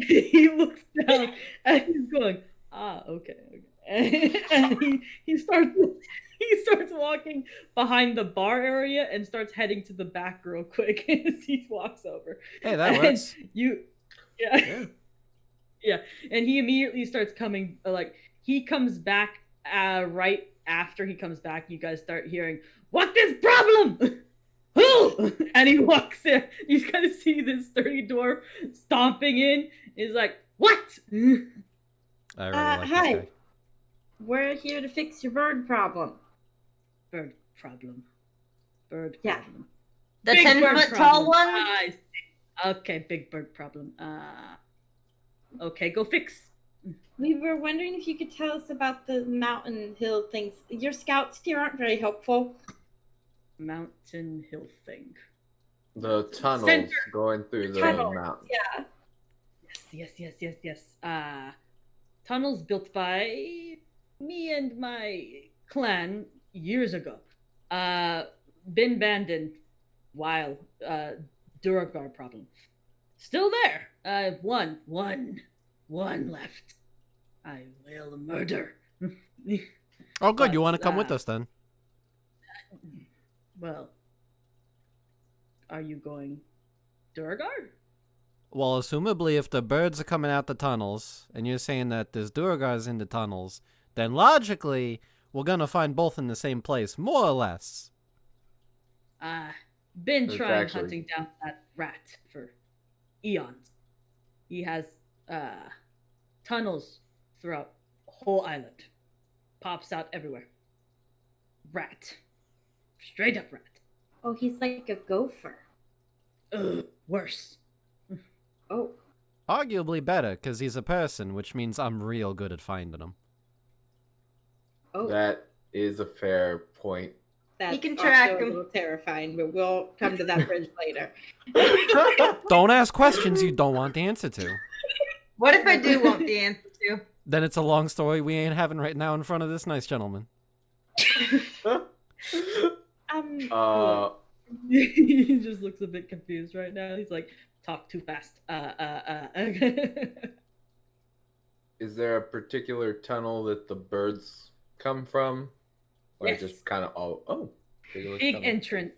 He looks down and he's going, okay. And he starts walking behind the bar area and starts heading to the back real quick as he walks over. Hey, that And works. Yeah. Yeah, and he immediately starts coming, he comes back right after he comes back. You guys start hearing, "What is problem?" Who? And he walks in. You kind of see this sturdy dwarf stomping in. He's like, "What?" I already like hi. this guy. We're here to fix your bird problem. Bird problem. Bird Yeah. problem. The Big 10 bird foot problem. tall one? I see. Okay, big bird problem. Okay, go fix. We were wondering if you could tell us about the mountain hill things. Your scouts here aren't very helpful. Mountain hill thing. The tunnels Center. going through the Tunnels, mountain. Yeah. Yes. Tunnels built by me and my clan years ago. Been abandoned while Duragar problem. Still there. One left. I will murder. Oh, good. You But, want to come with us then? Well, are you going Duragar? Well, assumably, if the birds are coming out the tunnels, and you're saying that there's Durgars in the tunnels, then logically, we're gonna find both in the same place, more or less. Been It's trying actually- hunting down that rat for eons. He has tunnels throughout the whole island. Pops out everywhere. Rat. Straight up rat. Oh, he's like a gopher. Ugh, worse. Oh. Arguably better, because he's a person, which means I'm real good at finding them. Oh. That is a fair point. That's can track also a him. little terrifying, but we'll come to that bridge later. Don't ask questions you don't want the answer to. What if I do want the answer to? Then it's a long story we ain't having right now in front of this nice gentleman. He just looks a bit confused right now. He's like, talk too fast. Is there a particular tunnel that the birds come from? Or Yes. just kind of all... Oh. Big tunnel. entrance.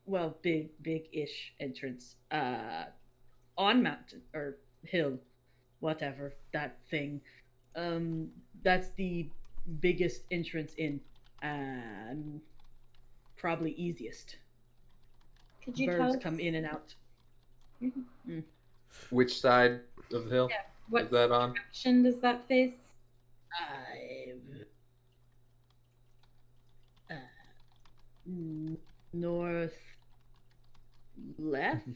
Well, big-ish entrance. On mountain or hill, whatever that thing. That's the biggest entrance in, and probably easiest. Could you tell Birds us come in and out. Which side of the hill what is that on? direction does that face? North, left,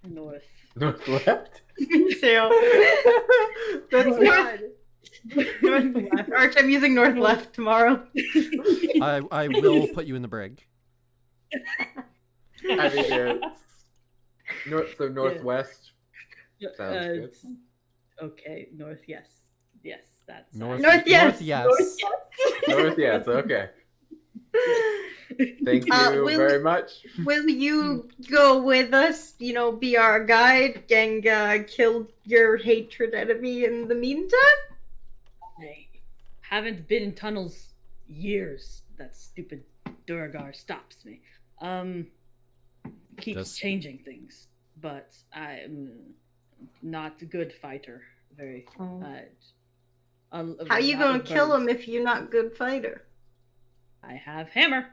north. North left? Me too. That's north left. Arch, I'm using north left tomorrow. I will put you in the brig. I mean, northwest. Sounds good. Okay, north, yes. Yes, that's North, North, yes. North, yes. North, yes. North, yes, okay. Thank you very much. Will you go with us, be our guide and kill your hatred enemy in the meantime? I haven't been in tunnels years. That stupid Duragar stops me. Keeps changing things, but I'm not a good fighter. Very. How you gonna kill him if you're not a good fighter? I have hammer.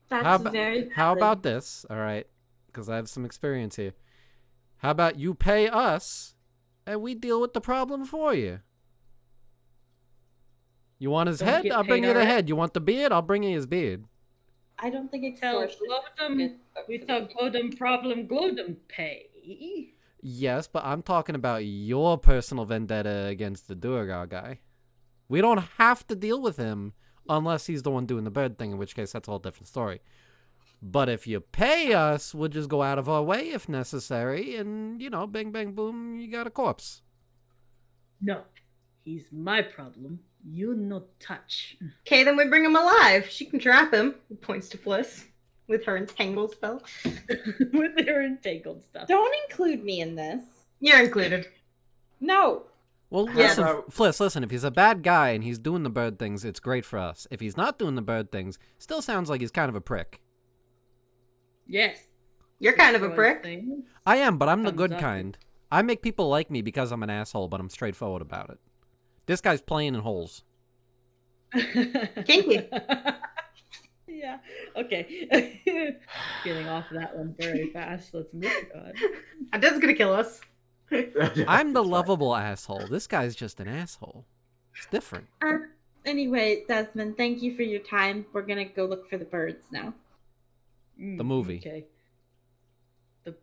That's how about this? All right, because I have some experience here. How about you pay us, and we deal with the problem for you? You want his head? I'll bring you the head. You want the beard? I'll bring you his beard. I don't think Tell extortion. we talk Glodum problem Glodum pay. Yes, but I'm talking about your personal vendetta against the Durgar guy. We don't have to deal with him unless he's the one doing the bird thing, in which case that's a whole different story. But if you pay us, we'll just go out of our way if necessary, and, bang, bang, boom, you got a corpse. No, he's my problem. You no touch. Okay, then we bring him alive. She can trap him. He points to Fliss with her entangle spell. With her entangled stuff. Don't include me in this. You're included. No. Well, listen, Fliss, listen, if he's a bad guy and he's doing the bird things, it's great for us. If he's not doing the bird things, still sounds like he's kind of a prick. Yes. You're kind of a prick. I am, but I'm the good kind. I make people like me because I'm an asshole, but I'm straightforward about it. This guy's playing in holes. Kinky. Yeah. Okay. Getting off that one very fast. Let's move on. That's gonna kill us. I'm the lovable asshole. This guy's just an asshole. It's different. Anyway, Desmond, thank you for your time. We're gonna go look for the birds now. The movie. Okay. The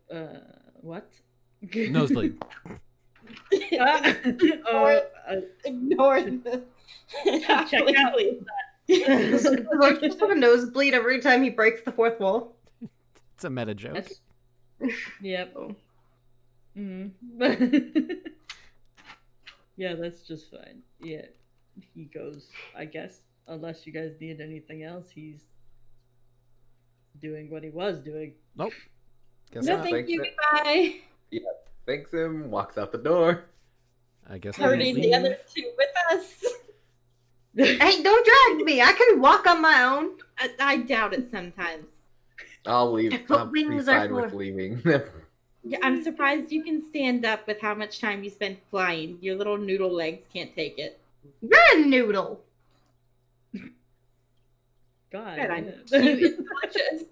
what? Nosebleed. Ignore the. Check out. Like, just have a nosebleed every time he breaks the fourth wall. It's a meta joke. Yep. Oh. Yeah, that's just fine. Yeah, he goes, I guess. Unless you guys need anything else, he's doing what he was doing. Nope. Guess No, not. thank you. Goodbye. Yeah, thanks him, walks out the door. I guess Hurting the other two with us. Hey, don't drag me. I can walk on my own. I doubt it sometimes. I'll leave. That's what I'll be wings are fine with for. leaving. Yeah, I'm surprised you can stand up with how much time you spend flying. Your little noodle legs can't take it. You're a noodle. God. Good, I'm yeah. cute and delicious.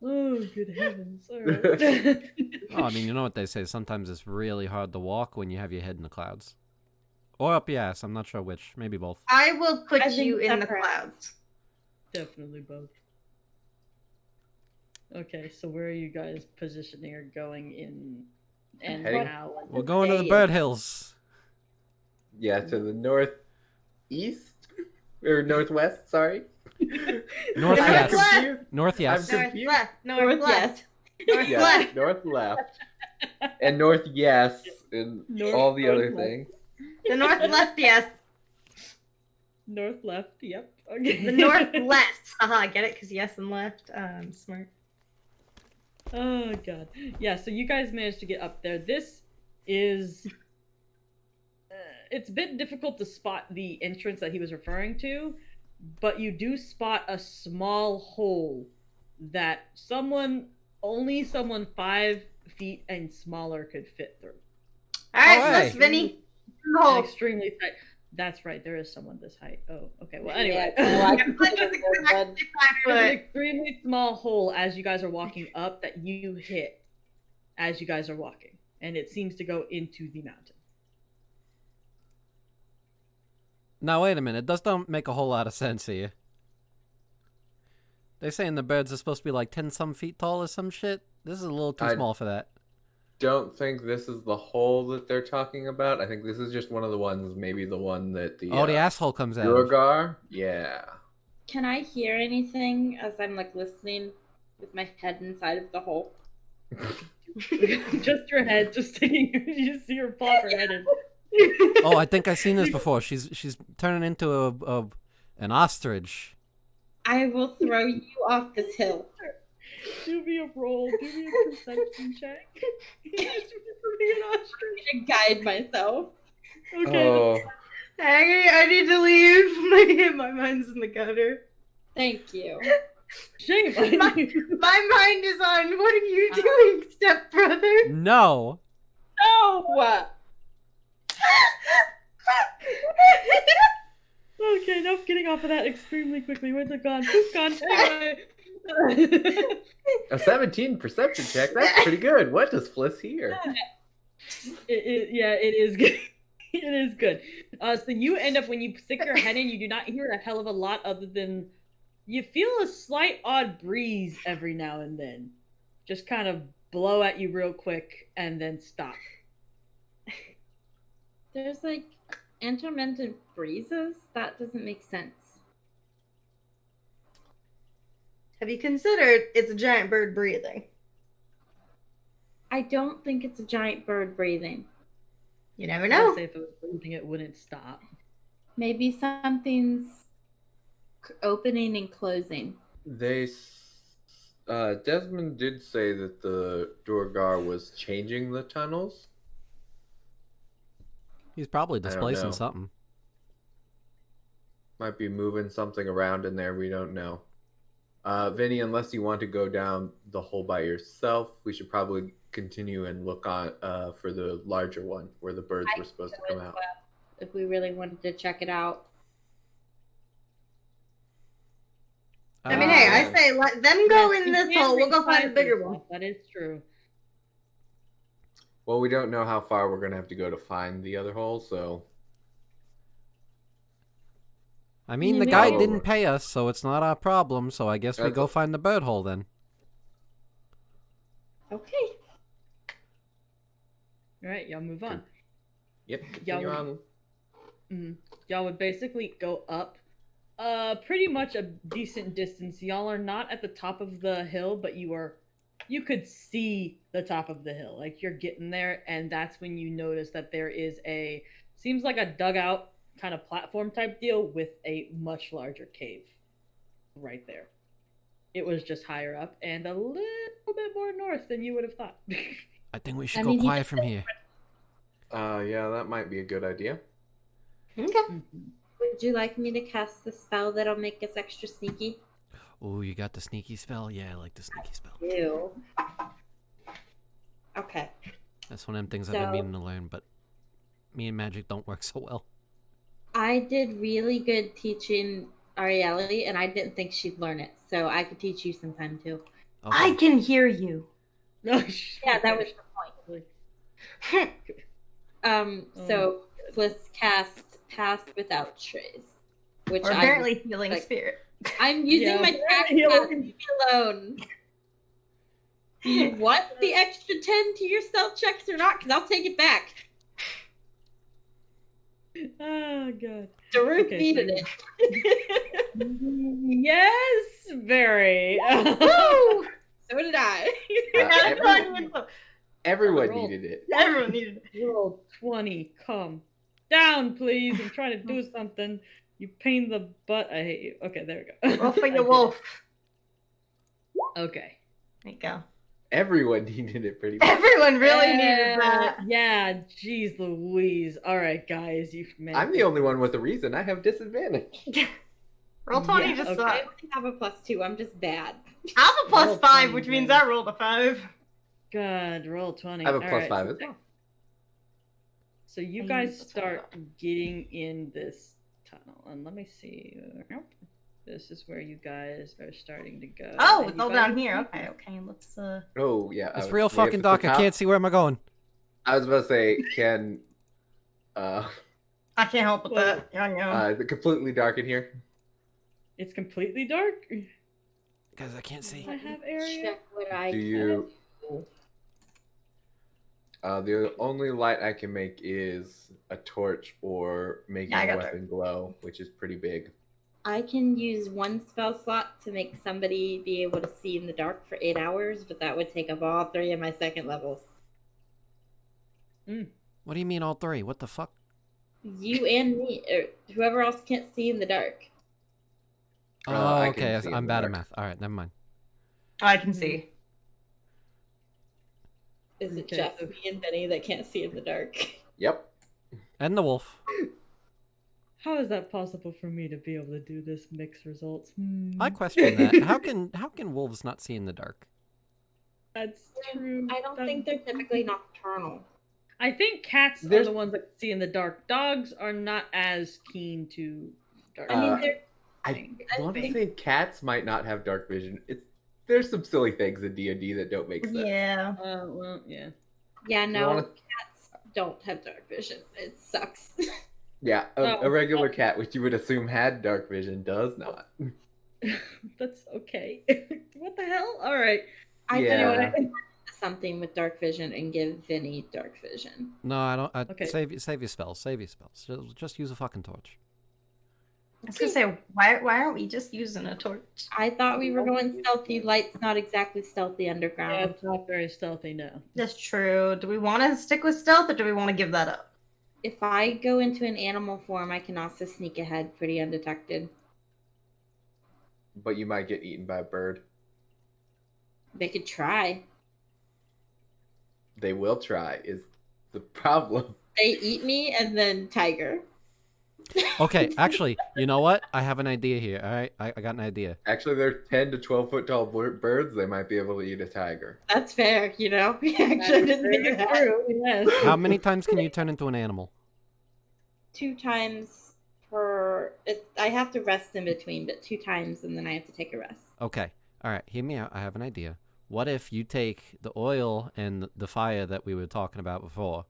Oh, good heavens. All right. Oh, I mean, you know what they say. Sometimes it's really hard to walk when you have your head in the clouds. Or up your ass. I'm not sure which. Maybe both. I will put I think you in the separate. clouds. Definitely both. Okay, so where are you guys positioning or going in and Heading- now? We're going to the bird hills. Yeah, to the northeast or northwest. Sorry. North, I'm yes. confused. North, yes. I'm North confused. left. North left. North Yeah, left. north left and north yes and North, all the other north, left. things. The north left, yes. North left. Yep. Okay. The northwest. Haha, get it? Because yes and left. Smart. Oh god. Yeah, so you guys managed to get up there. This is it's a bit difficult to spot the entrance that he was referring to, but you do spot a small hole that only someone 5 feet and smaller could fit through. All right, Alright. let's Vinny. An No. extremely tight. That's right, there is someone this height. Oh, okay. Well, anyway. Yeah, I'm like, it's exactly 5 There's an foot. extremely small hole as you guys are walking up that you hit as you guys are walking, and it seems to go into the mountain. Now wait a minute. This don't make a whole lot of sense here. They saying the birds are supposed to be like 10-some feet tall or some shit. This is a little too small for that. Don't think this is the hole that they're talking about. I think this is just one of the ones, maybe the one that the The asshole comes out. Durgar. Yeah. Can I hear anything as I'm like listening with my head inside of the hole? Just your head, just sticking. You just see her pop her head in. Oh, I think I've seen this before. She's turning into an ostrich. I will throw you off this hill. Do me a roll. Do me a perception check. Just for being an ostrich. To guide myself. Okay. Oh, I need to leave. My mind's in the gutter. Thank you. Shame on you. My mind is on. What are you doing, stepbrother? No. No! Okay, now getting off of that extremely quickly. Where's it gone? Gone. a 17 perception check. That's pretty good. What does Fliss hear? Yeah, it is good. It is good. So you end up, when you stick your head in, you do not hear a hell of a lot other than you feel a slight odd breeze every now and then. Just kind of blow at you real quick and then stop. There's like intermittent breezes? That doesn't make sense. Have you considered it's a giant bird breathing? I don't think it's a giant bird breathing. You never I know. would say if it was breathing, it wouldn't stop. Maybe something's opening and closing. Desmond did say that the Durgar was changing the tunnels. He's probably I don't displacing know. something. Might be moving something around in there. We don't know. Vinny, unless you want to go down the hole by yourself, we should probably continue and look on for the larger one where the birds were supposed to come out. If we really wanted to check it out. I mean, hey, I say let them go in You this can hole. We'll go find the resize bigger yourself. one. That is true. Well, we don't know how far we're gonna have to go to find the other hole, so I mean, the Yeah, guy we- didn't pay us, so it's not our problem. So I guess we That's go a- find the bird hole then. Okay. All right, y'all move on. yep. Yeah, Continue on. Y'all would basically go up pretty much a decent distance. Y'all are not at the top of the hill, but you could see the top of the hill. Like, you're getting there, and that's when you notice that there is seems like a dugout kind of platform type deal with a much larger cave right there. It was just higher up and a little bit more north than you would have thought. I think we should I go mean, he quiet just from here. Yeah, that might be a good idea. Okay. Would you like me to cast the spell that'll make us extra sneaky? Oh, you got the sneaky spell? Yeah, I like the sneaky spell. Ew. Okay. That's one of them things I've been So- meaning to learn, but me and magic don't work so well. I did really good teaching Arielle, and I didn't think she'd learn it, so I could teach you sometime too. I Okay. can hear you. No, Yeah, that was the point. So Fliss cast Pass Without Trace, which Or apparently healing like- spirit. I'm using Yeah, my track healing. pass. Leave me alone. Do you want the extra 10 to your stealth checks or not? Because I'll take it back. Oh god. Daruth Okay, needed so- it. Yes, very. Woo! So did I. That's all I need. Everyone Roll. needed it. Everyone needed it. Roll 20. Come down, please. I'm trying to do something. You pain the butt. I hate you. Okay, there we go. Roll for I your did it. wolf. Okay. There you go. Everyone needed it pretty much. Everyone really needed that. Yeah, jeez Louise. All right, guys, you've made I'm the only one with a reason. I have disadvantage. Roll 20 Yeah, just okay. I sucks. only have a +2. I'm just bad. I have a plus Roll 5, 20, which means man. I rolled a 5. Good. Roll 20. I have a All plus right, 5 so as well. So you I guys use the start getting in this tunnel, and let me see. Nope. This is where you guys are starting to go. Oh, And it's you all guys down are here. thinking- Okay, let's Oh yeah, It's was real way up fucking at the dark. I top. can't see where am I going. I was about to say, can I can't help with Well, that. Yeah. is it completely dark in here? It's completely dark. Guys, I can't see. I have area. Check what I Do can you- do. The only light I can make is a torch or making Yeah, I a got weapon glow, which is pretty big. I can use one spell slot to make somebody be able to see in the dark for 8 hours, but that would take up all 3 of my second levels. What do you mean all three? What the fuck? You and me, or whoever else can't see in the dark. Oh, I can okay. see in I'm the bad at dark. math. All right, never mind. I can see. Is it Okay, just so- me and Benny that can't see in the dark? Yep. And the wolf. How is that possible for me to be able to do this mixed results? I question that. How can wolves not see in the dark? That's true. I don't think they're typically nocturnal. I think cats There's- are the ones that see in the dark. Dogs are not as keen to dark. I mean, Uh, they're I I want to think- say cats might not have dark vision. There's some silly things in D&D that don't make sense. Yeah. Well, yeah. yeah, You no, wanna- cats don't have dark vision. It sucks. Yeah, Oh. a regular cat, which you would assume had dark vision, does not. That's okay. What the hell? All right. I Yeah. tell you what, I can something with dark vision and give Vinny dark vision. No, I don't. Okay. Save your spells. Save your spells. Just use a fucking torch. I was gonna say, why aren't we just using a torch? I thought we were going stealthy. Light's not exactly stealthy Yeah, underground. it's not very stealthy now. That's true. Do we want to stick with stealth or do we want to give that up? If I go into an animal form, I can also sneak ahead pretty undetected. But you might get eaten by a bird. They could try. They will try, is the problem. They eat me and then tiger. Okay, actually, you know what? I have an idea here. All right, I got an idea. Actually, they're 10 to 12 foot tall birds. They might be able to eat a tiger. That's fair, you know? We actually didn't think of that. True, yes. How many times can you turn into an animal? 2 times per. I have to rest in between, but 2 times and then I have to take a rest. Okay. All right, hear me out. I have an idea. What if you take the oil and the fire that we were talking about before,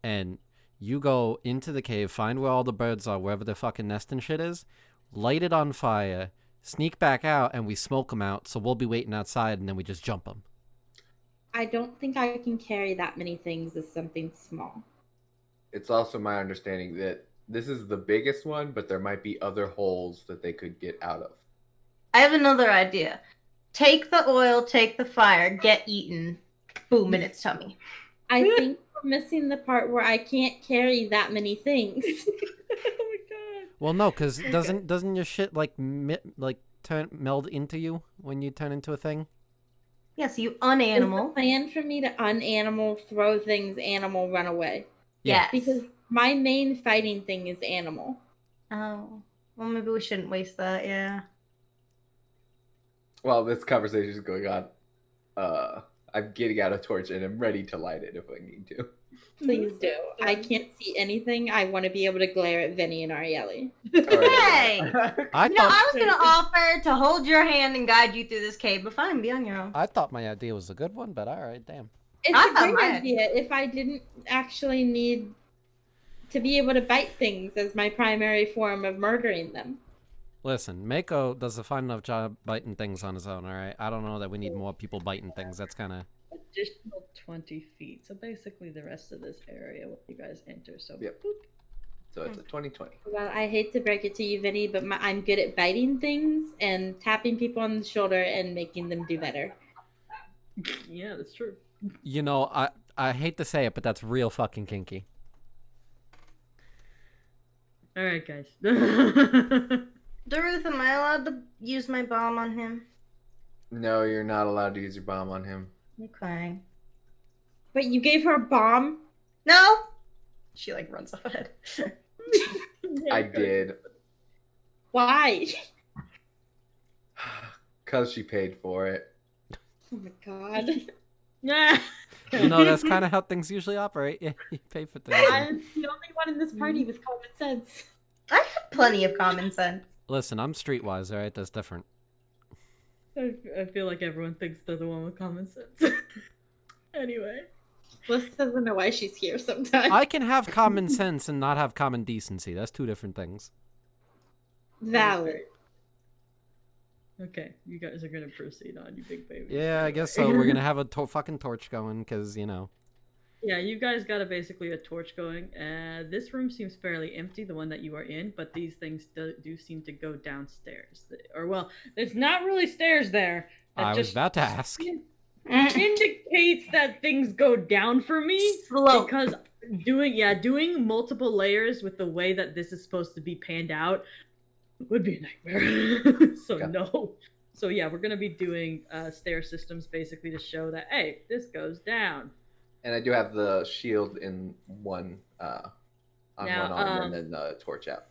and you go into the cave, find where all the birds are, wherever the fucking nest and shit is, light it on fire, sneak back out, and we smoke them out, so we'll be waiting outside, and then we just jump them. I don't think I can carry that many things as something small. It's also my understanding that this is the biggest one, but there might be other holes that they could get out of. I have another idea. Take the oil, take the fire, get eaten. Boom, in its tummy. I think we're missing the part where I can't carry that many things. Oh my god. Well, no, because doesn't your shit like meld into you when you turn into a thing? Yes, you Is the unanimal. plan for me to unanimal, throw things, animal, run away? Yeah. Yes. Because my main fighting thing is animal. Oh. Well, maybe we shouldn't waste that, yeah. While this conversation is going on, I'm getting out a torch and I'm ready to light it if I need to. Please do. I can't see anything. I want to be able to glare at Vinny and Arielle. Hey! I You know, thought I was gonna offer to hold your hand and guide you through this cave, but fine, be on your own. I thought my idea was a good one, but all right, damn. It's I a thought great mine- idea if I didn't actually need to be able to bite things as my primary form of murdering them. Listen, Mako does a fine enough job biting things on his own, all right? I don't know that we need more people biting things. That's kind of... Additional 20 feet. So basically the rest of this area when you guys enter. So Yep. boop. So it's a 2020. Well, I hate to break it to you, Vinny, but I'm good at biting things and tapping people on the shoulder and making them do better. Yeah, that's true. You know, I hate to say it, but that's real fucking kinky. All right, guys. Daruth, am I allowed to use my bomb on him? No, you're not allowed to use your bomb on him. Okay. But you gave her a bomb? No! She, like, runs off ahead. I did. Why? Because she paid for it. Oh my god. Yeah. You know, that's kind of how things usually operate. Yeah, you pay for things. I'm the only one in this party with common sense. I have plenty of common sense. Listen, I'm streetwise, all right? That's different. I feel like everyone thinks they're the one with common sense. Anyway. Bliss doesn't know why she's here sometimes. I can have common sense and not have common decency. That's two different things. Valid. Okay, you guys are gonna proceed on, you big baby. Yeah, I guess so. We're gonna have a fucking torch going, because, you know. Yeah, you guys got basically a torch going. This room seems fairly empty, the one that you are in, but these things do seem to go downstairs. Or, well, there's not really stairs there. That I was just about to ask. indicates that things go down for me. Slope. Because doing multiple layers with the way that this is supposed to be panned out would be a nightmare. So Okay. no. So yeah, we're gonna be doing stair systems basically to show that, hey, this goes down. And I do have the shield in one on Now, one arm and then the torch out.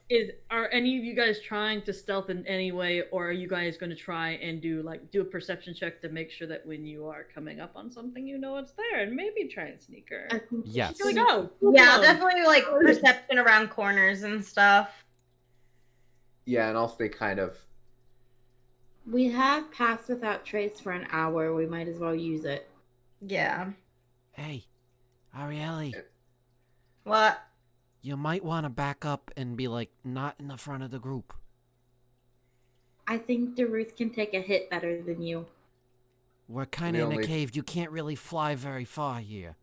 Are any of you guys trying to stealth in any way, or are you guys going to try and do a perception check to make sure that when you are coming up on something, you know it's there, and maybe try and sneak her? Yes. Here we go. Yeah, definitely, like, perception around corners and stuff. Yeah, and I'll stay kind of. We have Pass Without Trace for an hour. We might as well use it. Yeah. Hey, Arielle, What? you might want to back up and be, like, not in the front of the group. I think Daruth can take a hit better than you. We're kind We of in a only- cave. You can't really fly very far here.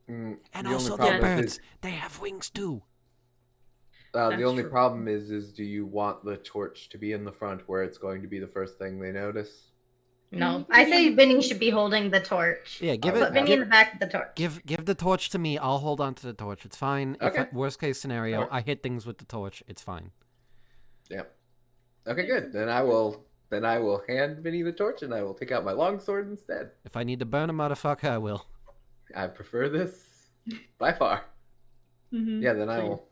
And the also only the problem birds. is, They have wings, too. the That's only true. problem is do you want the torch to be in the front where it's going to be the first thing they notice? No. I say Vinny should be holding the torch. Yeah, give Put it. Vinny in the back of the torch. Give the torch to me. I'll hold on to the torch. It's fine. Okay. Worst case scenario, Alright. I hit things with the torch. It's fine. Yep. Okay, good. Then I will hand Vinny the torch and I will take out my longsword instead. If I need to burn a motherfucker, I will. I prefer this by far. Mhm. Yeah, then I So you- will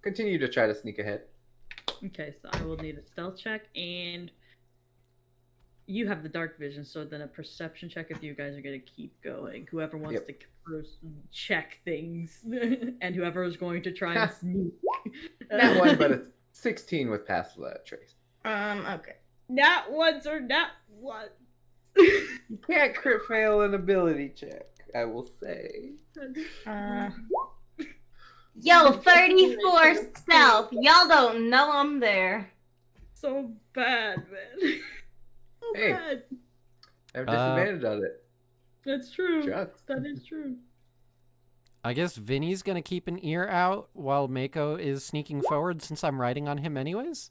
continue to try to sneak ahead. Okay, so I will need a stealth check, and you have the dark vision, so then a perception check if you guys are going to keep going. Whoever wants Yep. to first check things, and whoever is going to try and sneak. Not one, but it's 16 with Pass Without Trace. Okay. Not once or not once. You can't crit fail an ability check, I will say. Yo, 34 stealth. Y'all don't know I'm there. So bad, man. So Hey. bad. I have disadvantage on it. That's true. Shucks. That is true. I guess Vinny's gonna keep an ear out while Mako is sneaking forward, since I'm riding on him anyways.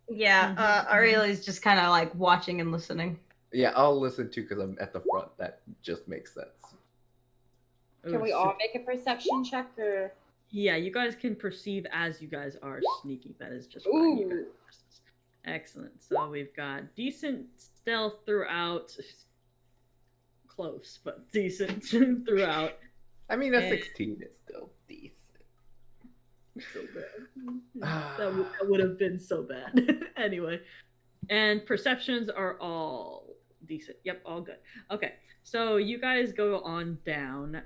Yeah, Aurelia's just kind of like watching and listening. Yeah, I'll listen too because I'm at the front. That just makes sense. Can we all make a perception check or? Yeah, you guys can perceive as you guys are sneaking. That is just fine. You guys- Ooh. Excellent. So we've got decent stealth throughout. Close, but decent throughout. I mean, a And- 16 is still decent. So bad. That would have been so bad. Anyway. And perceptions are all decent. Yep, all good. Okay. So you guys go on down.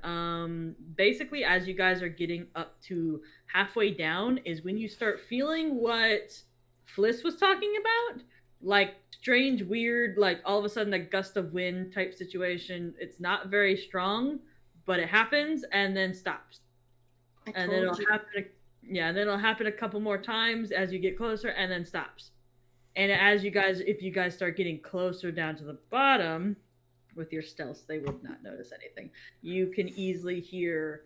Basically, as you guys are getting up to halfway down is when you start feeling what Fliss was talking about. Like strange, weird, like all of a sudden a gust of wind type situation. It's not very strong, but it happens and then stops. And then it'll happen. Yeah, and then it'll happen a couple more times as you get closer, and then stops. And as you guys, if you guys start getting closer down to the bottom with your stealth, they would not notice anything. You can easily hear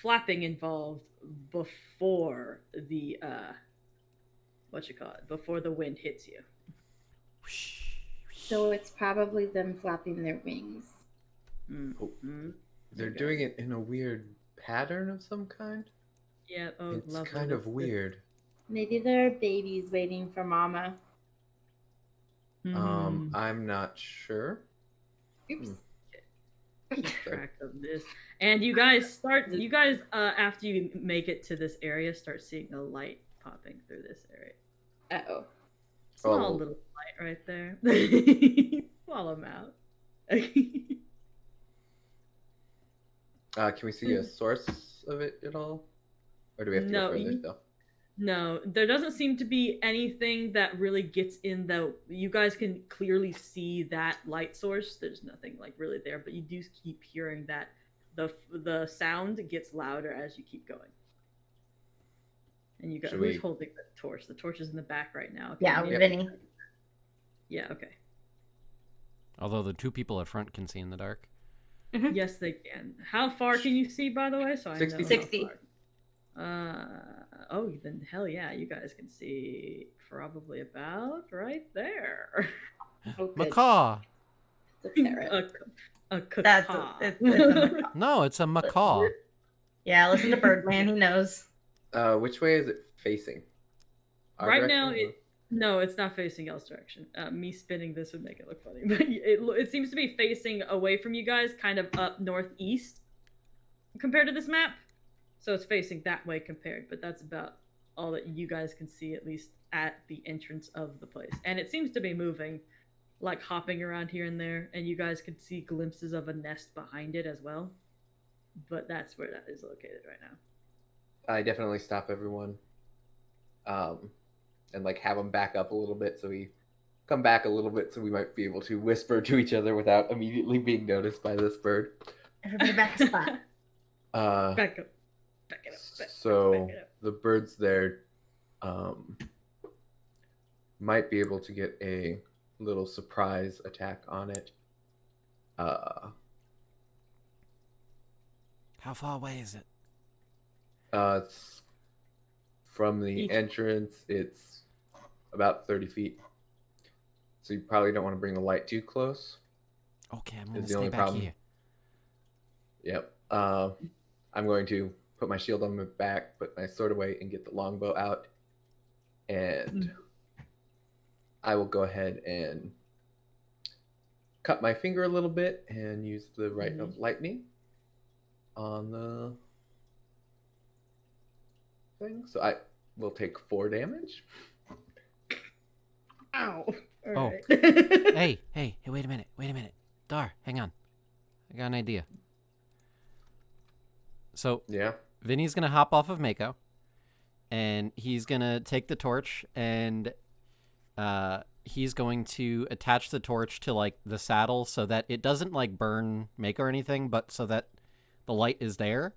flapping involved before the before the wind hits you. So it's probably them flapping their wings. Mm-hmm. They're Okay. doing it in a weird pattern of some kind. Yeah. Oh, It's lovely. kind of weird. Maybe there are babies waiting for Mama. I'm not sure. Oops. Keep track of this. And you guys after you make it to this area, start seeing a light popping through this area. Uh-oh. Small Oh. little light right there. Small amount. Can we see a source of it at all? Or do we have to No, go further still? No, there doesn't seem to be anything that really gets in the. You guys can clearly see that light source. There's nothing like really there, but you do keep hearing that the sound gets louder as you keep going. And you got who's holding the torch? The torch is in the back right now. Yeah, Vinny. Yeah, okay. Although the two people up front can see in the dark. Mm-hmm. Yes, they can. How far can you see, by the way? So 60. I know 60. Oh, then hell yeah, you guys can see probably about right there. Oh, good. Macaw. It's a parrot. A That's cacaw. it's a macaw. No, it's a macaw. Yeah, listen to Birdman. He knows. Which way is it facing? Our Right direction, now, or- no, it's not facing y'all's direction. Me spinning this would make it look funny, but it seems to be facing away from you guys, kind of up northeast compared to this map. So it's facing that way compared, but that's about all that you guys can see, at least at the entrance of the place. And it seems to be moving, like hopping around here and there, and you guys can see glimpses of a nest behind it as well. But that's where that is located right now. I definitely stop everyone. And like have them back up a little bit so we come back a little bit so we might be able to whisper to each other without immediately being noticed by this bird. Everybody back to spot. Back up. Back it up. So back it up. the birds there might be able to get a little surprise attack on it. How far away is it? It's from the entrance, it's about 30 feet. So you probably don't want to bring the light too close. Okay, I'm gonna Is the stay only back problem. here. Yep. I'm going to put my shield on my back, put my sword away, and get the longbow out. And I will go ahead and cut my finger a little bit and use the Rite of Lightning on the thing. So I will take 4 damage. Ow. Oh. Alright. Hey, wait a minute. Dar, hang on. I got an idea. So, Yeah. Vinny's gonna hop off of Mako, and he's gonna take the torch, and he's going to attach the torch to like the saddle so that it doesn't like burn Mako or anything, but so that the light is there.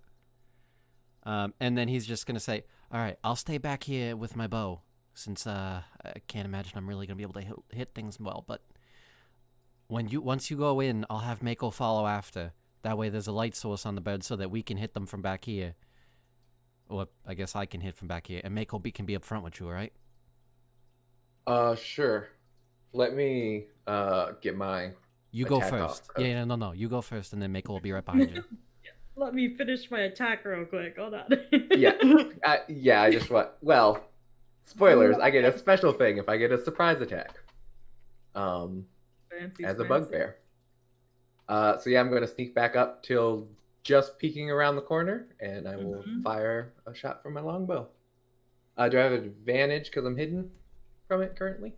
And then he's just gonna say, "All right, I'll stay back here with my bow, since I can't imagine I'm really gonna be able to hit things well. But once you go in, I'll have Mako follow after. That way, there's a light source on the bed so that we can hit them from back here. Or I guess I can hit from back here, and Mako can be up front with you, all right?" Sure. Let me get my You go attack first. off. Yeah, no. You go first, and then Mako will be right behind you. Let me finish my attack real quick. Hold on. Yeah. I just want. Well, spoilers. I get a special thing if I get a surprise attack. Fancy As a schmancy. bugbear. So yeah, I'm going to sneak back up till just peeking around the corner, and I will fire a shot from my longbow. Do I have advantage because I'm hidden from it currently?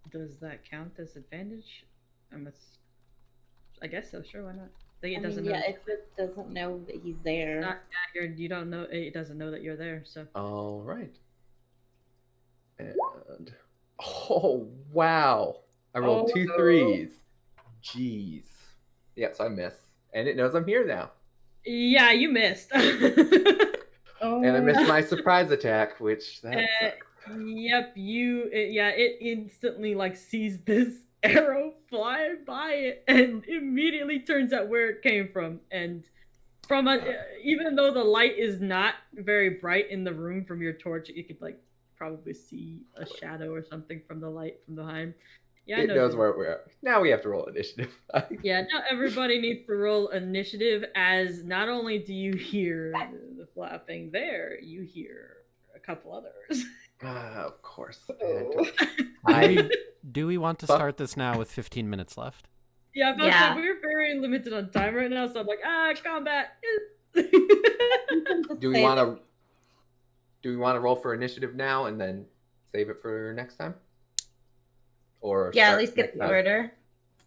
Does that count as advantage? I guess so. Sure, why not? It I doesn't mean, know. yeah, if it doesn't know that he's there. You don't know. It doesn't know that you're there. So. All right. And oh wow, I rolled 2 3s. Jeez. Yeah, so I miss, and it knows I'm here now. Yeah, you missed. And I missed my surprise attack, which that sucks. Yep, it instantly like sees this arrow fly by it and immediately turns out where it came from. And from even though the light is not very bright in the room from your torch, you could like probably see a shadow or something from the light from behind. Yeah, I It know. knows Jim. where we're at. Now we have to roll initiative. Yeah, not everybody needs to roll initiative, as not only do you hear the flapping there, you hear a couple others. Of course. Oh. Do we want to Fuck. start this now with 15 minutes left? Yeah, but Yeah. we're very limited on time right now, so I'm like, combat. Do we want to roll for initiative now and then save it for next time? Or Yeah, at start least get next the time? order.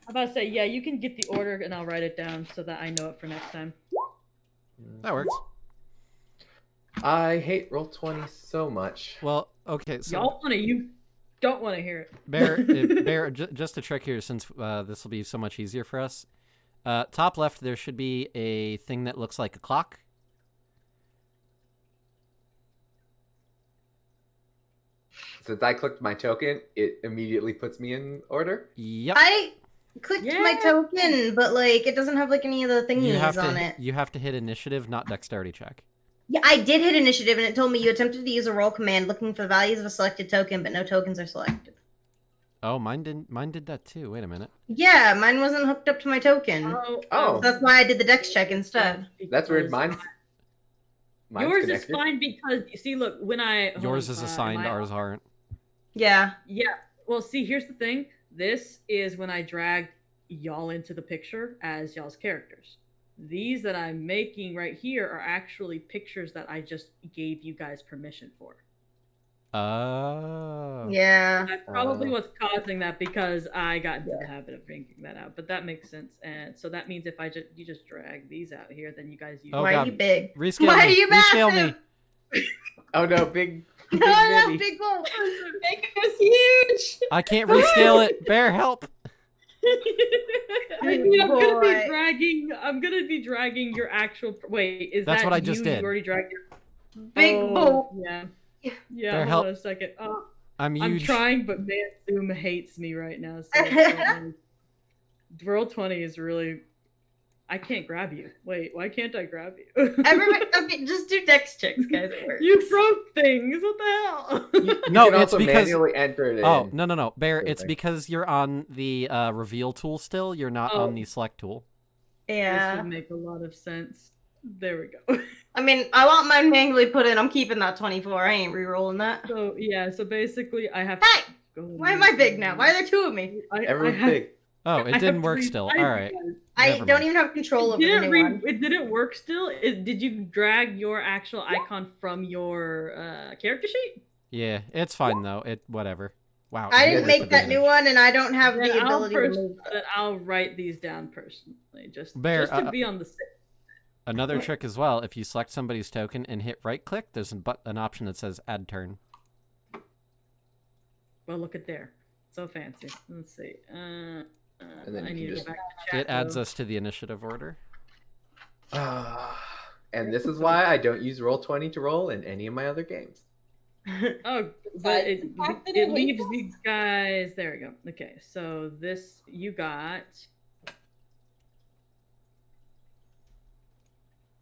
I'm about to say, yeah, you can get the order and I'll write it down so that I know it for next time. That works. I hate Roll20 so much. Well, okay, so You don't want to hear it. Bear, just a trick here, since this will be so much easier for us. Top left, there should be a thing that looks like a clock. Since I clicked my token, it immediately puts me in order. Yep. I clicked my Yeah. token, but like it doesn't have like any of the thingies on it. You have to hit initiative, not dexterity check. Yeah, I did hit initiative, and it told me you attempted to use a roll command looking for the values of a selected token, but no tokens are selected. Oh, mine did that too. Wait a minute. Yeah, mine wasn't hooked up to my token. Oh. That's why I did the dex check instead. That's weird. Mine's Yours connected. is fine because see, look, when I Yours is assigned, ours aren't. Yeah. Yeah. Well, see, here's the thing. This is when I dragged y'all into the picture as y'all's characters. These that I'm making right here are actually pictures that I just gave you guys permission for. Oh. Yeah. That's probably what's causing that, because I got into the habit of figuring that out. But that makes sense. And so that means if you just drag these out here, then you guys use. Oh, Why God. are you big? Rescale Why me. are you Rescale massive? me. Oh no, big No, no, Vinny. big bowl. Bacon was huge. I can't rescale it. Bear, help. I mean, I'm gonna Boy. be dragging your actual. Wait, is That's that what I you? just did. You already dragged your Big bowl. Yeah. Yeah. Yeah. Bear, Hold help. on a second. I'm I'm huge. trying, but man, Zoom hates me right now. So Roll20 is really. I can't grab you. Wait, why can't I grab you? Everybody, okay, just do dex checks, guys. It works. You broke things. What the hell? No, You can it's also because. manually enter it in. Oh, no. Bear, it's Okay. because you're on the reveal tool still. You're not Oh. on the select tool. This Yeah. would make a lot of sense. There we go. I mean, I want mine manually put in. I'm keeping that 24. I ain't re-rolling that. So yeah, so basically I have. Hey! Go Why am I big now? Why are there two of me? Everyone's big. Oh, I it have didn't work to still. resize All right. you guys. I Never don't mind. even have control over the Didn't new one. it didn't work still? Did you drag your actual icon from your character sheet? Yeah, it's fine though. Whatever. Wow. I Yeah, didn't that's make that new advantage. one, and I don't have Then the ability to move. then I'll write these down personally, just Bear, to be on the safe. Another trick as well. If you select somebody's token and hit right click, there's an option that says add turn. Well, look at there, so fancy. Let's see. then I you need can to just- go back to chat. It adds though. us to the initiative order. And this is why I don't use Roll20 to roll in any of my other games. Oh, but Besides the fact that it it leaves labels. these guys. There we go. Okay, so this you got.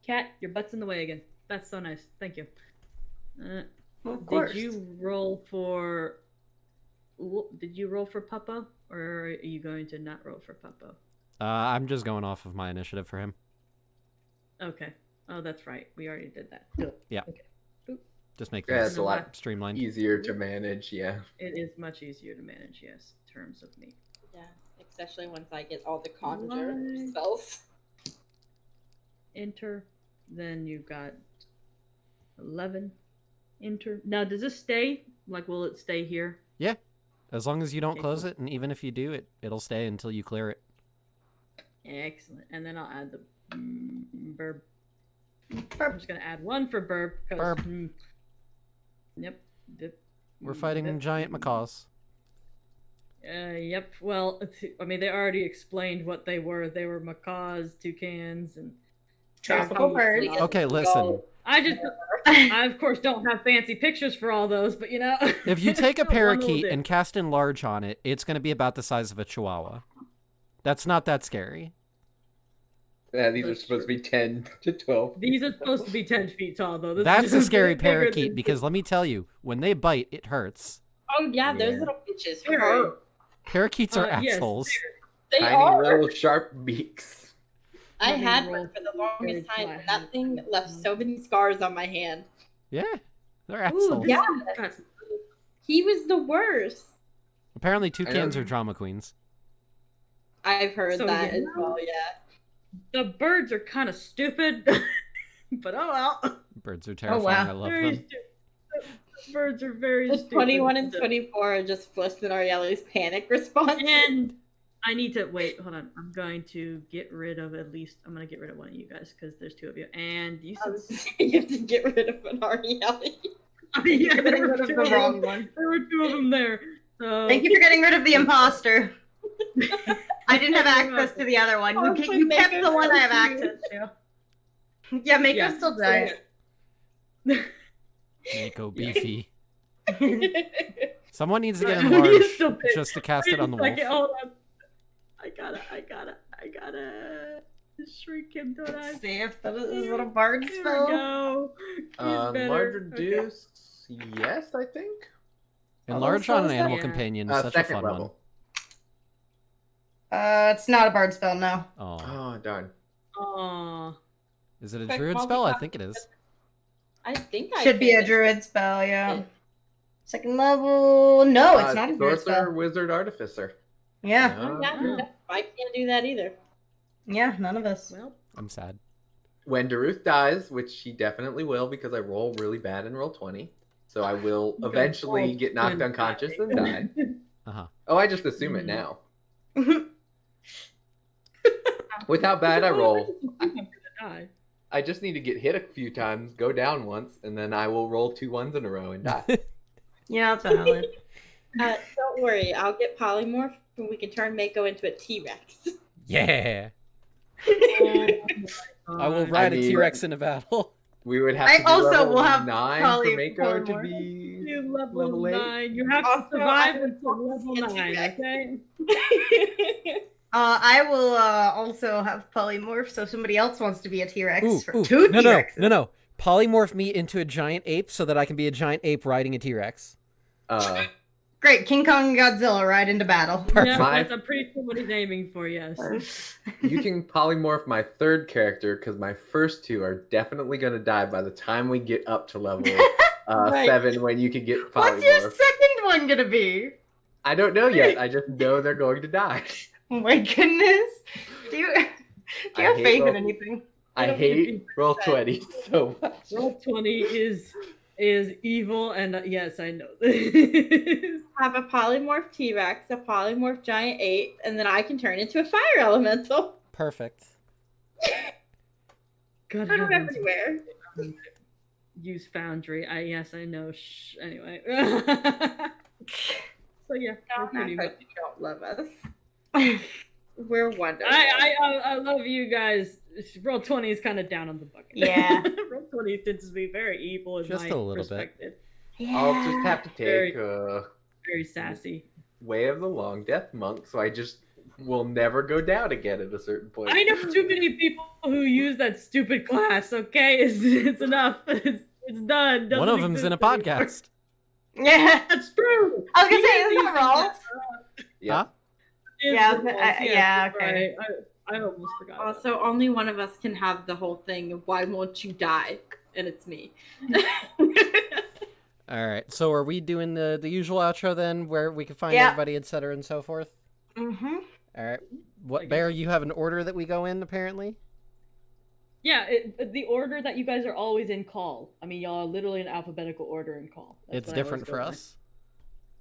Cat, your butt's in the way again. That's so nice. Thank you. Of course. Did you roll for? Did you roll for Papa, or are you going to not roll for Papa? I'm just going off of my initiative for him. Okay. Oh, that's right. We already did that. Cool. Yeah. Okay. Just make Yeah, this it's a lot streamlined. easier to manage, yeah. It is much easier to manage, yes, in terms of me. Yeah, especially once I get all the conjure Why? spells. Enter. Then you've got 11. Enter. Now, does this stay? Like, will it stay here? Yeah. As long as you don't Okay, close cool. it, and even if you do, it'll stay until you clear it. Excellent. And then I'll add the burb. I'm Burp. just gonna add one for burb. 'Cause, Burb. Yep. We're fighting Yep. giant macaws. Yep. Well, I mean, they already explained what they were. They were macaws, toucans, and Tropical birds. Okay, listen. I of course don't have fancy pictures for all those, but you know. If you take a One will parakeet do. and cast enlarge on it, it's going to be about the size of a chihuahua. That's not that scary. Yeah, these are That's supposed to be 10 to 12. These are supposed to be 10 feet tall, though. This That's is a just scary bigger parakeet than- because let me tell you, when they bite, it hurts. Oh yeah, those Yeah. little bitches Scary. hurt. Parakeets are Yes, assholes. They Tiny are. little sharp beaks. I Let me had roll one for the for longest very time, flat and that hat. thing left so many scars on my hand. Yeah, they're Ooh, assholes. yeah. That's- He was the worst. Apparently, toucans know. are drama queens. I've heard So, that yeah. as well, yeah. The birds are kind of stupid, but oh well. Birds are terrifying. wow. I love Very them. stupid. The birds are very The stupid. 21 and So- 24 are just Fliss and Arielli's panic response. And I need to wait. Hold on. I'm going to get rid of at least. I'm going to get rid of one of you guys because there's two of you. And you said You have to get rid of an Arielli. yeah, there Getting were rid of two the of wrong them. one. There were two of them there. So Thank you for getting rid of the imposter. I didn't have You're access to the other one. Oh, You kept Mako's the one I have still access to. Yeah, Mako's Yeah. still dying. Mako beefy. Someone needs to get He's enlarged still pissed. just to cast it on the Wait a wolf. second, hold on. I gotta shrink him, don't I? See if that is it a bard There we spell. go. He's better. Enlarge Okay. reduce. Yes, I think. Enlarge on an spells animal Yeah. companion is such a Second fun level. It's not a bard spell, no. one. Oh. Oh darn. Aw. Is it a Quick druid spell? I multi-class. think it is. I think I Should be a can. druid spell, yeah. Second level. No, it's not a druid Sorcerer, spell. wizard, artificer. Yeah, Oh, yeah, Oh. I can't do that either. yeah, none of us. Well, I'm sad. When Daruth dies, which she definitely will because I roll really bad and roll 20. So I will You eventually rolled get knocked 20. unconscious and die. Uh-huh. Oh, I just assume it Mm. now. With how bad I roll, I'm gonna die. I just need to get hit a few times, go down once, and then I will roll 2 ones in a row and die. Yeah, that's valid. Don't worry, I'll get polymorph and we can turn Mako into a T-Rex. Yeah. Oh I will my ride a mean- T-Rex in a battle. We would have I to do also level will have 9 poly- for Mako to polymorph. be You level, level 8. 9. You have to Also, survive I would until want to level see a 9, T-Rex. okay? I will also have polymorph, so if somebody else wants to be a T-Rex Ooh, for ooh. 2 No, T-Rexes. no. Polymorph me into a giant ape so that I can be a giant ape riding a T-Rex. Great, King Kong and Godzilla ride into battle. Yeah, My- that's, I'm pretty sure what he's aiming for, yes. You can polymorph my third character because my first 2 are definitely going to die by the time we get up to level Right. 7 when you can get polymorph. What's your second one gonna be? I don't know yet. I just know they're going to die. Oh my goodness. Do you I have hate faith in roll- anything? I don't hate think roll 20 so much. Roll 20 is evil, and yes, I know this. Have a polymorph T-Rex, a polymorph giant ape, and then I can turn into a fire elemental. Perfect. God Put them heavens. everywhere. Use Foundry. Yes, I know. Shh. Anyway. So yeah, we're Don't pretty act much. like you don't love us. We're wonderful. I love you guys. Roll 20 is kind of down on the bucket. Yeah. Roll 20 tends to be very evil in Just my a little bit. perspective. I'll just have to Very- take Very sassy. Way of the Long Death Monk, so I just will never go down again at a certain point. I know too many people who use that stupid class. Okay, it's enough. It's done. One of them's in a Doesn't exist anymore. podcast. Yeah. That's true. I was gonna You say, guys isn't use that Rolls? Yeah. Huh? It is Yeah, the Rolls, yeah, yes, okay. right. I almost forgot. about Also, only one of us can have the whole thing of why won't you die? And it's me. All right. So are we doing the usual outro then, where we can find Yeah. everybody, etc., and so forth? Mm-hmm. All right. I What, guess. Bear? You have an order that we go in, apparently. Yeah, the order that you guys are always in call. I mean, y'all are literally in alphabetical order in call. That's It's what I always different go for by. us.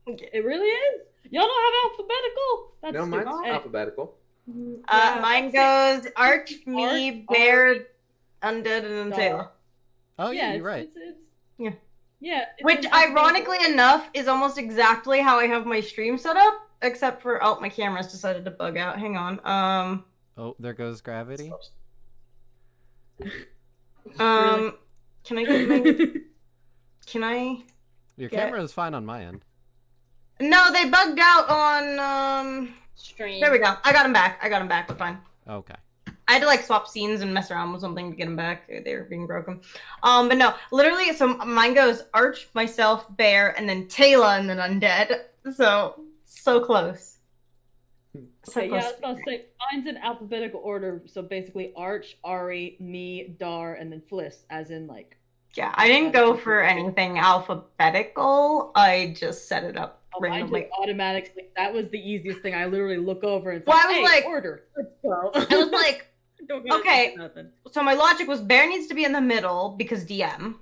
It really is. Y'all don't have alphabetical. That's No, mine's stupid. alphabetical. Yeah, Mine goes Arch, me, Arch, Bear, Undead, and then Dog. Taylor. Oh yeah, it's, you're right. It's, Yeah. Yeah. it's Which, in alphabetical ironically order. enough, is almost exactly how I have my stream set up, except for my camera's decided to bug out. Hang on. Oh, there goes gravity. Can I get my? Can I? Your Yeah. camera is fine on my end. No, they bugged out on. Stream. There we go. I got them back. But fine. Okay. I had to like swap scenes and mess around with something to get them back. They were being broken. But no, literally, so mine goes Arch, myself, Bear, and then Taylor, and then Undead. So close. So Okay, yeah, I close was gonna say mine's in alphabetical order, so basically Arch, Ari, me, Dar, and then Fliss, as in like. Yeah, I didn't go for anything alphabetical. I just set it up Oh, I randomly. just automatically. That was the easiest thing. I literally look over and it's Well, like, I was hey, like- order. Let's go. I was like, Don't gotta okay. do nothing. so my logic was Bear needs to be in the middle because DM.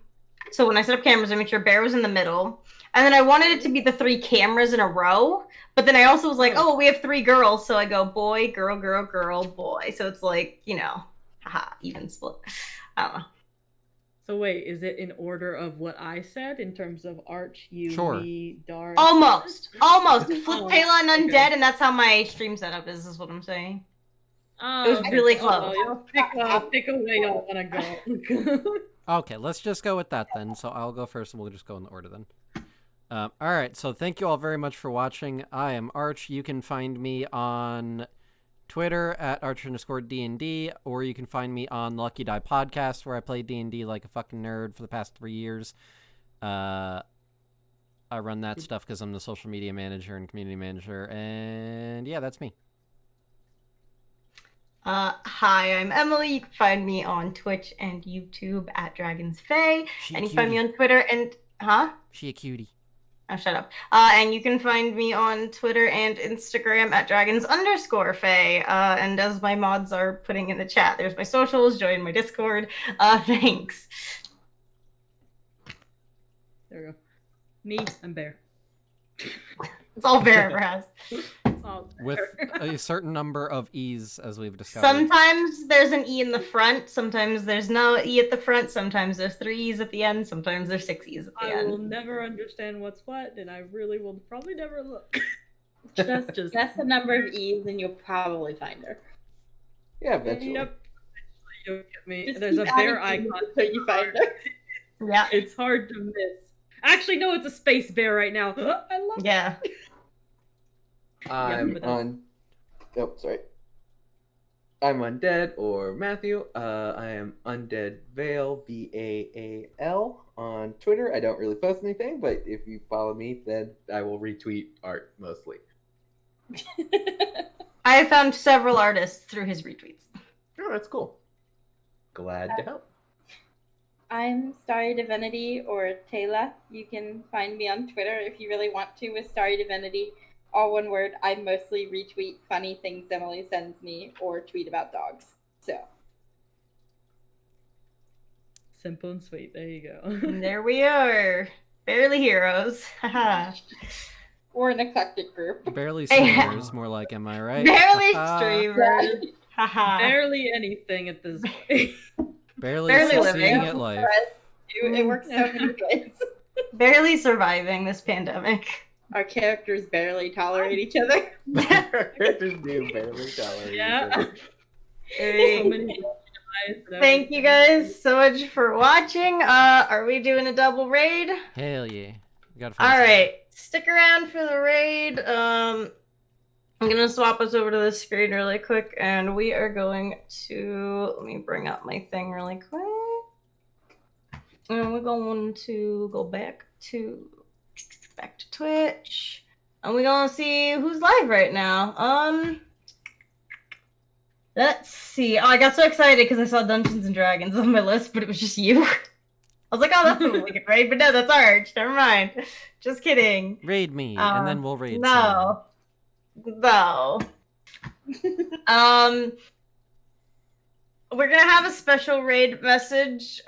So when I set up cameras, I made sure Bear was in the middle. And then I wanted it to be the 3 cameras in a row. But then I also was like, oh, we have 3 girls. So I go boy, girl, girl, girl, boy. So it's like, haha, even split. I don't know. So wait, is it in order of what I said in terms of Arch, you, Sure. me, Dar? Almost. Flip, Oh, Payla, and Undead, okay. and that's how my stream setup is what I'm saying. Oh, It was okay. really Oh, well, close. y'all pick a way y'all wanna go. Okay, let's just go with that then. So I'll go first, and we'll just go in the order then. All right, so thank you all very much for watching. I am Arch. You can find me on Twitter at Arch_D&D, or you can find me on Lucky Die Podcast, where I play D&D like a fucking nerd for the past 3 years. I run that stuff because I'm the social media manager and community manager, and yeah, that's me. Hi, I'm Emily. You can find me on Twitch and YouTube at Dragons Fae. She And a you can find me cutie. on Twitter and... Huh? She a cutie. Oh, shut up. And you can find me on Twitter and Instagram at dragons_fae. And as my mods are putting in the chat, there's my socials, join my Discord. Thanks. There we go. Me, I'm Bear. It's all Bear ever has. It's all With Bear. a certain number of E's, as we've discovered. Sometimes there's an E in the front, sometimes there's no E at the front, sometimes there's 3 E's at the end, sometimes there's 6 E's at the I end. will never understand what's what, and I really will probably never look. just Guess the number of E's and you'll probably find her. Yeah, eventually. Yep. You'll get me. Just There's a keep bear adding icon. E's until you find her. Yeah. It's hard to miss. Actually, no, it's a space bear right now. I love it. Yeah. I'm but that's- on. Oh, sorry. I'm Undead or Matthew. I am Undead Vale, Vaal, on Twitter. I don't really post anything, but if you follow me, then I will retweet art mostly. I have found several artists through his retweets. Oh, that's cool. Glad to help. I'm Starry Divinity or Taylor. You can find me on Twitter if you really want to with Starry Divinity. All one word. I mostly retweet funny things Emily sends me or tweet about dogs. So. Simple and sweet. There you go. And there we are. Barely heroes. Haha. Or an eclectic group. Barely Yeah. streamers, more like, am I right? Barely Haha. streamers. Haha. Barely anything at this point. Barely Barely succeeding living. at life. It works so many ways. Barely surviving this pandemic. Our characters barely tolerate each other. Characters do barely tolerate Yeah. each other. So many eyes and Thank you everything. guys so much for watching. Are we doing a double raid? Hell yeah. We gotta find All something. right, stick around for the raid. I'm gonna swap us over to the screen really quick, and we are going to let me bring up my thing really quick. And we're going to go back to Twitch, and we're gonna see who's live right now. Let's see. Oh, I got so excited because I saw Dungeons and Dragons on my list, but it was just you. I was like, oh, that's a really good raid, but no, that's Arch. Never mind. Just kidding. Raid me, and then we'll raid No. No. We're gonna have a special raid message.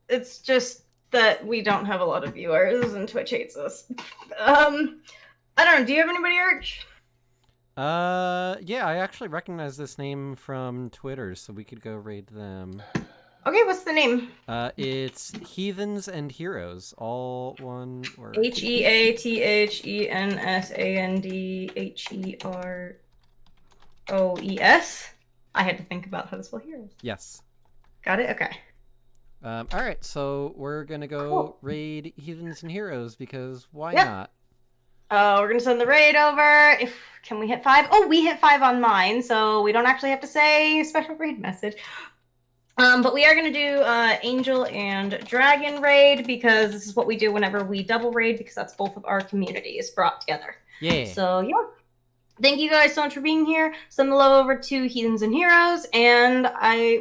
It's just that we don't have a lot of viewers and Twitch hates us. I don't know. Do you have anybody, Arch? Yeah, I actually recognize this name from Twitter, so we could go raid them. Okay, what's the name? It's Heathens and Heroes, all one word. Heathensandheroes. I had to think about how to spell heroes. Yes. Got it? Okay. All right, so we're gonna go Cool. raid Heathens and Heroes because why Yep. not? We're gonna send the raid over. Can we hit 5? Oh, we hit 5 on mine, so we don't actually have to say special raid message. But we are gonna do Angel and Dragon raid because this is what we do whenever we double raid because that's both of our communities brought together. Yeah. So yeah. thank you guys so much for being here. Send the love over to Heathens and Heroes, and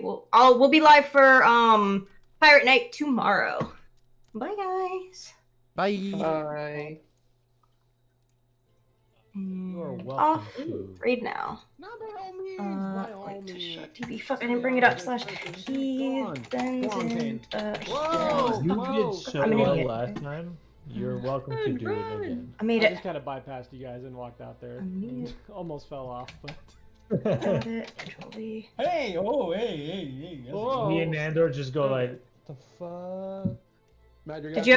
we'll be live for Pirate Night tomorrow. Bye, guys. Bye. Bye. You are And welcome off. to. Read now. Not by all means, by all Like to means. shut TV. Fuck, I didn't bring it up. Slash Go on, Heathens Payne. and Whoa, Heroes. You whoa. did so I'm an well idiot. last time. You're welcome to do it Run. again. I made I it. just kind of bypassed you guys and walked out there. I'm And mute. almost fell off, but. Got it. Control V. Hey, oh, hey. Whoa. Me and Nandor just go like, what the fuck? Matt, you're Did gonna you